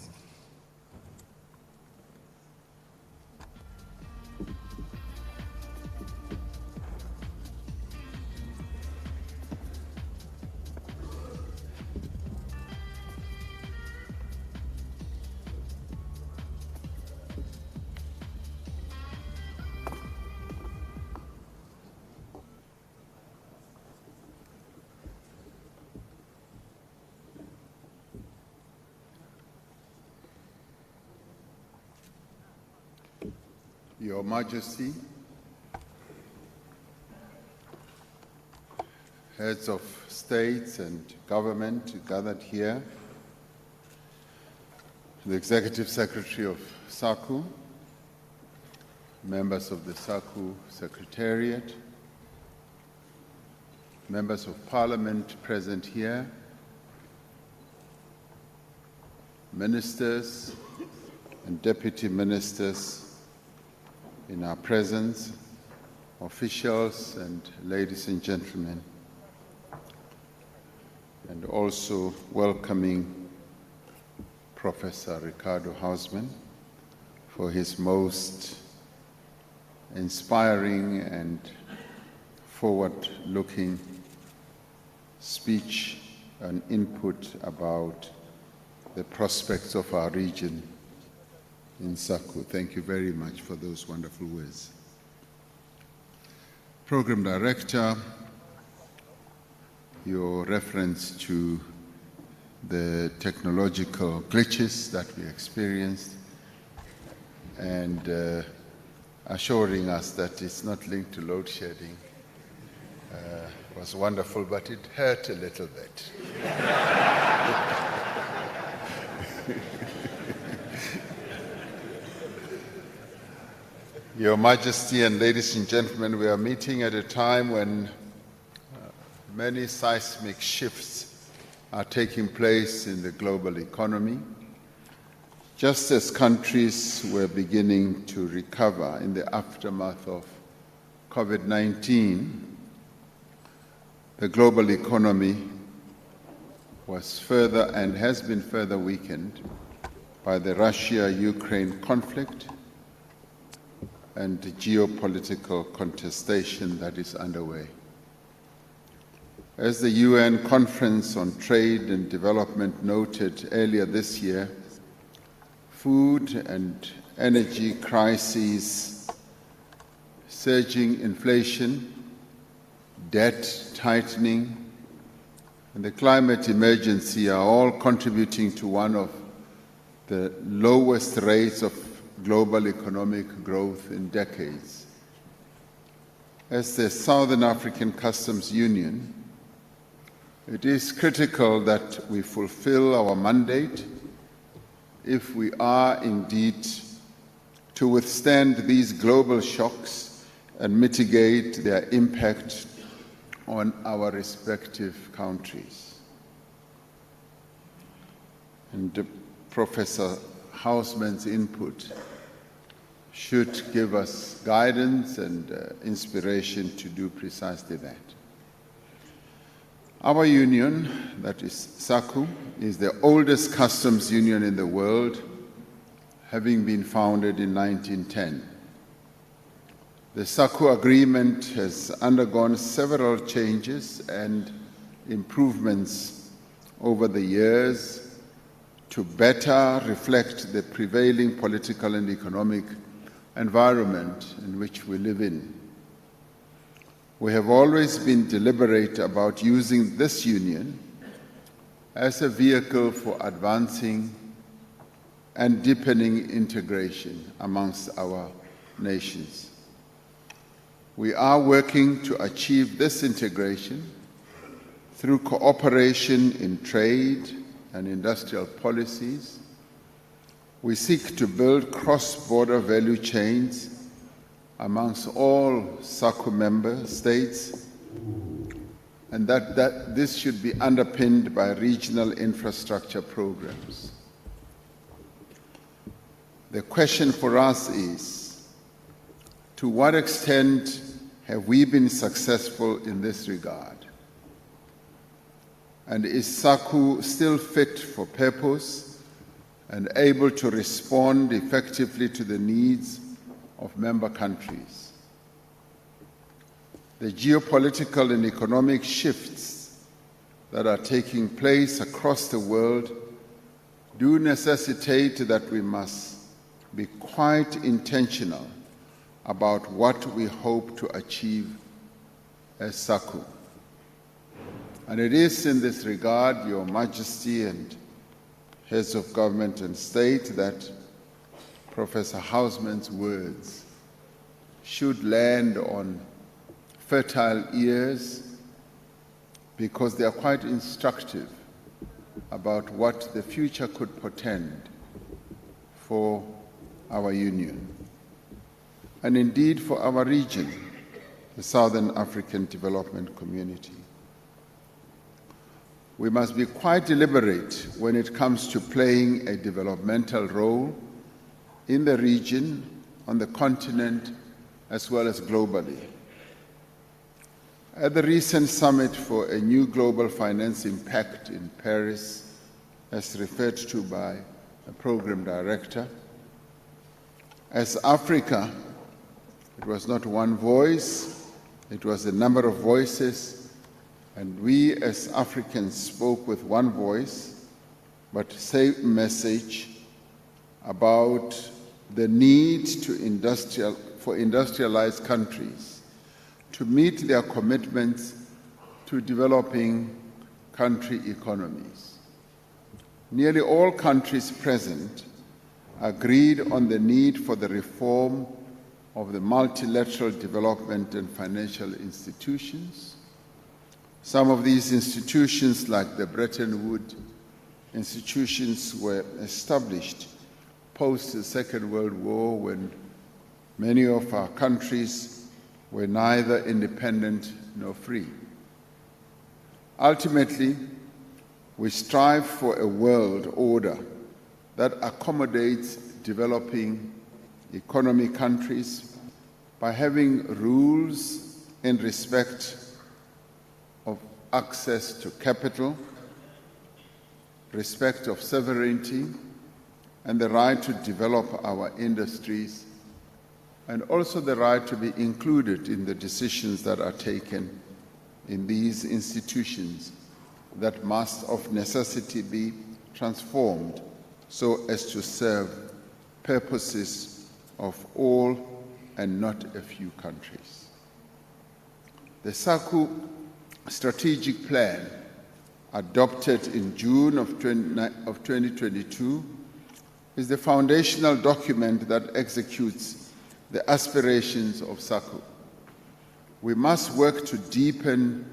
Your Majesty, heads of states and government gathered here, the Executive Secretary of SACU, members of the SACU Secretariat, members of Parliament present here, ministers and deputy ministers in our presence, officials and ladies and gentlemen, and also welcoming Professor Ricardo Hausmann for his most inspiring and forward-looking speech and input about the prospects of our region in SACU. Thank you very much for those wonderful words. Program Director, your reference to the technological glitches that we experienced and assuring us that it's not linked to load shedding was wonderful, but it hurt a little bit. Your Majesty and ladies and gentlemen, we are meeting at a time when many seismic shifts are taking place in the global economy. Just as countries were beginning to recover in the aftermath of COVID-19, the global economy was further and has been further weakened by the Russia-Ukraine conflict and the geopolitical contestation that is underway. As the UN Conference on Trade and Development noted earlier this year, food and energy crises, surging inflation, debt tightening, and the climate emergency are all contributing to one of the lowest rates of global economic growth in decades. As the Southern African Customs Union, it is critical that we fulfill our mandate if we are indeed to withstand these global shocks and mitigate their impact on our respective countries. And Professor Hausmann's input should give us guidance and inspiration to do precisely that. Our union, that is SACU, is the oldest customs union in the world, having been founded in 1910. The SACU agreement has undergone several changes and improvements over the years to better reflect the prevailing political and economic environment in which we live in. We have always been deliberate about using this union as a vehicle for advancing and deepening integration amongst our nations. We are working to achieve this integration through cooperation in trade and industrial policies. We seek to build cross-border value chains amongst all SACU member states, and that this should be underpinned by regional infrastructure programs. The question for us is, to what extent have we been successful in this regard? And is SACU still fit for purpose and able to respond effectively to the needs of member countries? The geopolitical and economic shifts that are taking place across the world do necessitate that we must be quite intentional about what we hope to achieve as SACU. And it is in this regard, Your Majesty and heads of government and state, that Professor Hausmann's words should land on fertile ears, because they are quite instructive about what the future could portend for our union, and indeed for our region, the Southern African Development Community. We must be quite deliberate when it comes to playing a developmental role in the region, on the continent, as well as globally. At the recent summit for a new global financing pact in Paris, as referred to by a program director, as Africa, it was not one voice, it was a number of voices, and we as Africans spoke with one voice, but same message about the need for industrialized countries to meet their commitments to developing country economies. Nearly all countries present agreed on the need for the reform of the multilateral development and financial institutions. Some of these institutions, like the Bretton Woods institutions, were established post the Second World War, when many of our countries were neither independent nor free. Ultimately, we strive for a world order that accommodates developing economy countries by having rules in respect of access to capital, respect of sovereignty, and the right to develop our industries, and also the right to be included in the decisions that are taken in these institutions that must of necessity be transformed so as to serve purposes of all and not a few countries. The SACU strategic plan, adopted in June of 2022, is the foundational document that executes the aspirations of SACU. We must work to deepen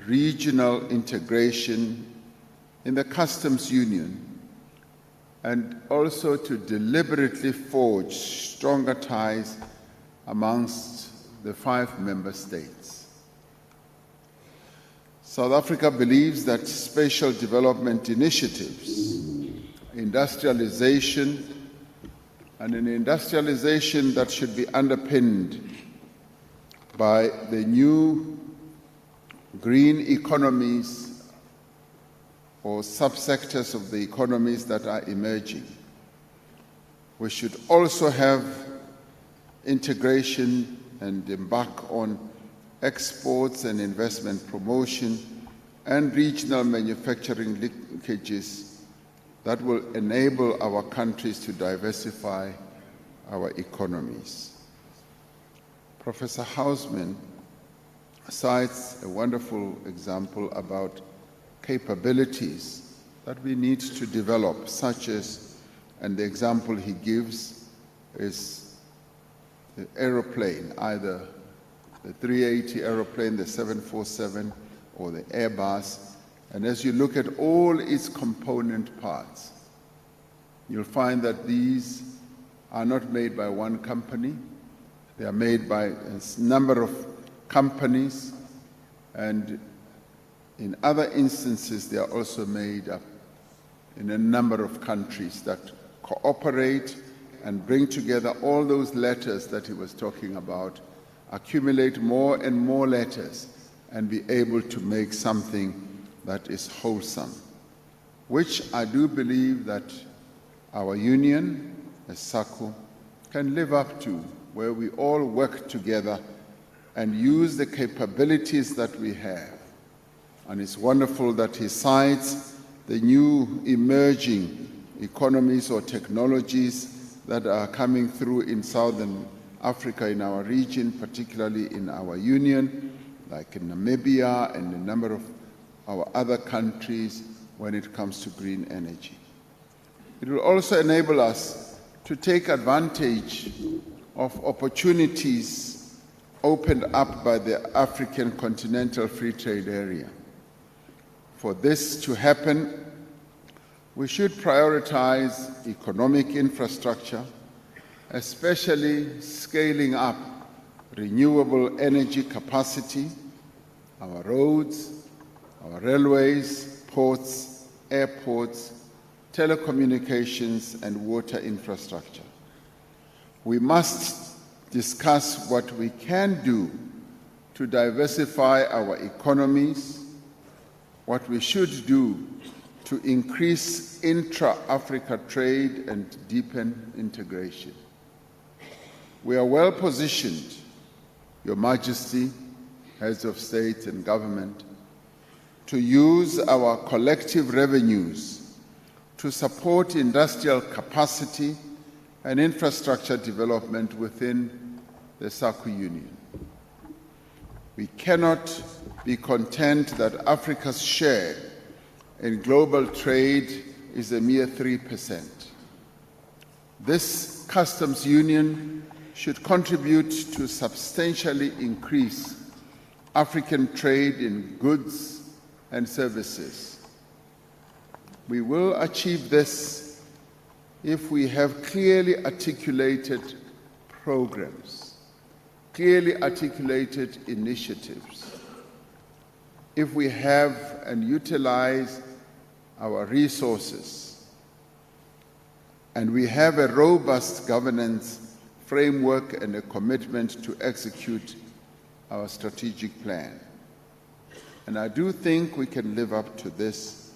regional integration in the customs union and also to deliberately forge stronger ties amongst the 5 member states. South Africa believes that spatial development initiatives, industrialization, and an industrialization that should be underpinned by the new green economies or subsectors of the economies that are emerging. We should also have integration and embark on exports and investment promotion and regional manufacturing linkages that will enable our countries to diversify our economies. Professor Hausman cites a wonderful example about capabilities that we need to develop, such as, and the example he gives is the aeroplane, either the 380 aeroplane, the 747, or the Airbus. And as you look at all its component parts, you'll find that these are not made by one company. They are made by a number of companies, and in other instances, they are also made up in a number of countries that cooperate and bring together all those letters that he was talking about, accumulate more and more letters, and be able to make something that is wholesome, which I do believe that our union, as SACU, can live up to, where we all work together and use the capabilities that we have. And it's wonderful that he cites the new emerging economies or technologies that are coming through in Southern Africa, in our region, particularly in our union, like in Namibia and a number of our other countries when it comes to green energy. It will also enable us to take advantage of opportunities opened up by the African Continental Free Trade Area. For this to happen, we should prioritize economic infrastructure, especially scaling up renewable energy capacity, our roads, our railways, ports, airports, telecommunications, and water infrastructure. We must discuss what we can do to to diversify our economies, what we should do to increase intra-Africa trade and deepen integration. We are well positioned, Your Majesty, heads of state and government, to use our collective revenues to support industrial capacity and infrastructure development within the SACU Union. We cannot be content that Africa's share in global trade is a mere 3%. This customs union should contribute to substantially increase African trade in goods and services. We will achieve this if we have clearly articulated programs, clearly articulated initiatives, if we have and utilize our resources, and we have a robust governance framework and a commitment to execute our strategic plan. And I do think we can live up to this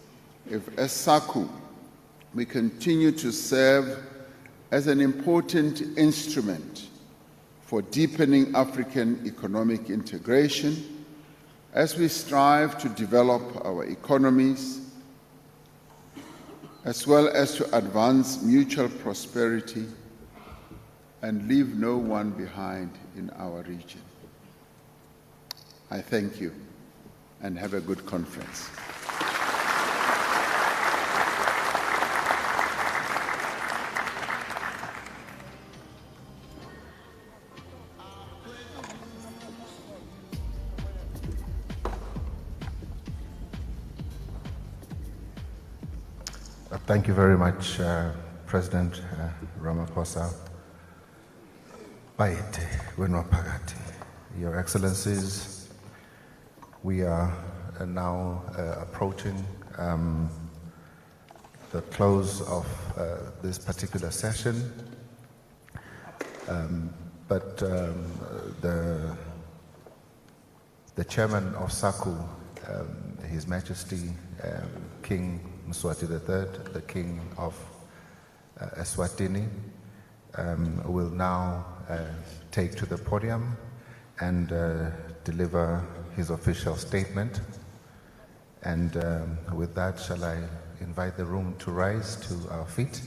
if, as SACU, we continue to serve as an important instrument for deepening African economic integration as we strive to develop our economies, as well as to advance mutual prosperity and leave no one behind in our region. I thank you and have a good conference. Thank you very much, President Ramaphosa. Baite, Wenwapagati, Your Excellencies, we are now approaching the close of this particular session, but the chairman of SACU, His Majesty King Mswati III, the King of Eswatini, will now take to the podium and deliver his official statement. And with that, shall I invite the room to rise to our feet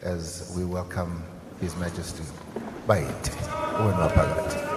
as we welcome His Majesty. Baite, Wenwapagati.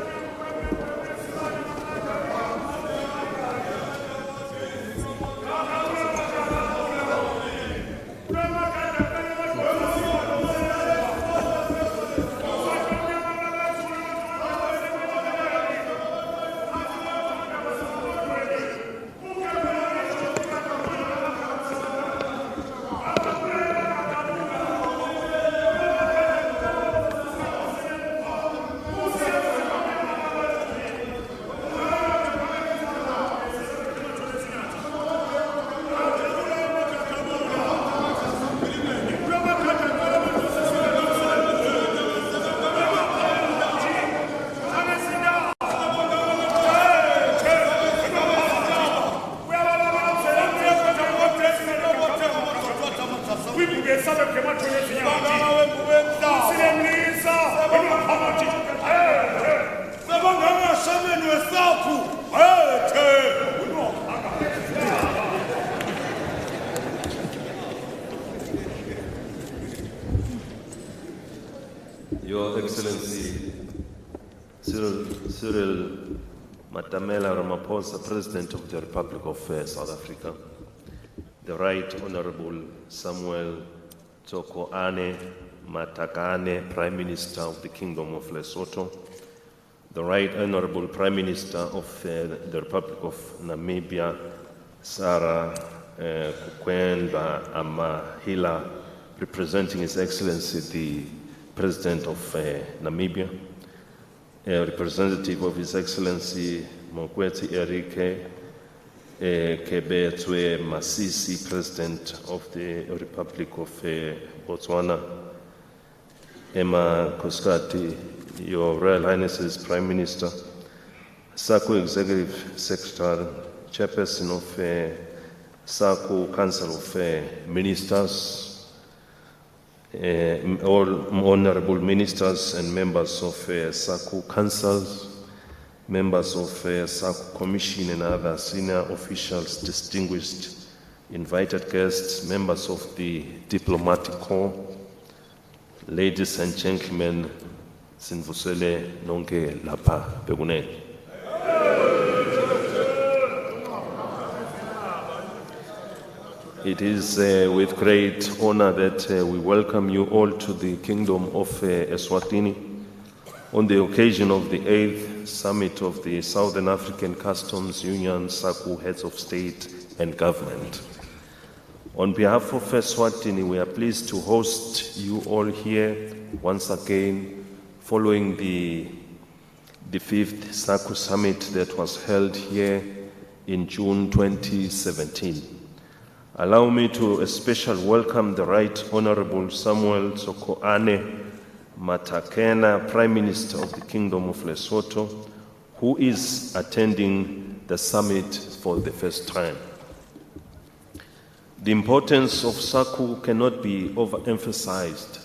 Your Excellency Cyril Matamela Ramaphosa, President of the Republic of South Africa, the Right Honorable Samuel Tsokoane Matakane, Prime Minister of the Kingdom of Lesotho, the Right Honorable Prime Minister of the Republic of Namibia, Sarah Kukwenda Amahila, representing His Excellency the President of Namibia, a representative of His Excellency Mokwetsi Erike Kebetswe Masisi, President of the Republic of Botswana, Emma Koskati, Your Royal Highnesses Prime Minister, SACU Executive Secretary, Chairperson of SACU Council of Ministers, all honorable ministers and members of SACU councils, members of SACU Commission and other senior officials, distinguished invited guests, members of the diplomatic corps, ladies and gentlemen, sinvusele nonke lapha bekunene. It is with great honor that we welcome you all to the Kingdom of Eswatini on the occasion of the 8th Summit of the Southern African Customs Union SACU Heads of State and Government. On behalf of Eswatini, we are pleased to host you all here once again following the 5th SACU Summit that was held here in June 2017. Allow me to especially welcome the Right Honorable Samuel Tsokoane Matakena, Prime Minister of the Kingdom of Lesotho, who is attending the summit for the first time. The importance of SACU cannot be overemphasized,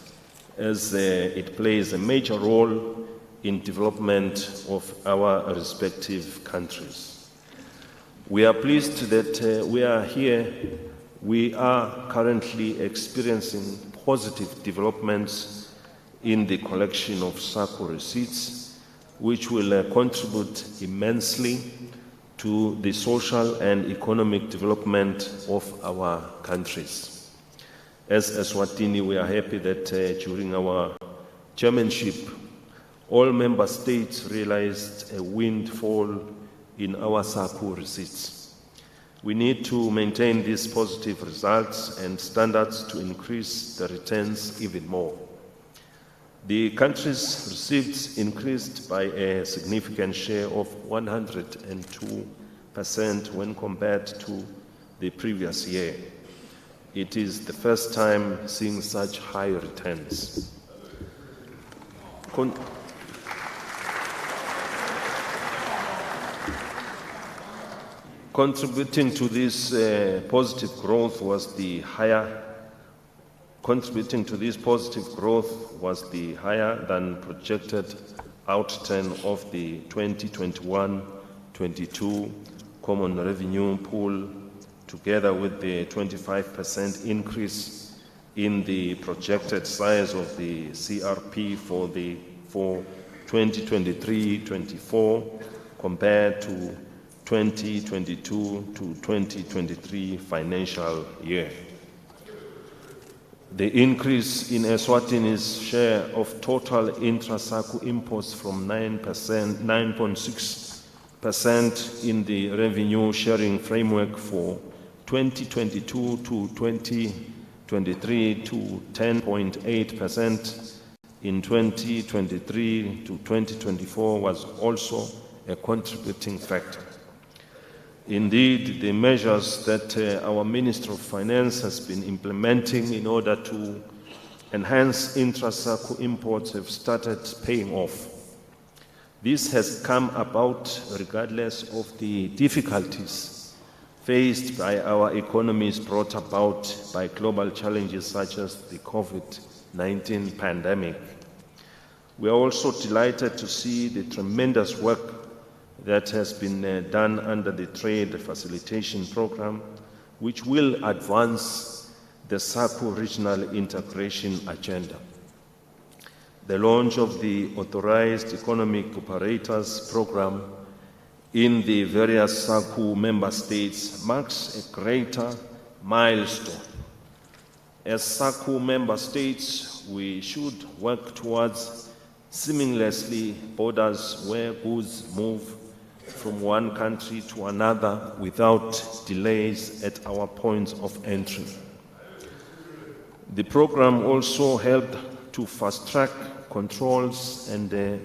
as it plays a major role in development of our respective countries. We are pleased that we are here. We are currently experiencing positive developments in the collection of SACU receipts, which will contribute immensely to the social and economic development of our countries. As Eswatini, we are happy that during our chairmanship, all member states realized a windfall in our SACU receipts. We need to maintain these positive results and standards to increase the returns even more. The country's receipts increased by a significant share of 102% when compared to the previous year. It is the first time seeing such high returns. Contributing to this positive growth was the higher than projected outturn of the 2021-22 common revenue pool, together with the 25% increase in the projected size of the CRP for 2023-24 compared to 2022 to 2023 financial year. The increase in Eswatini's share of total intra-SACU imports from 9.6% in the revenue sharing framework for 2022 to 2023 to 10.8% in 2023 to 2024 was also a contributing factor. Indeed, the measures that our Minister of Finance has been implementing in order to enhance intra-SACU imports have started paying off. This has come about regardless of the difficulties faced by our economies brought about by global challenges such as the COVID-19 pandemic. We are also delighted to see the tremendous work that has been done under the Trade Facilitation Program, which will advance the SACU regional integration agenda. The launch of the Authorized Economic Operators Program in the various SACU member states marks a greater milestone. As SACU member states, we should work towards seamlessly borders where goods move from one country to another without delays at our points of entry. The program also helped to fast-track controls and the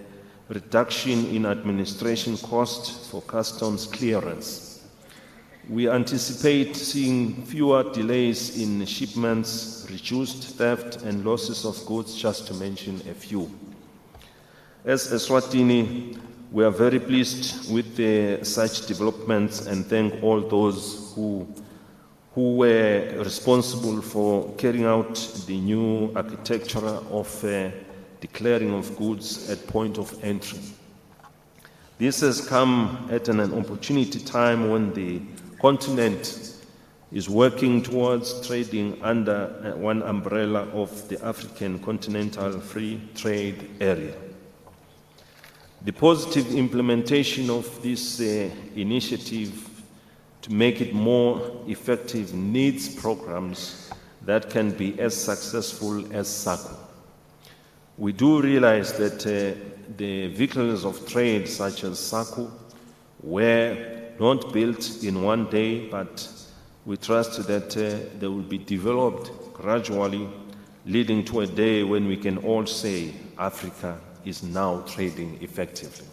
reduction in administration costs for customs clearance. We anticipate seeing fewer delays in shipments, reduced theft and losses of goods, just to mention a few. As Eswatini, We are very pleased with such developments and thank all those who were responsible for carrying out the new architecture of declaring of goods at point of entry. This has come at an opportunity time when the continent is working towards trading under one umbrella of the African Continental Free Trade Area. The positive implementation of this initiative to make it more effective needs programs that can be as successful as SACU. We do realize that the vehicles of trade such as SACU were not built in one day, but we trust that they will be developed gradually, leading to a day when we can all say Africa is now trading effectively.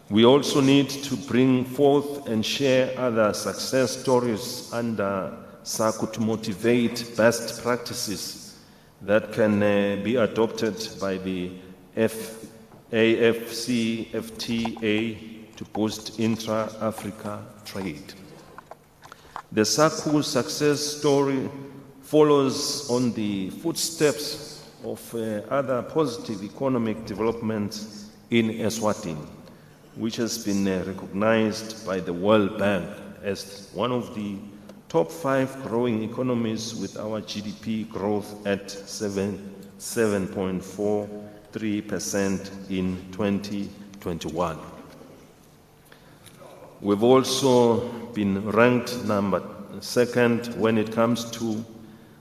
We also need to bring forth and share other success stories under SACU to motivate best practices that can be adopted by the AFCFTA to boost intra-Africa trade. The SACU success story follows on the footsteps of other positive economic developments in Eswatini, which has been recognized by the World Bank as one of the top 5 growing economies, with our GDP growth at 7.43% in 2021. We've also been ranked number 2nd when it comes to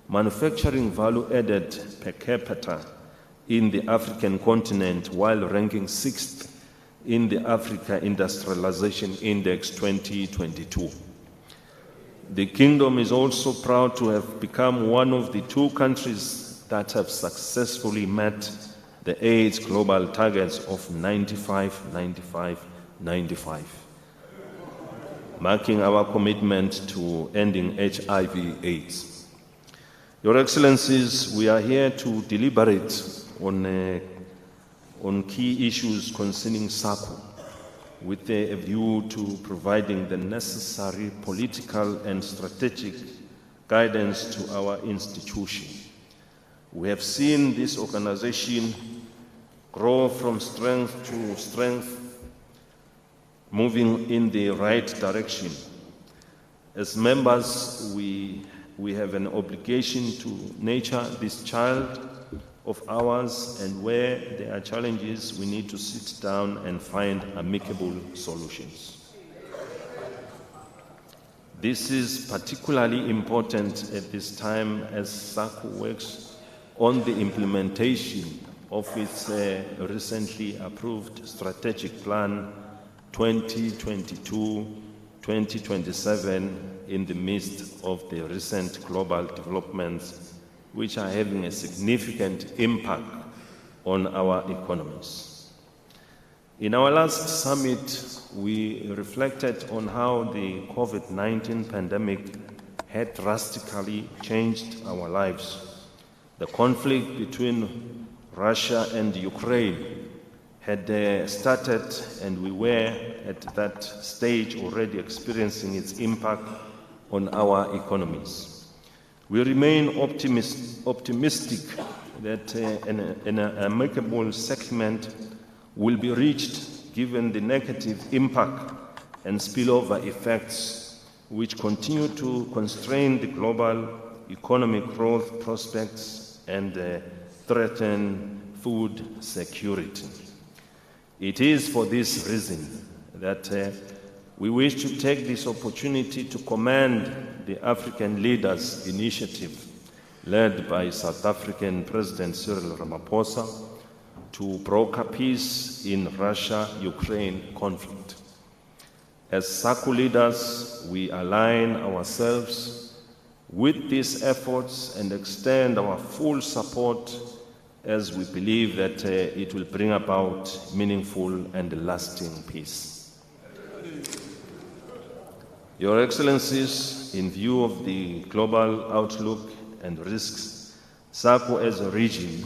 manufacturing value added per capita in the African continent, while ranking 6th in the Africa Industrialization Index 2022. The Kingdom is also proud to have become one of the 2 countries that have successfully met the AIDS global targets of 95-95-95, marking our commitment to ending HIV/AIDS. Your Excellencies, we are here to deliberate on key issues concerning SACU, with a view to providing the necessary political and strategic guidance to our institution. We have seen this organization grow from strength to strength, moving in the right direction. As members, we have an obligation to nurture this child of ours, and where there are challenges, we need to sit down and find amicable solutions. This is particularly important at this time as SACU works on the implementation of its recently approved strategic plan 2022-2027 in the midst of the recent global developments, which are having a significant impact on our economies. In our last summit, we reflected on how the COVID-19 pandemic had drastically changed our lives. The conflict between Russia and Ukraine had started, and we were at that stage already experiencing its impact on our economies. We remain optimistic that an amicable settlement will be reached, given the negative impact and spillover effects which continue to constrain the global economic growth prospects and threaten food security. It is for this reason that we wish to take this opportunity to commend the African Leaders Initiative, led by South African President Cyril Ramaphosa, to broker peace in Russia-Ukraine conflict. As SACU leaders, we align ourselves with these efforts and extend our full support, as we believe that it will bring about meaningful and lasting peace. Your Excellencies, in view of the global outlook and risks, SACU as a region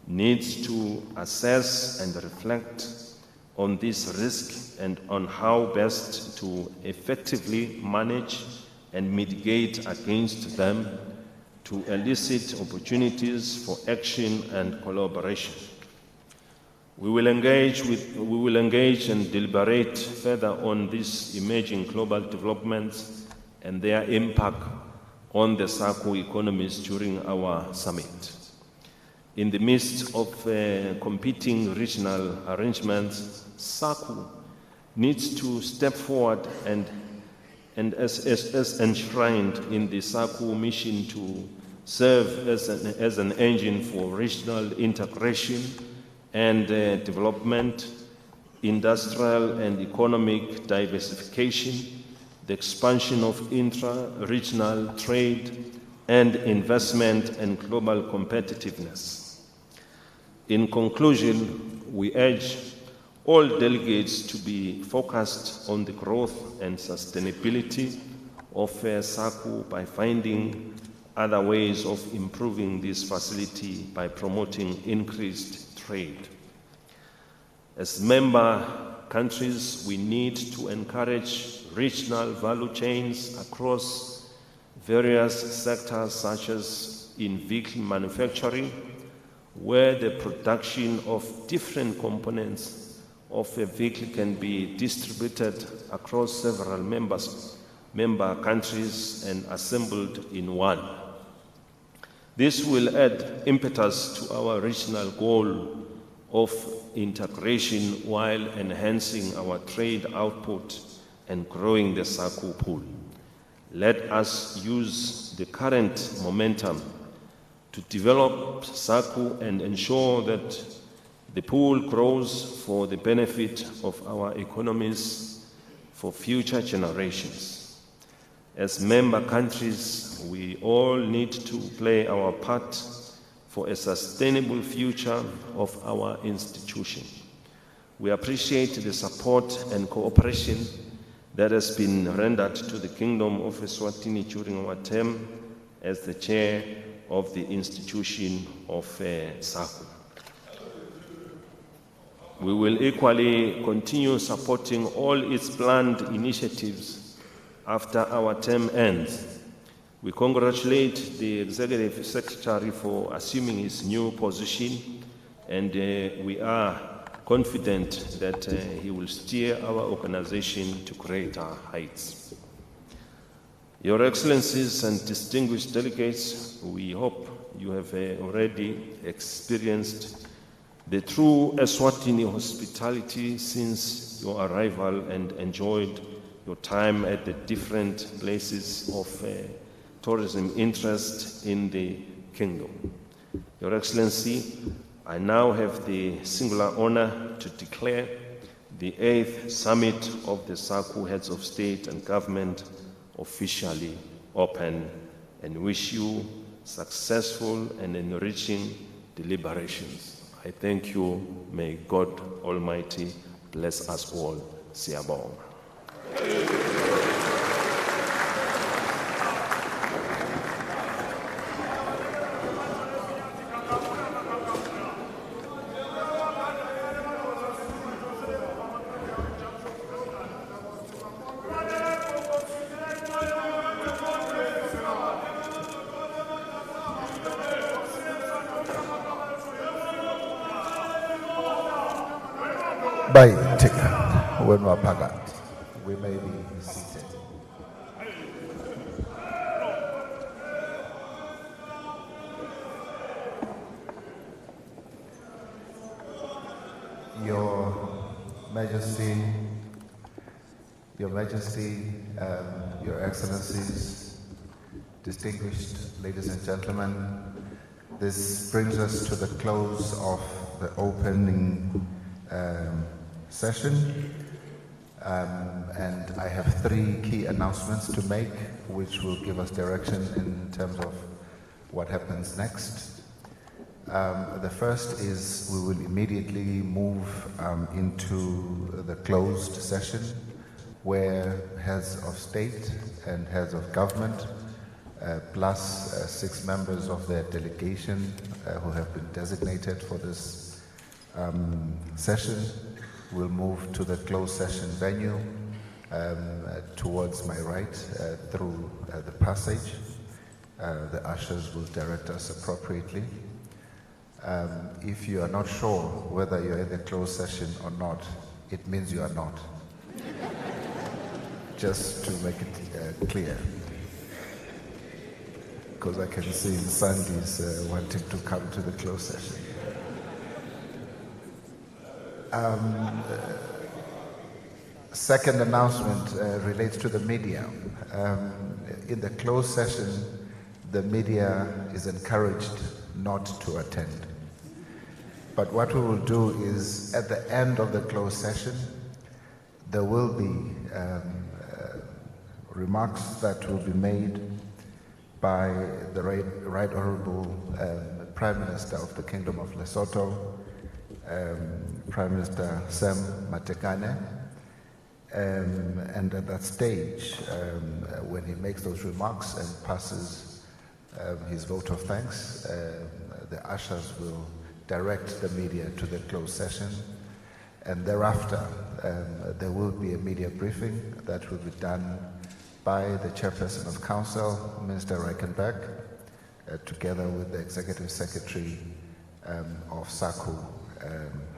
needs to assess and reflect on this risk and on how best to effectively manage and mitigate against them to elicit opportunities for action and collaboration. We will engage and deliberate further on these emerging global developments and their impact on the SACU economies during our summit. In the midst of competing regional arrangements, SACU needs to step forward and as enshrined in the SACU mission to serve as an engine for regional integration and development, industrial and economic diversification, the expansion of intra-regional trade and investment and global competitiveness. In conclusion, we urge all delegates to be focused on the growth and sustainability of SACU by finding other ways of improving this facility by promoting increased trade. As member countries, we need to encourage regional value chains across various sectors, such as in vehicle manufacturing, where the production of different components of a vehicle can be distributed across several member countries and assembled in one. This will add impetus to our regional goal of integration while enhancing our trade output and growing the SACU pool. Let us use the current momentum to develop SACU and ensure that the pool grows for the benefit of our economies for future generations. As member countries, we all need to play our part for a sustainable future of our institution. We appreciate the support and cooperation that has been rendered to the Kingdom of Eswatini during our term as the chair of the institution of SACU. We will equally continue supporting all its planned initiatives after our term ends. We congratulate the Executive Secretary for assuming his new position, and we are confident that he will steer our organization to greater heights. Your Excellencies and distinguished delegates, we hope you have already experienced the true Eswatini hospitality since your arrival and enjoyed your time at the different places of tourism interest in the Kingdom. Your Excellency, I now have the singular honor to declare the 8th Summit of the SACU Heads of State and Government officially open and wish you successful and enriching deliberations. I thank you. May God Almighty bless us all. Siyabonga. By when we are packed, we may be seated. Your Majesty, Your Excellencies, distinguished ladies and gentlemen, this brings us to the close of the opening session, and I have 3 key announcements to make which will give us direction in terms of what happens next. The first is we will immediately move into the closed session where heads of state and heads of government plus 6 members of their delegation who have been designated for this session. We'll move to the closed session venue towards my right through the passage. The ushers will direct us appropriately. If you are not sure whether you're in the closed session or not, it means you are not. Just to make it clear. Because I can see Sandy's wanting to come to the closed session. Second announcement relates to the media. In the closed session, the media is encouraged not to attend. But what we will do is, at the end of the closed session, there will be remarks that will be made by the Right Honorable Prime Minister of the Kingdom of Lesotho, Prime Minister Sam Matekane, and at that stage, when he makes those remarks and passes his vote of thanks, the ushers will direct the media to the closed session, and thereafter there will be a media briefing that will be done by the Chairperson of Council, Minister Reichenberg, together with the Executive Secretary of SACU,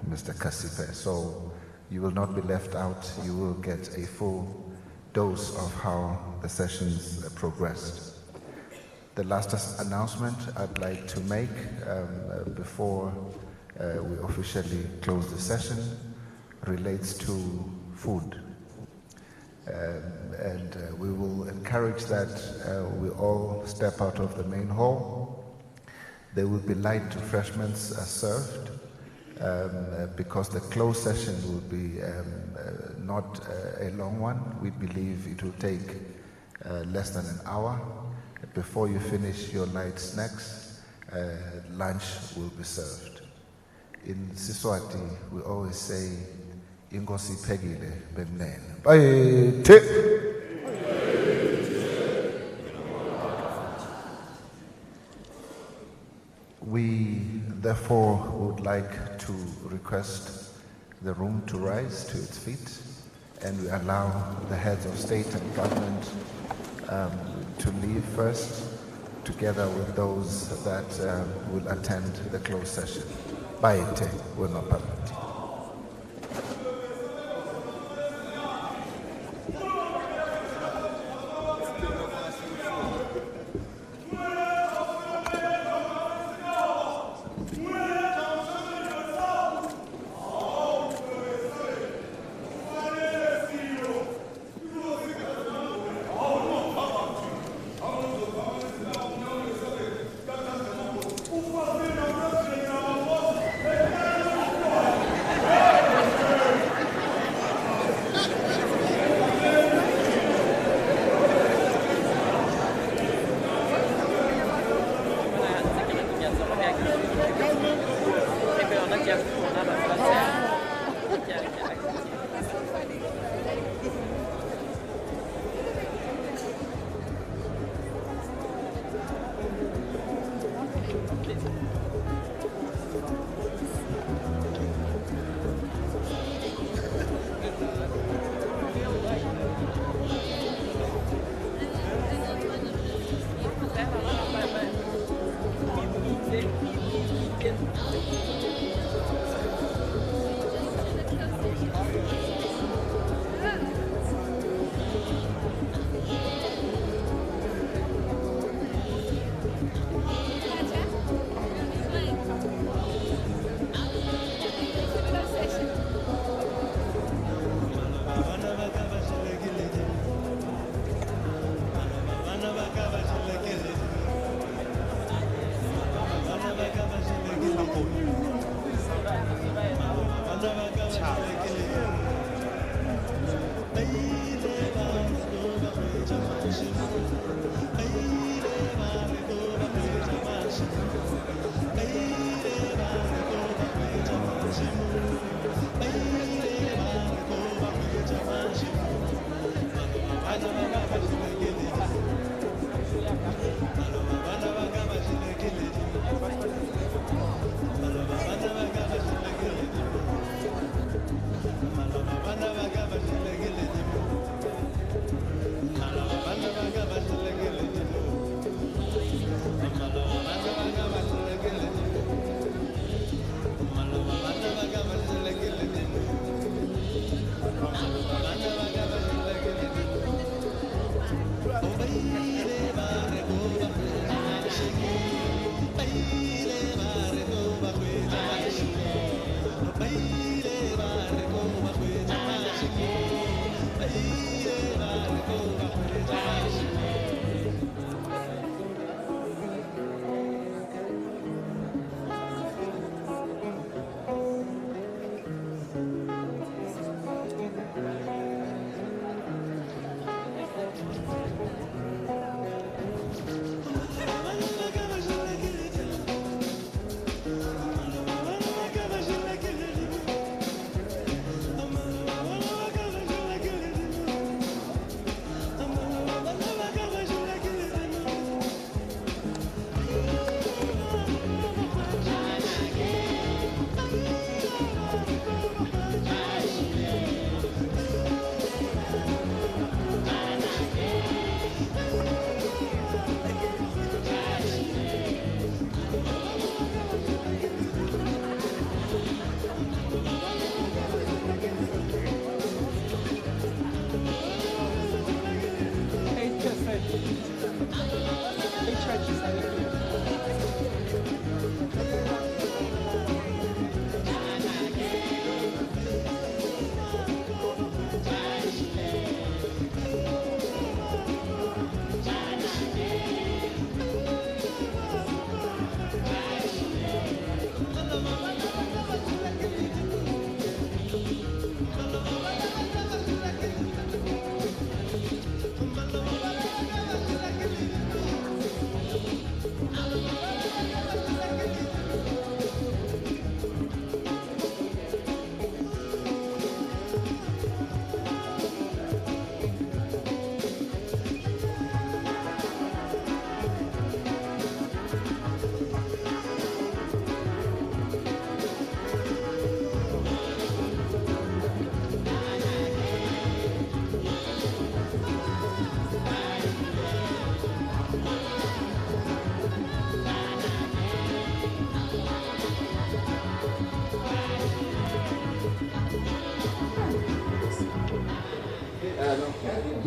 Mr. Kasipe. So you will not be left out. You will get a full dose of how the sessions progressed. The last announcement I'd like to make before we officially close the session relates to food. And we will encourage that we all step out of the main hall. There will be light refreshments served because the closed session will be not a long one. We believe it will take less than an hour. Before you finish your light snacks, lunch will be served. In Mswati, we always say, Ingosi pegile bemnen. We therefore would like to request the room to rise to its feet, and we allow the heads of state and government to leave first, together with those that will attend the closed session. Baite, will not permit.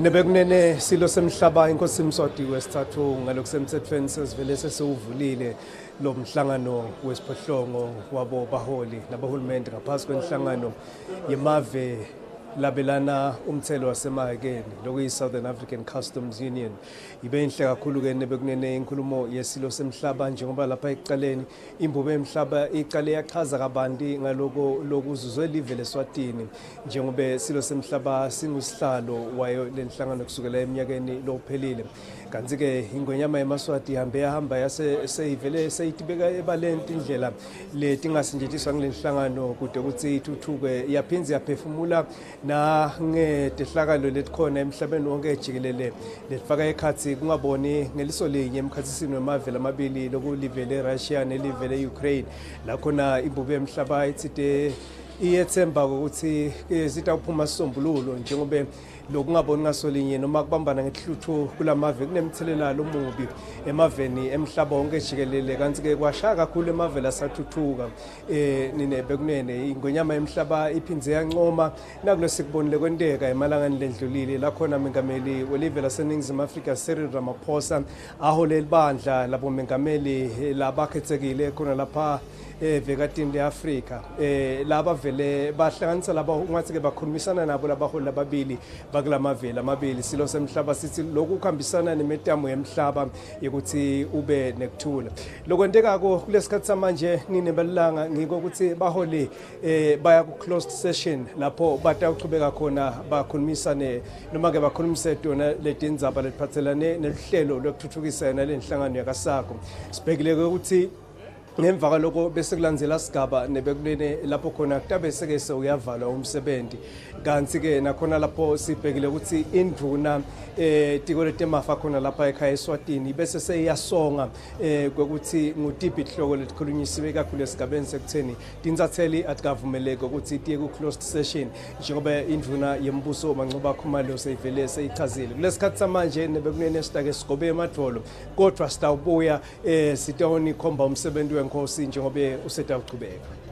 Nebekunene silo semhlaba inkosi Mswati wesithathu ngalokusemthethweni sesivele sesiwuvulile lo mhlangano wesiphohlongo wabo baholi nabahulumende ngaphansi kwenhlangano yemave labelana umthelo wasemahekeni lokuyi Southern African Customs Union. Ibe inhle kakhulu ke nebekunene inkulumo yesilo semhlaba njengoba lapha ekuqaleni imbube emhlaba iqale yachaza kabanti ngaloko lokuzuzwe live leSwatini njengoba silo semhlaba singusihlalo wayo lenhlangano kusukela eminyakeni lophelile. Kanti ke ingonyama yeMswati yahamba yase seyivele seyitibeka ebalenti indlela letingasinjetshiswa ngelenhlangano kude ukuthi ithuthuke yaphinza yaphefumula na ngedehlakalo letikhona emhlabeni wonke jikelele lefaka ekhathi kungaboni ngeliso linye emkhathisini wemave lamabili lokulive leRussia nelive leUkraine la khona imbube emhlaba ithide iyethemba ukuthi sitawuphuma isombululo njengoba lokungaboni ngasolinye noma kubambana ngehluthu kulamave kunemthelela lomubi emaveni emhlaba wonke jikelele kanti ke kwashaya kakhulu emave lasathuthuka bekunene ingonyama emhlaba iphinze yancoma nakulo sikubonile kwenteka emalangeni ledlulile la khona mengameli welive laseNingizimu Afrika Cyril Ramaphosa aholela ibandla labo mengameli labakhethekile khona lapha vekatini leAfrika laba vele bahlanganisa laba ungathi ke bakhulumisana nabo labaholi lababili bakulamaveli amabili silo semhlaba sithi lokhu kuhambisana nemetamo yemhlaba ukuthi ube nekuthula lokwenteka kulesikhathi samanje ninebelanga ngiko ukuthi baholi baya ku closed session lapho batawuchubeka khona bakhulumisane noma ke bakhulumise tona letindzaba letiphathelane nehlelo lokuthuthukisa lenhlangano yakaSACU sibhekile ukuthi ngemva kwaloko bese kulandzela sigaba nebekulene lapho khona kutabe seke uyavalwa umsebenzi kanti ke nakhona lapho sibhekile ukuthi induna tiko letemafa khona lapha ekhaya eSwatini bese seyasonga ukuthi ngutiphi ihloko letikhulunyisiwe kakhulu esigabeni sekutheni tinzatheli atikavumeleke ukuthi tiye ku closed session njengoba induna yembuso mancoba khumalo seyivele seyichazile kulesikhathi samanje nebekunene sitake sigobe emadvolo kodwa sitawubuya sitawoni khomba umsebenzi wenkosi njengoba usetawuchubeka.